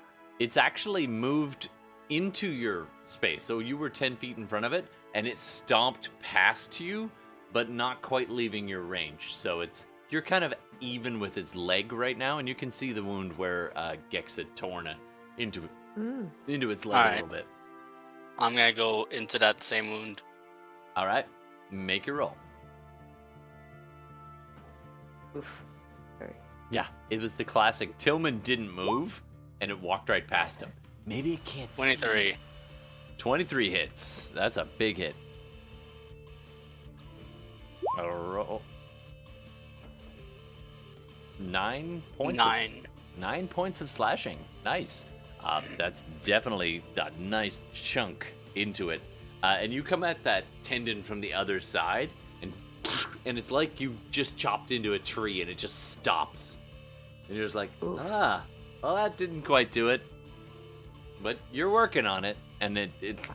it's actually moved into your space. So you were 10 feet in front of it, and it stomped past you, but not quite leaving your range. So you're kind of even with its leg right now, and you can see the wound where Gex had torn into its leg a Alright. little bit. I'm gonna go into that same wound. All right. Make your roll. Oof. Yeah, it was the classic. Tillman didn't move, and it walked right past him. Maybe it can't see. 23. 23 hits. That's a big hit. A roll. 9 points. 9 points of slashing. Nice. That's definitely a nice chunk into it. And you come at that tendon from the other side, and it's like you just chopped into a tree, and it just stops. And you're just like, well, that didn't quite do it. But you're working on it, and it's...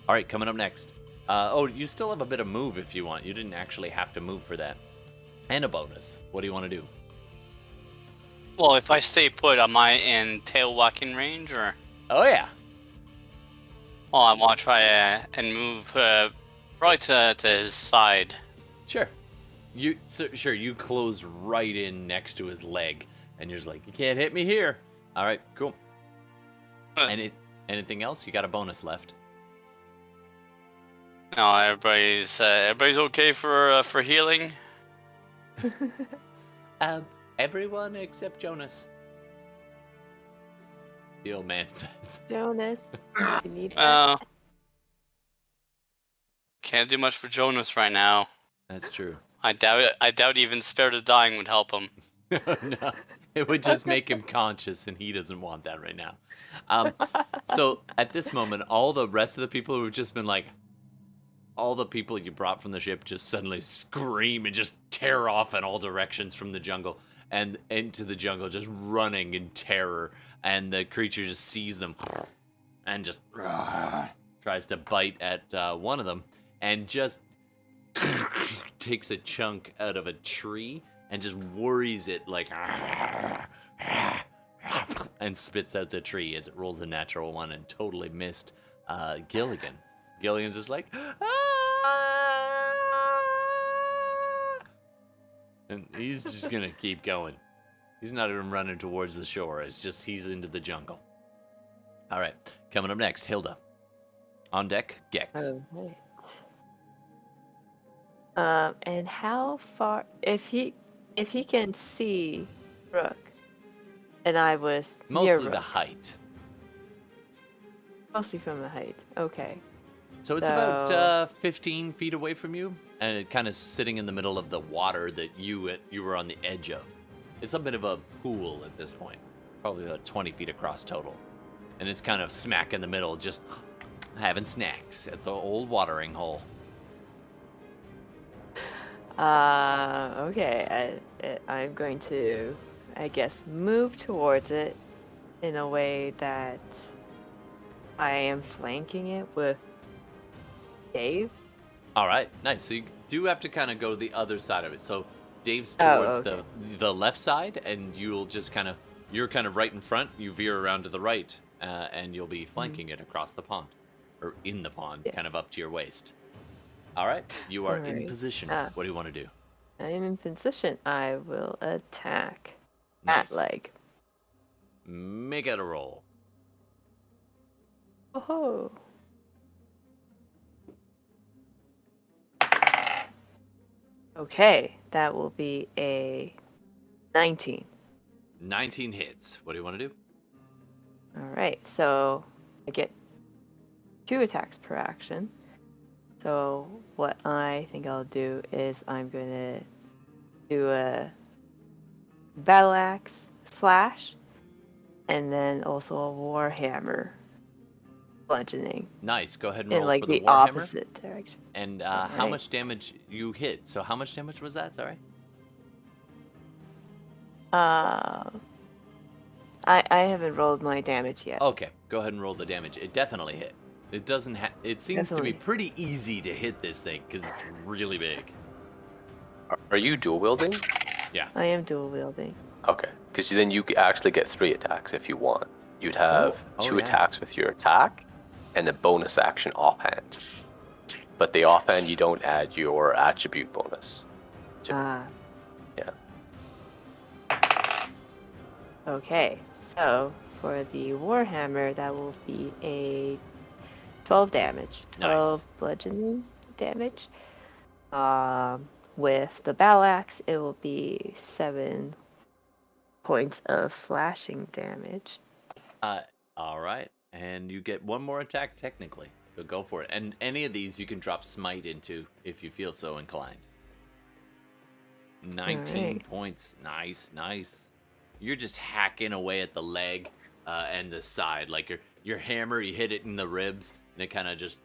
All right, coming up next. You still have a bit of move if you want. You didn't actually have to move for that. And a bonus. What do you want to do? Well, if I stay put, am I in tail walking range or? Oh, yeah. Oh, I want to try and move right to his side. Sure. You close right in next to his leg, and you're just like, you can't hit me here. All right, cool. Anything else? You got a bonus left. No, everybody's okay for healing. Everyone except Jonas. The old man says. Jonas, you need Well, can't do much for Jonas right now. That's true. I doubt even Spare the Dying would help him. No, it would just make him conscious, and he doesn't want that right now. So at this moment, all the rest of the people who have just been like, all the people you brought from the ship just suddenly scream and just tear off in all directions from the jungle and into the jungle, just running in terror. And the creature just sees them and just tries to bite at one of them and just takes a chunk out of a tree and just worries it like and spits out the tree as it rolls a natural one and totally missed Gilligan. Gilligan's just like, and he's just gonna keep going. He's not even running towards the shore. It's just he's into the jungle. All right, coming up next, Hilda. On deck, Gex. Alright. And how far? If he can see Rook, and I was near Mostly Rook, the height. mostly from the height. Okay. So it's about 15 feet away from you, and it kind of sitting in the middle of the water that you were on the edge of. It's a bit of a pool at this point, probably about 20 feet across total. And it's kind of smack in the middle, just having snacks at the old watering hole. Okay. I'm going to, I guess, move towards it in a way that I am flanking it with Dave. All right, nice. So you do have to kind of go the other side of it. So Dave's towards the left side, and you'll just you're kind of right in front. You veer around to the right, and you'll be flanking it across the pond, or in the pond, Yes. kind of up to your waist. All right, you are in Alright. position. What do you want to do? I am in position. I will attack Nice. that leg. Make it a roll. Oh. Okay, that will be a 19. 19 hits. What do you want to do? All right, so I get 2 attacks per action. So what I think I'll do is I'm gonna do a battle axe slash, and then also a warhammer bludgeoning Nice. Go ahead and in roll like for the the warhammer. opposite direction. And how Alright. much damage you hit? So how much damage was that? Sorry. I haven't rolled my damage yet. Okay, go ahead and roll the damage. It definitely hit. It doesn't it seems to be Definitely. pretty easy to hit this thing because it's really big. Are you dual wielding? I am dual wielding. Okay, because then you actually get 3 attacks if you want. You'd have Oh, 2 yeah. attacks with your attack, and a bonus action offhand. But the offhand, you don't add your attribute bonus. Ah. Yeah. Okay, so for the warhammer, that will be a 12 damage. 12 Nice. bludgeoning damage. With the battle axe, it will be 7 points of slashing damage. All right, and you get one more attack technically, so go for it. And any of these you can drop smite into if you feel so inclined. 19 Alright. points, nice. You're just hacking away at the leg and the side, like your hammer. You hit it in the ribs, and it kind of just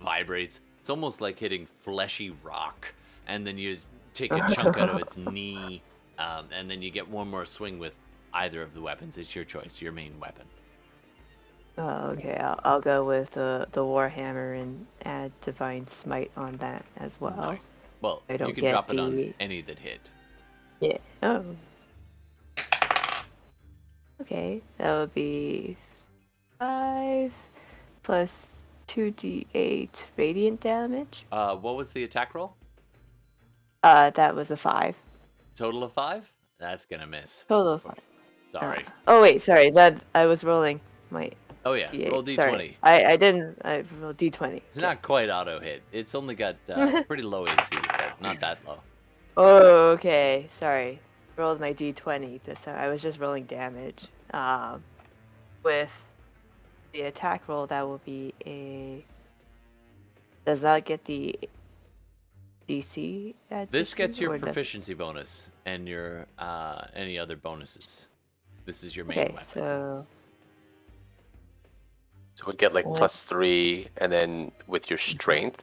vibrates. It's almost like hitting fleshy rock, and then you just take a chunk out of its knee, and then you get one more swing with either of the weapons. It's your choice, your main weapon. Oh, okay, I'll go with the warhammer and add divine smite on that as well. Nice. Well, I you don't can get drop it on the- any that hit. Yeah. Oh. Okay, that would be 5, plus 2d8 radiant damage. What was the attack roll? That was a 5. Total of 5? That's gonna miss. Total of 5. Sorry. Oh wait, sorry. That I was rolling my Oh yeah, d8. roll d20. Sorry. I didn't. I rolled d20. It's not quite auto hit. It's only got pretty low AC, but not that low. Oh, okay. Sorry. Rolled my d20 this time. I was just rolling damage. With the attack roll, that will be a. Does that get the DC? This gets your or does- proficiency bonus and your any other bonuses. This is your main Okay, weapon. so So we'd get like Well- +3, and then with your strength,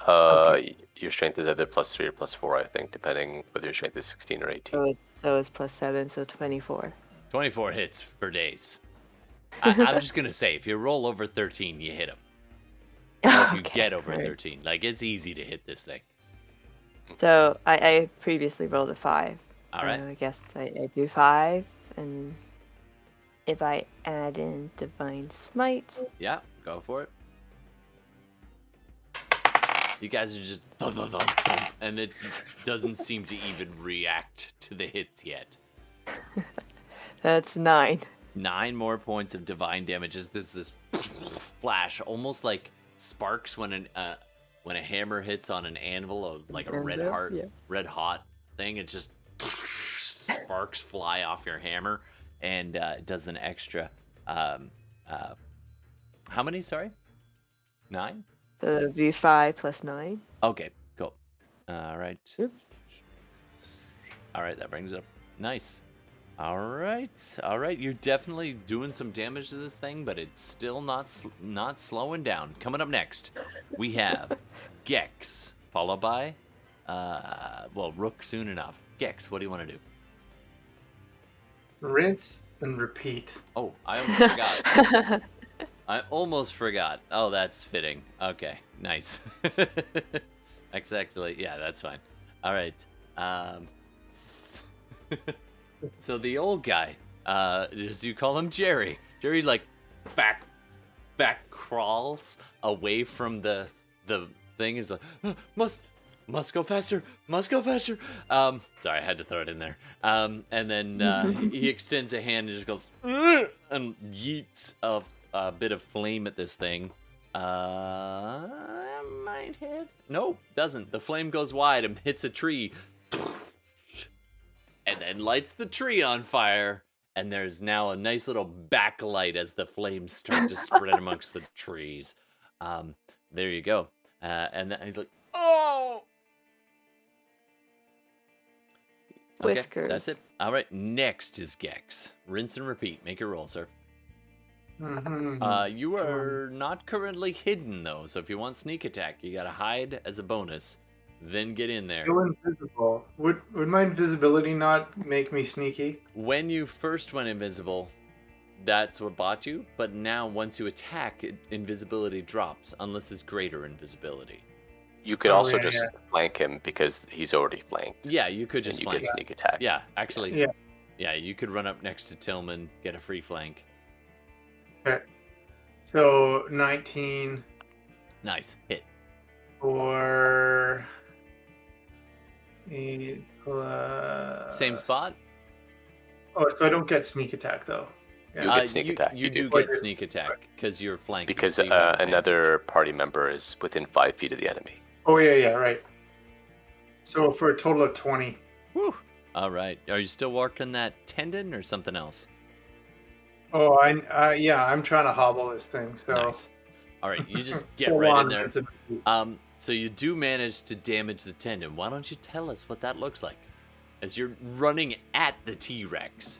Okay. your strength is either +3 or +4, I think, depending whether your strength is 16 or 18. so it's +7, so 24. 24 hits for days. I'm just gonna say, if you roll over 13, you hit him. Or if you Okay, get over alright. 13, like it's easy to hit this thing. So I previously rolled a 5. All right. So I guess I do 5, and if I add in Divine Smite, Yeah, go for it. You guys are just thump, thump, thump, thump, and it doesn't seem to even react to the hits yet. that's 9. 9 more points of divine damage. Is this flash, almost like sparks when a hammer hits on an anvil, or like a red Anvil, heart, yeah. red hot thing. It just sparks fly off your hammer, and it does an extra. How many? Sorry, 9. So it would be 5 plus 9. Okay, cool. All right. Oops. All right, that brings it up. Nice. All right. You're definitely doing some damage to this thing, but it's still not slowing down. Coming up next, we have Gex, followed by, Rook soon enough. Gex, what do you want to do? Rinse and repeat. Oh, I almost forgot. I almost forgot. Oh, that's fitting. Okay, nice. Exactly. Yeah, that's fine. All right. So the old guy, as you call him, Jerry. Jerry like back crawls away from the thing. Is like must go faster. Sorry, I had to throw it in there. And then he extends a hand and just goes and yeets a bit of flame at this thing. Might hit. Nope, doesn't. The flame goes wide and hits a tree. And then lights the tree on fire, and there's now a nice little backlight as the flames start to spread amongst the trees. There you go. And then he's like, oh! Okay, Whiskers. that's it. All right, next is Gex. Rinse and repeat. Make your roll, sir. Mhm. You are not currently hidden, though, so if you want sneak attack, you gotta hide as a bonus, then get in there. Still invisible. Would my invisibility not make me sneaky? When you first went invisible, that's what bought you, but now once you attack, invisibility drops, unless it's greater invisibility. You could Oh, also yeah, just yeah. flank him because he's already flanked. Yeah, you could And just you flank. get sneak attack. Yeah, actually. Yeah. Yeah, you could run up next to Tillman, get a free flank. Okay. So 19 Nice. Hit. for 8 plus... Same spot? Oh, so I don't get sneak attack though. You Yeah. get sneak attack, You you do do. get sneak attack because you're flanking. Because so you have advantage. another party member is within 5 feet of the enemy. Oh yeah, right. So for a total of 20. Whew. All right. Are you still working that tendon or something else? Oh, I'm trying to hobble this thing. So Nice. All right, you just get full right in on there. rinse and repeat. So you do manage to damage the tendon. Why don't you tell us what that looks like as you're running at the T-Rex?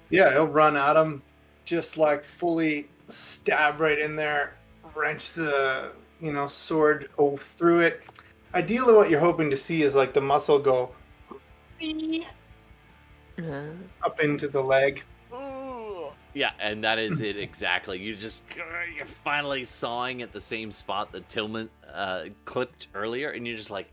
Yeah, he'll run at him, just like fully stab right in there, wrench the sword through it. Ideally, what you're hoping to see is like the muscle go up into the leg. Yeah, and that is it exactly. You're finally sawing at the same spot that Tillman clipped earlier, and you're just like,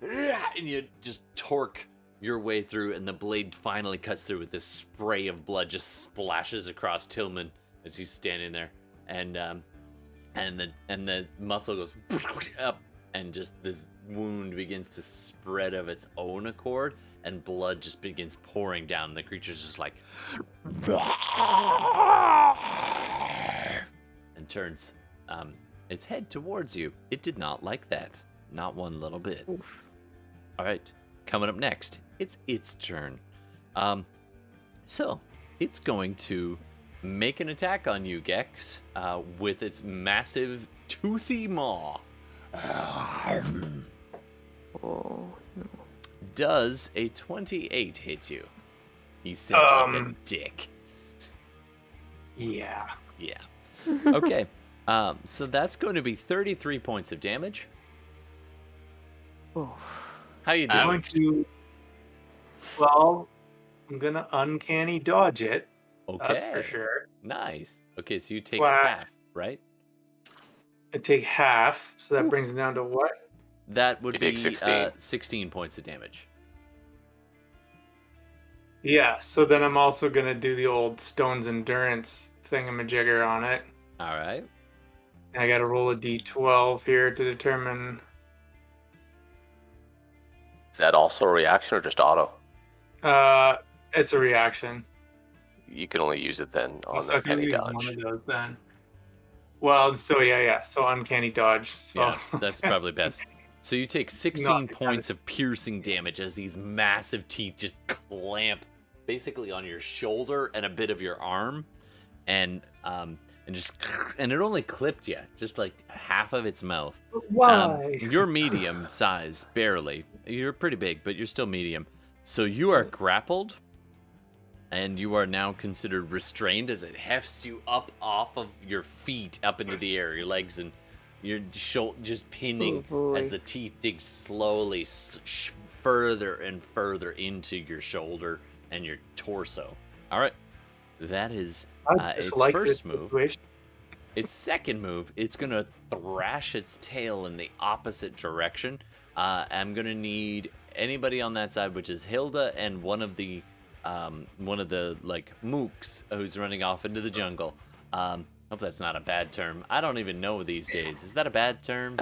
and you just torque your way through, and the blade finally cuts through with this spray of blood just splashes across Tillman as he's standing there, and the muscle goes up, and just this wound begins to spread of its own accord, and blood just begins pouring down. The creature's just like, and turns its head towards you. It did not like that, not one little bit. Oof. All right, coming up next, it's its turn. So it's going to make an attack on you, Gex, with its massive toothy maw. Oh, no. Does a 28 hit you? He said like a dick. Yeah. Yeah. Okay. So that's going to be 33 points of damage. Oh. How you I'm doing? going to. Well, I'm gonna uncanny dodge it. Okay. That's for sure. Nice. Okay, so you take Flat. half, right? I take half, so that brings it down to what? That would You be take 16. 16 points of damage. Yeah. So then I'm also gonna do the old Stone's Endurance thingamajigger on it. All right. And I got to roll a d12 here to determine. Is that also a reaction or just auto? It's a reaction. You can only use it then on So the I can uncanny use dodge. one of those then. Well, so yeah. So uncanny dodge. So Yeah, that's probably best. So you take 16 Not- points of piercing damage as these massive teeth just clamp basically on your shoulder and a bit of your arm, and it only clipped you, just like half of its mouth. Why? You're medium size, barely. You're pretty big, but you're still medium. So you are grappled, and you are now considered restrained as it hefts you up off of your feet up into the air, your legs, and your shoulder just pinning Oh, boy. as the teeth dig slowly further and further into your shoulder and your torso. All right, that is I its just like this first move. situation. Its second move, it's gonna thrash its tail in the opposite direction. I'm gonna need anybody on that side, which is Hilda and one of the like mooks who's running off into the jungle. Hope that's not a bad term. I don't even know these days. Is that a bad term?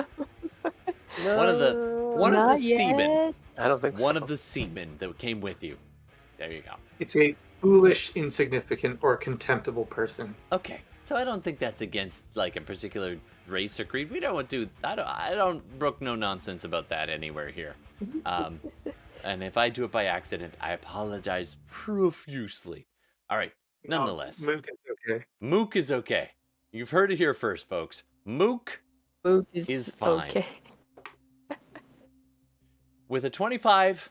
One of the Not seamen. yet. I don't think so. One of the seamen that came with you. There you go. It's a foolish, insignificant, or contemptible person. Okay, so I don't think that's against like a particular race or creed. We don't do. I don't brook no nonsense about that anywhere here. And if I do it by accident, I apologize profusely. All right. Nonetheless, Mook is okay. Mook is okay. You've heard it here first, folks. Mook Mook is fine. Okay. with a 25,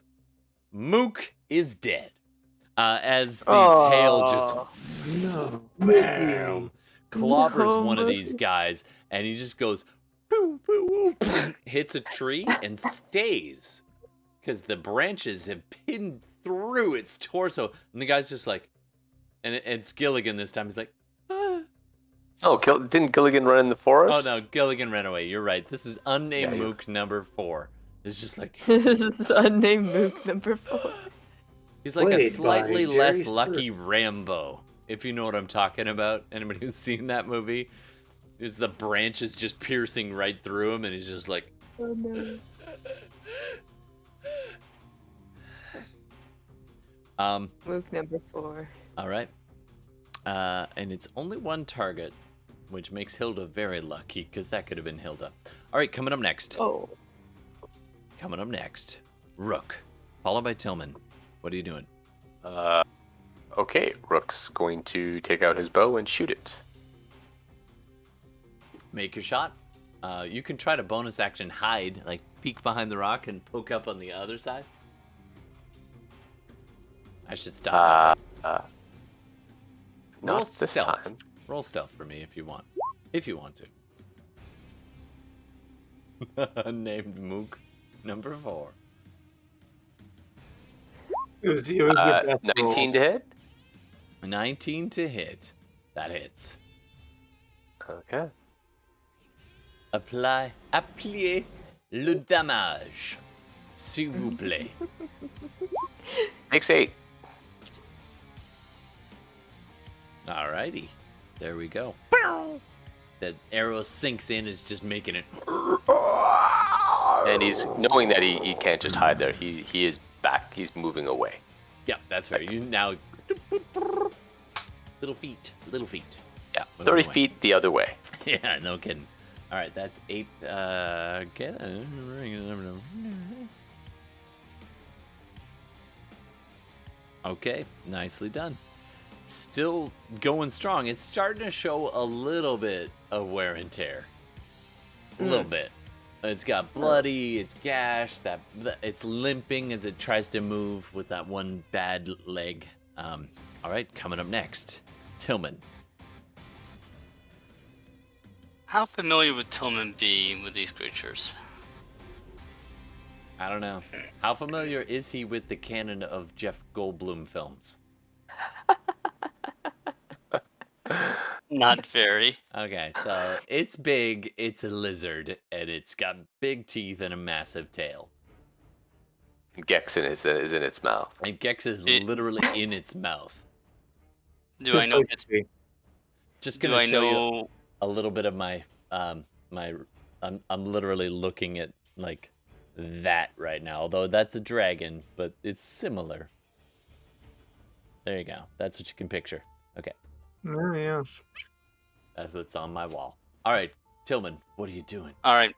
Mook is dead. As the tail just No. bam, clobbers No, one of Mook. these guys, and he just goes boo, boo, boo, hits a tree and stays because the branches have pinned through its torso, and the guy's just like, and it's Gilligan this time. He's like, ah. Oh, didn't Gilligan run in the forest? Oh no, Gilligan ran away. You're right. This is unnamed Yeah, you- Mook number 4. It's just like This is unnamed Mook number 4. he's like a Played by slightly Jerry less Stewart. lucky Rambo, if you know what I'm talking about. Anybody who's seen that movie? Is the branches just piercing right through him, and he's just like, Oh no. Mook number 4. all right. And it's only one target, which makes Hilda very lucky, because that could have been Hilda. All right, coming up next. Oh. Coming up next, Rook, followed by Tillman. What are you doing? Okay, Rook's going to take out his bow and shoot it. Make your shot. You can try to bonus action hide, like peek behind the rock and poke up on the other side. I should stop. Roll Not this stealth. time. Roll stealth for me if you want. If you want to. Named Mook number 4. It was your best 19 roll. to hit? 19 to hit. That hits. Okay. Appuyez le damage. S'il vous plaît. Takes 8. Alrighty. There we go. That arrow sinks in, is just making it. And he's knowing that he can't just hide there. He is back. He's moving away. Yeah, that's fair. You now. Little feet. Yeah, 30 feet the other way. Yeah, no kidding. All right, that's 8. Okay, nicely done. Still going strong. It's starting to show a little bit of wear and tear. A little bit. It's got bloody, it's gashed, it's limping as it tries to move with that one bad leg. All right, coming up next, Tillman. How familiar would Tillman be with these creatures? I don't know. How familiar is he with the canon of Jeff Goldblum films? Not very. Okay, so it's big, it's a lizard, and it's got big teeth and a massive tail. Gexen is in its mouth. And Gex is literally in its mouth. Do I know if it's... Just Do gonna I show you know... a little bit of my I'm literally looking at like that right now, although that's a dragon, but it's similar. There you go. That's what you can picture. Okay. Oh, yes. That's what's on my wall. All right, Tillman, what are you doing? All right.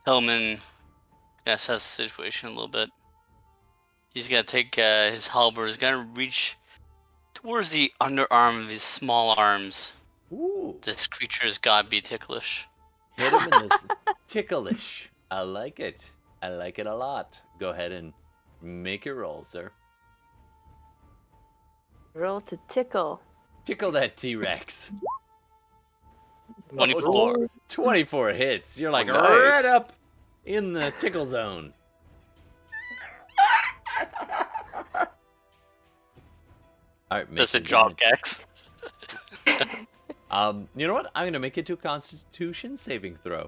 Tillman assess the situation a little bit. He's got to take his halberd. He's got to reach towards the underarm of his small arms. Ooh. This creature's got to be ticklish. Hit him in this ticklish. I like it. I like it a lot. Go ahead and make your roll, sir. Roll to tickle. Tickle that T-Rex. 24. 24 hits. You're like Nice. right up in the tickle zone. All right, That's a make job, your Gex. You know what? I'm gonna make it to a Constitution saving throw.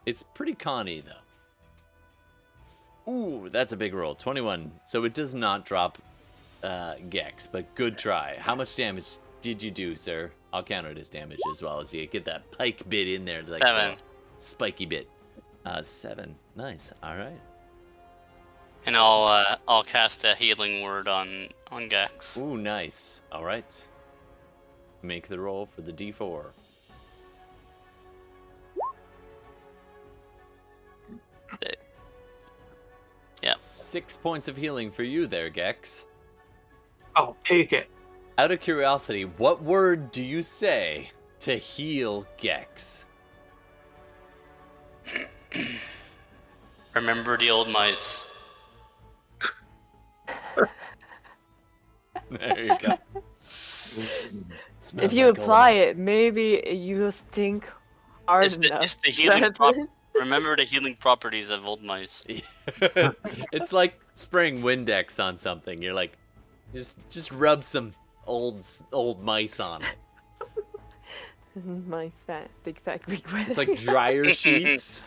It's pretty conny though. Ooh, that's a big roll. 21. So it does not drop Gex, but good try. How much damage did you do, sir? I'll count it as damage as well as you get that pike bit in there, like 7. Spiky bit. 7. Nice. All right. And I'll cast a healing word on Gex. Ooh, nice. All right. Make the roll for the D4. Yeah. 6 points of healing for you there, Gex. I'll take it. Out of curiosity, what word do you say to heal Gex? Remember the old mice. There you go. If you apply it, maybe you stink hard It's enough. the healing Remember the healing properties of old mice. It's like spraying Windex on something. You're like, just rub some old mice on it. My big fat request. It's like dryer sheets.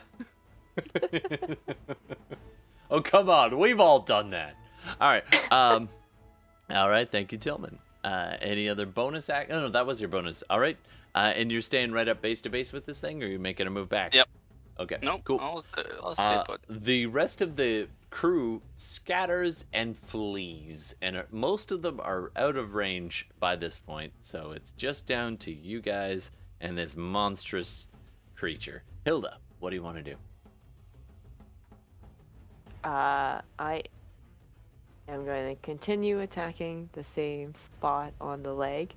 Oh, come on. We've all done that. All right. All right. Thank you, Tillman. Any other bonus act? Oh, no, that was your bonus. All right. And you're staying right up base to base with this thing, or are you making a move back? Yep. Okay. Nope. Cool. I'll stay put. The rest of the crew scatters and flees, and most of them are out of range by this point. So it's just down to you guys and this monstrous creature. Hilda, what do you want to do? I am going to continue attacking the same spot on the leg,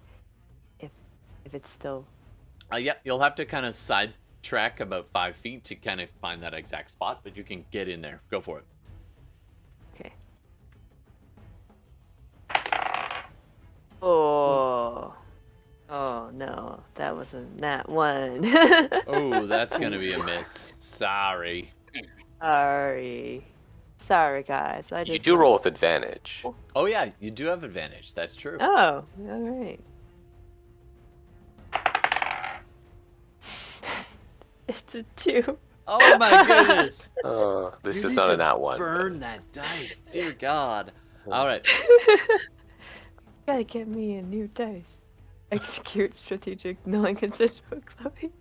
if it's still. Yeah, you'll have to kind of sidetrack about 5 feet to kind of find that exact spot, but you can get in there. Go for it. Okay. Oh no, that wasn't that one. Oh, that's gonna be a miss. Sorry. Sorry, guys. You do roll with advantage. Oh yeah, you do have advantage. That's true. Oh, all right. It's a 2. Oh my goodness. This You is need not to in that one. Burn that dice, dear God. All right. Gotta get me a new dice. execute strategic non-consensual clubbing.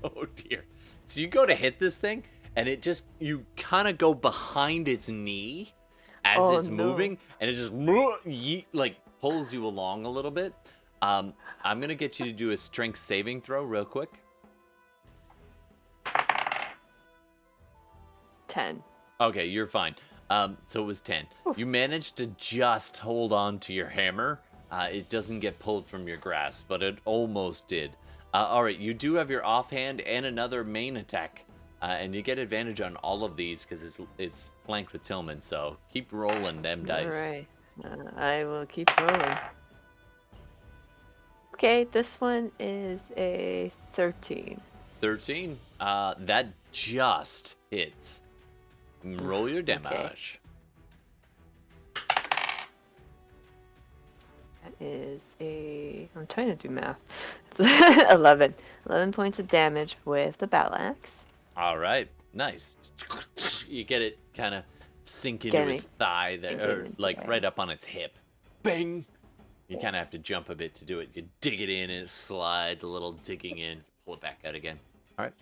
Oh dear. So you go to hit this thing, and it just, you kind of go behind its knee as Oh, it's no. moving, and it just like pulls you along a little bit. I'm gonna get you to do a strength saving throw real quick. 10. Okay, you're fine. So it was 10. You managed to just hold on to your hammer. It doesn't get pulled from your grasp, but it almost did. All right, you do have your offhand and another main attack, and you get advantage on all of these because it's flanked with Tillman. So keep rolling them dice. Alright. I will keep rolling. Okay, this one is a 13. 13. That just hits. Roll your damage. That is I'm trying to do math. It's 11. 11 points of damage with the battle axe. All right, nice. You get it kind of sink into Getting his thigh there, or into like there. right up on its hip. Bang! You kind of have to jump a bit to do it. You dig it in, and it slides a little, digging in. Pull it back out again. All right,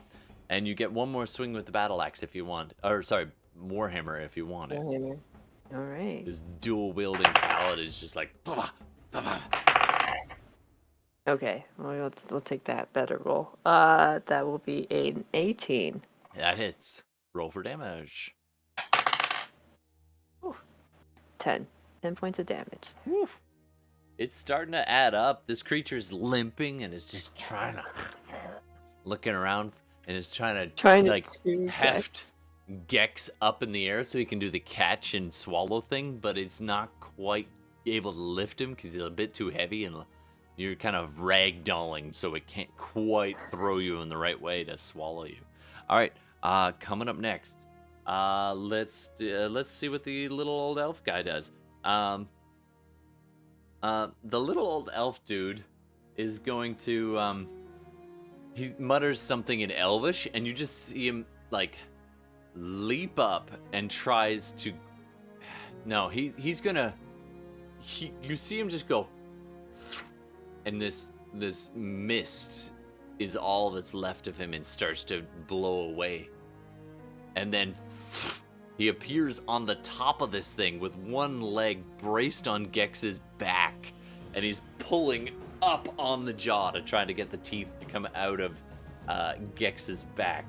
and you get one more swing with the battle axe if you want, or sorry, Warhammer if you want it. Alright. This dual wielding paladin is just like. Okay, well, we'll take that better roll. That will be an 18. That hits. Roll for damage. 10. 10 points of damage. Woof. It's starting to add up. This creature's limping and is just trying to looking around and is trying to like to heft Gex up in the air so he can do the catch and swallow thing, but it's not quite able to lift him because he's a bit too heavy and you're kind of ragdolling, so it can't quite throw you in the right way to swallow you. All right, coming up next, let's see what the little old elf guy does. The little old elf dude is going to he mutters something in Elvish, and you just see him like leap up and tries to. No, he's gonna. You see him just go, and this mist is all that's left of him and starts to blow away. And then he appears on the top of this thing with one leg braced on Gex's back, and he's pulling up on the jaw to try to get the teeth to come out of Gex's back.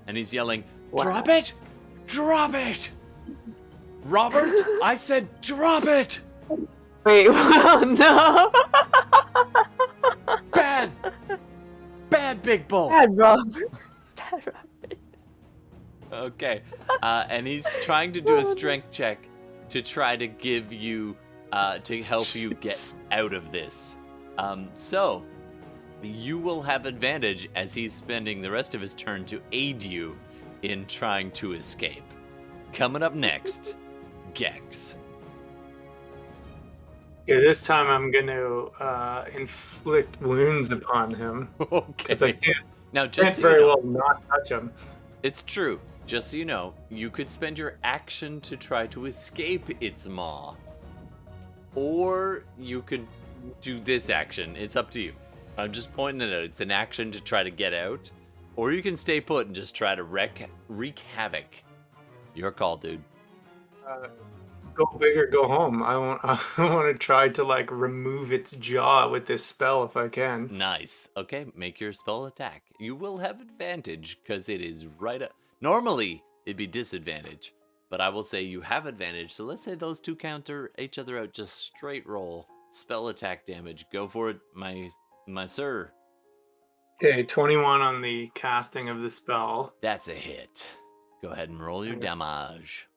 And he's yelling, "Drop it! Drop it! Robert, I said drop it!" Wait, oh no! Bad! Bad, Big Bull! Bad Robert. Bad Robert. Okay, and he's trying to do a strength check to try to give you, to help you get out of this. So, you will have advantage as he's spending the rest of his turn to aid you in trying to escape. Coming up next, Gex. Yeah, this time I'm going to inflict wounds upon him. Okay. Because I can't Now, just so very you know, well not touch him. it's true. Just so you know, you could spend your action to try to escape its maw. Or you could do this action. It's up to you. I'm just pointing it out. It's an action to try to get out. Or you can stay put and just try to wreak havoc. Your call, dude. Go big or go home. I want to try to like remove its jaw with this spell if I can. Nice. Okay, make your spell attack. You will have advantage because it is right up. Normally, it'd be disadvantage. But I will say you have advantage. So let's say those two counter each other out. Just straight roll. Spell attack damage. Go for it, my sir. Okay, 21 on the casting of the spell. That's a hit. Go ahead and roll your Okay. damage.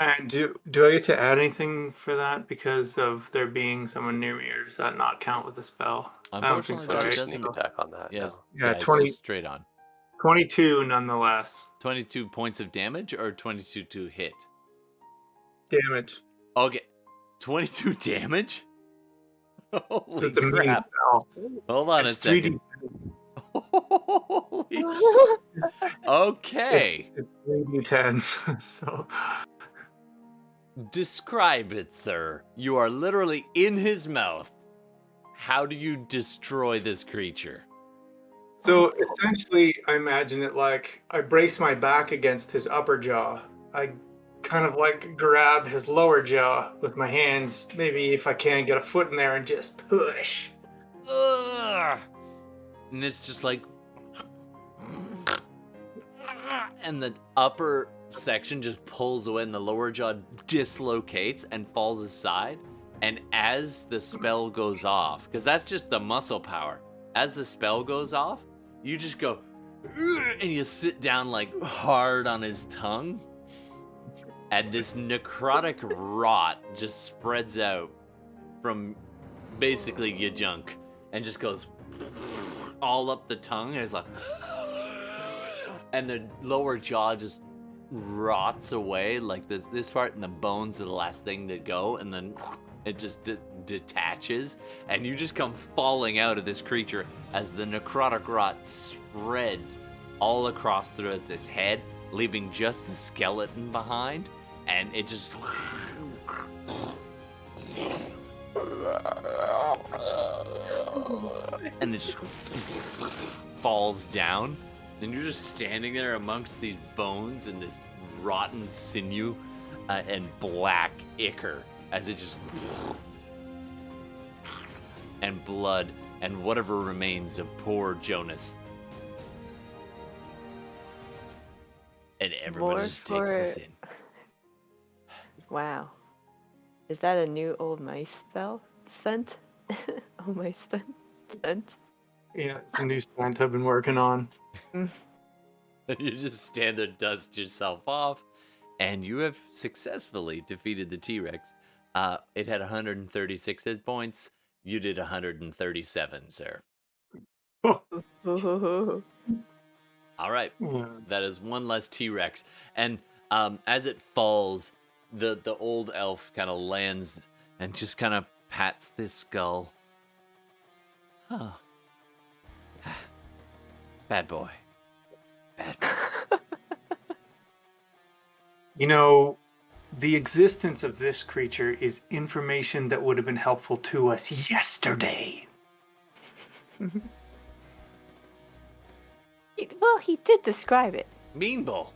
And do I get to add anything for that because of there being someone near me, or does that not count with the spell? I don't think so. Unfortunately, Put your it Right? sneak doesn't. attack on that. Yes. No. Yeah, it's 20 just straight on. 22 nonetheless. 22 points of damage or 22 to hit? Damage. Okay. 22 damage? Holy It's a mean crap. spell. Hold on It's a second. 3d. Okay. It's 3d10. So Describe it, sir. You are literally in his mouth. How do you destroy this creature? So essentially, I imagine it like I brace my back against his upper jaw. I kind of like grab his lower jaw with my hands. Maybe if I can get a foot in there and just push. Ugh. And it's just like, and the upper section just pulls away and the lower jaw dislocates and falls aside. And as the spell goes off, because that's just the muscle power, as the spell goes off, you just go, "Ugh," and you sit down like hard on his tongue. And this necrotic rot just spreads out from basically your junk and just goes all up the tongue. And it's like, and the lower jaw just rots away. Like this part and the bones are the last thing to go. And then it just detaches. And you just come falling out of this creature as the necrotic rot spreads all across through his head, leaving just the skeleton behind. And it just and it just falls down. And you're just standing there amongst these bones and this rotten sinew and black ichor as it just and blood and whatever remains of poor Jonas. And everybody More just takes this for- in. Wow. Is that a new old mice spell? Scent? Old mice scent? Yeah, it's a new stunt I've been working on. You just stand there, dust yourself off, and you have successfully defeated the T-Rex. It had 136 hit points. You did 137, sir. Ooh. All right. Yeah. That is one less T-Rex. And as it falls, the old elf kind of lands and just kind of pats this skull. Huh. Bad boy. Bad boy. You know, the existence of this creature is information that would have been helpful to us yesterday. Well, he did describe it. Mean Bull.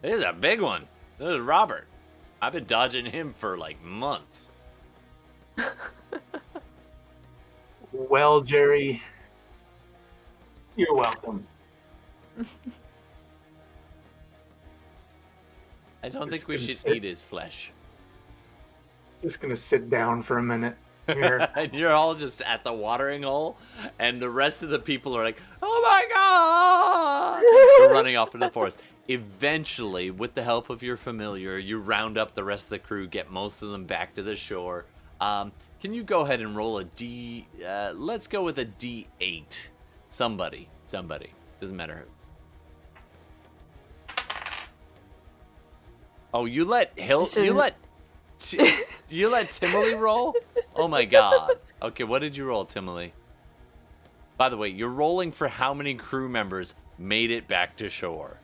This is a big one. This is Robert. I've been dodging him for like months. Well, Jerry, you're welcome. I don't It's think we gonna should sit- eat his flesh. Just gonna sit down for a minute here. And you're all just at the watering hole, and the rest of the people are like, "Oh my god!" They're running off into the forest. Eventually, with the help of your familiar, you round up the rest of the crew, get most of them back to the shore. Can you go ahead and roll a D? Let's go with a D8. Somebody. Doesn't matter who. Oh, you let you let Tihmily roll? Oh my god. Okay, what did you roll, Tihmily? By the way, you're rolling for how many crew members made it back to shore?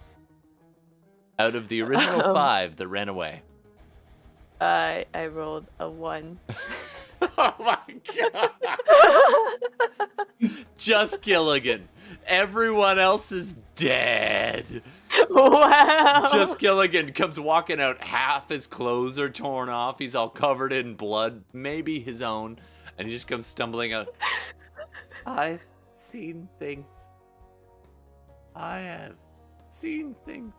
Out of the original 5 that ran away. I rolled a 1. Oh my god. Just Gilligan. Everyone else is dead. Wow. Just Gilligan comes walking out. Half his clothes are torn off. He's all covered in blood, maybe his own. And he just comes stumbling out. I've seen things. I have seen things.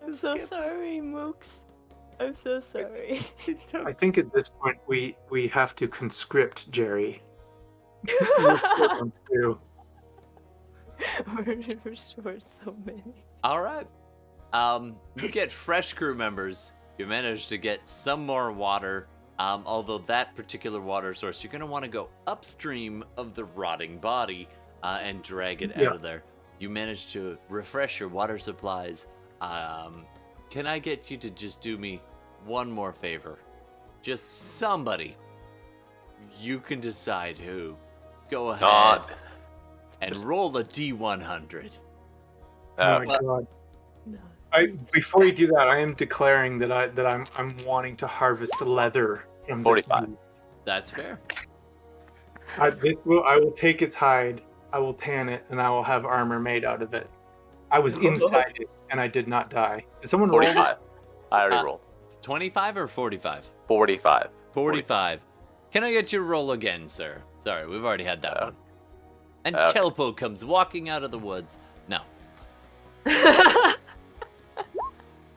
I'm so sorry, Mooks. I'm so sorry. It took I think at this point we have to conscript Jerry. Too. We're short so many. All right. You get fresh crew members. You manage to get some more water. Although that particular water source, you're going to want to go upstream of the rotting body and drag it out of there. You manage to refresh your water supplies. Can I get you to just do me one more favor? Just somebody. You can decide who. Go ahead. Todd. and roll a D100. Oh my god! No. Before you do that, I am declaring that I'm wanting to harvest leather from 45. this beast. That's fair. I will take its hide, I will tan it, and I will have armor made out of it. I was inside it, and I did not die. Did someone roll it? 45. I already rolled. 25 or 45? 45. 45. Can I get your roll again, sir? Sorry, we've already had that one. And Okay. Kelpo comes walking out of the woods. No.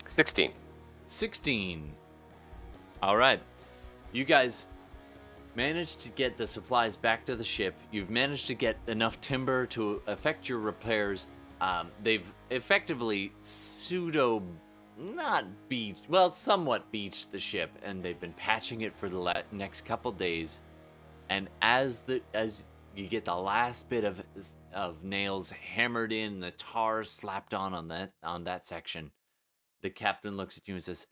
16. 16. All right. You guys managed to get the supplies back to the ship. You've managed to get enough timber to effect your repairs. They've effectively somewhat beached the ship, and they've been patching it for the next couple days. And as you get the last bit of nails hammered in, the tar slapped on that section, the captain looks at you and says,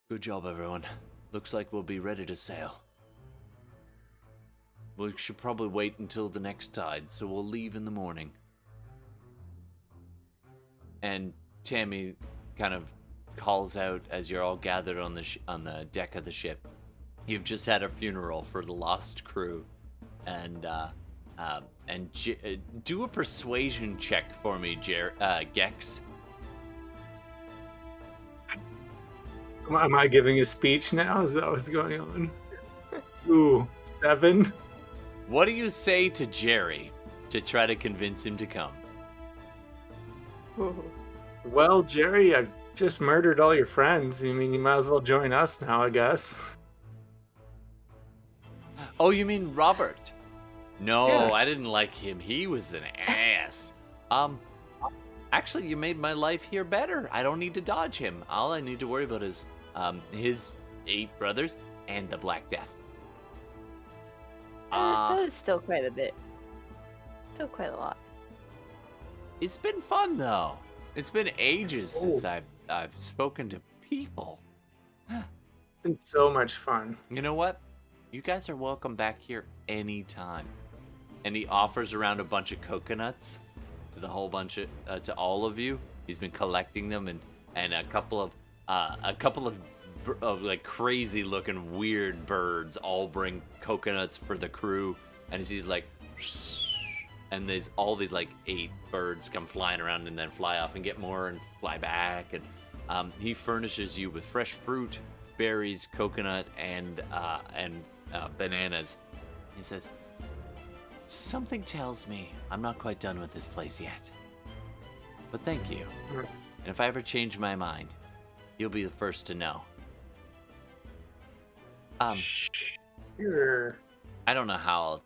"Good job, everyone. Looks like we'll be ready to sail. We should probably wait until the next tide, so we'll leave in the morning." And Tammy kind of calls out as you're all gathered on the deck of the ship. You've just had a funeral for the lost crew, and do a persuasion check for me, Gex. Am I giving a speech now? Is that what's going on? Ooh, 7. What do you say to Jerry to try to convince him to come? Well, Jerry, I've just murdered all your friends. I mean, you might as well join us now, I guess. Oh, you mean Robert? No, Yeah. I didn't like him. He was an ass. Actually, you made my life here better. I don't need to dodge him. All I need to worry about is his 8 brothers and the Black Death. That is still quite a bit. Still quite a lot. It's been fun though. It's been ages since Oh. I've spoken to people. It's so much fun. You know what? You guys are welcome back here anytime. And he offers around a bunch of coconuts to the whole bunch of to all of you. He's been collecting them, and a couple of like crazy looking weird birds all bring coconuts for the crew. And he's like, and there's all these like 8 birds come flying around and then fly off and get more and fly back. And he furnishes you with fresh fruit, berries, coconut, and bananas. He says, "Something tells me I'm not quite done with this place yet. But thank you. And if I ever change my mind, you'll be the first to know." Sure. I don't know how I'll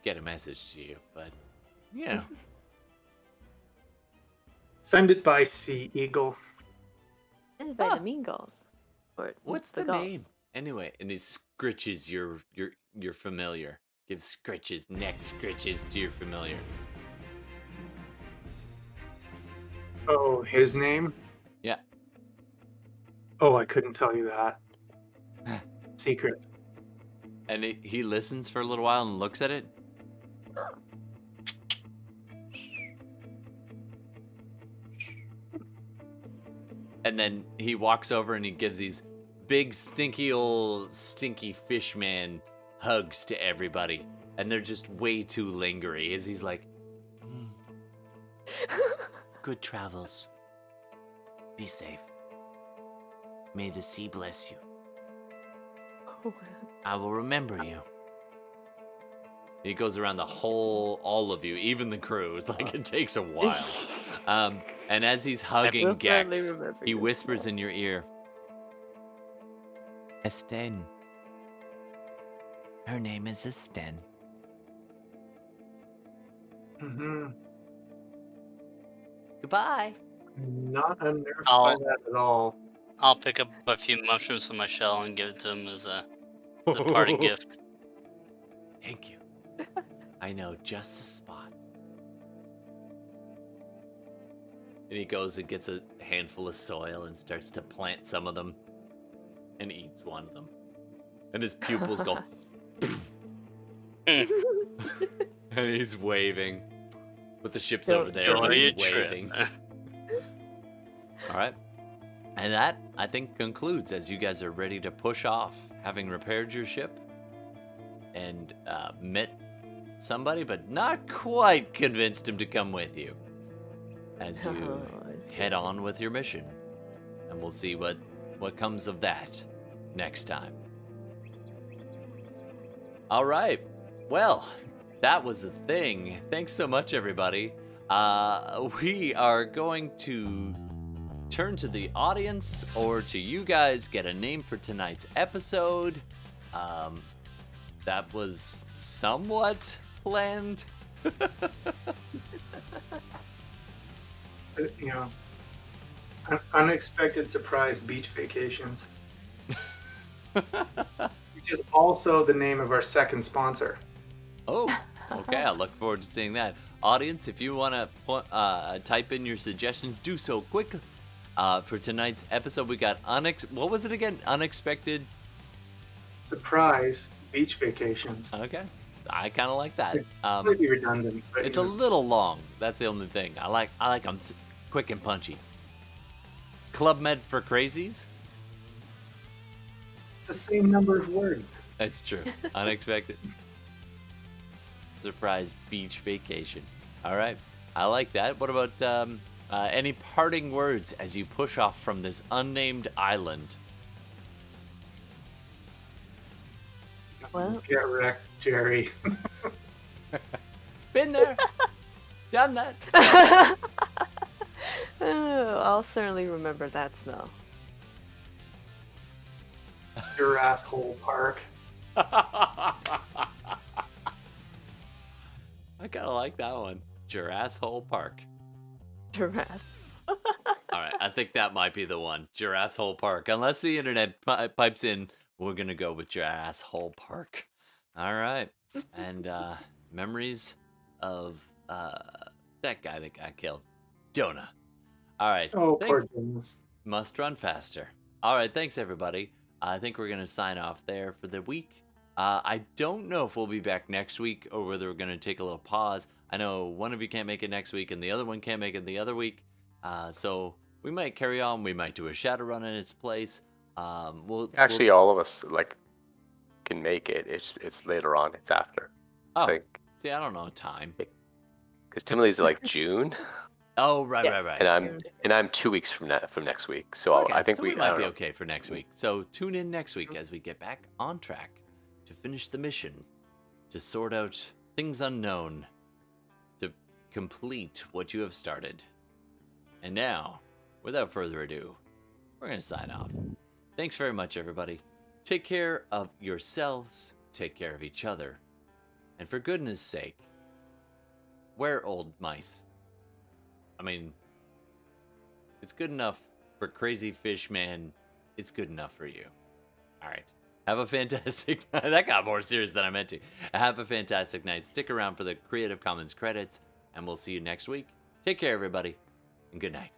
get a message to you, but you know. Send it by Sea Eagle. And by the mean gulls. Or What's the gulls. name? Anyway, and he scritches your familiar. Gives scritches, neck scritches to your familiar. Oh, his name? Yeah. Oh, I couldn't tell you that. Secret. And he listens for a little while and looks at it. And then he walks over and he gives these big, stinky fish man hugs to everybody. And they're just way too lingery as he's like, "Good travels. Be safe. May the sea bless you. Oh, I will remember you." He goes around all of you, even the crew. It's like it takes a while. And as he's hugging will certainly Gex, remember he you whispers small. in your ear, "Esten. Her name is Esten." Mm-hmm. Goodbye. Not unnerved by I'll- that at all. I'll pick up a few mushrooms from my shell and give it to him as a parting gift. Thank you. I know just the spot. And he goes and gets a handful of soil and starts to plant some of them and eats one of them. And his pupils go. And he's waving. With the ships Don't- over there, don't but Enjoy he's your trip. waving. All right. And that, I think, concludes as you guys are ready to push off, having repaired your ship and met somebody, but not quite convinced him to come with you as you head on with your mission. And we'll see what comes of that next time. All right. Well, that was a thing. Thanks so much, everybody. We are going to turn to the audience or to you guys, get a name for tonight's episode. That was somewhat planned. You know, unexpected surprise beach vacations. Which is also the name of our second sponsor. Oh, okay. I look forward to seeing that. Audience, if you want to type in your suggestions, do so quickly. For tonight's episode, we got what was it again? Unexpected Surprise beach vacations. Okay, I kind of like that. Might be redundant, but It's you a know. little long. That's the only thing. I like them quick and punchy. Club Med for crazies. It's the same number of words. That's true. Unexpected. Surprise beach vacation. All right. I like that. What about any parting words as you push off from this unnamed island? Well, Get wrecked, Jerry. Been there. Done that. oh, I'll certainly remember that smell. Jurasshole Park. I kind of like that one. Jurasshole Park. Giraffes. All right, I think that might be the one. Jurasshole Park. Unless the internet pipes in, we're going to go with Jurasshole Park. All right. And memories of that guy that got killed. Jonah. All right. Oh, poor Jonas. Must run faster. All right, thanks, everybody. I think we're going to sign off there for the week. I don't know if we'll be back next week or whether we're going to take a little pause. I know one of you can't make it next week and the other one can't make it the other week. So we might carry on. We might do a shadow run in its place. Actually, all of us can make it. It's later on. It's after. Oh, So, see, I don't know time. because Tihmily's like June, Oh, right, Yeah. right. and I'm 2 weeks from next week. So Okay, I think so we might I don't be know. okay for next week. So tune in next week as we get back on track to finish the mission, to sort out things unknown, to complete what you have started. And now, without further ado, we're going to sign off. Thanks very much, everybody. Take care of yourselves, take care of each other, and for goodness sake, wear old mice. I mean, it's good enough for Crazy Fish Man. It's good enough for you. All right. Have a fantastic that got more serious than I meant to. Have a fantastic night. Stick around for the Creative Commons credits, and we'll see you next week. Take care, everybody, and good night.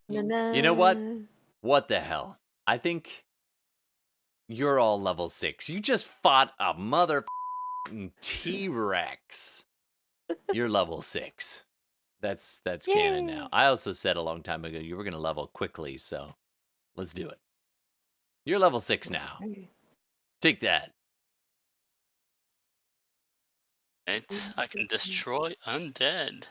You know what? What the hell? I think you're all level 6. You just fought a mother T-Rex. You're level 6. That's canon now. I also said a long time ago you were gonna level quickly, so let's do it. You're level 6 now. Take that. Right? I can destroy undead.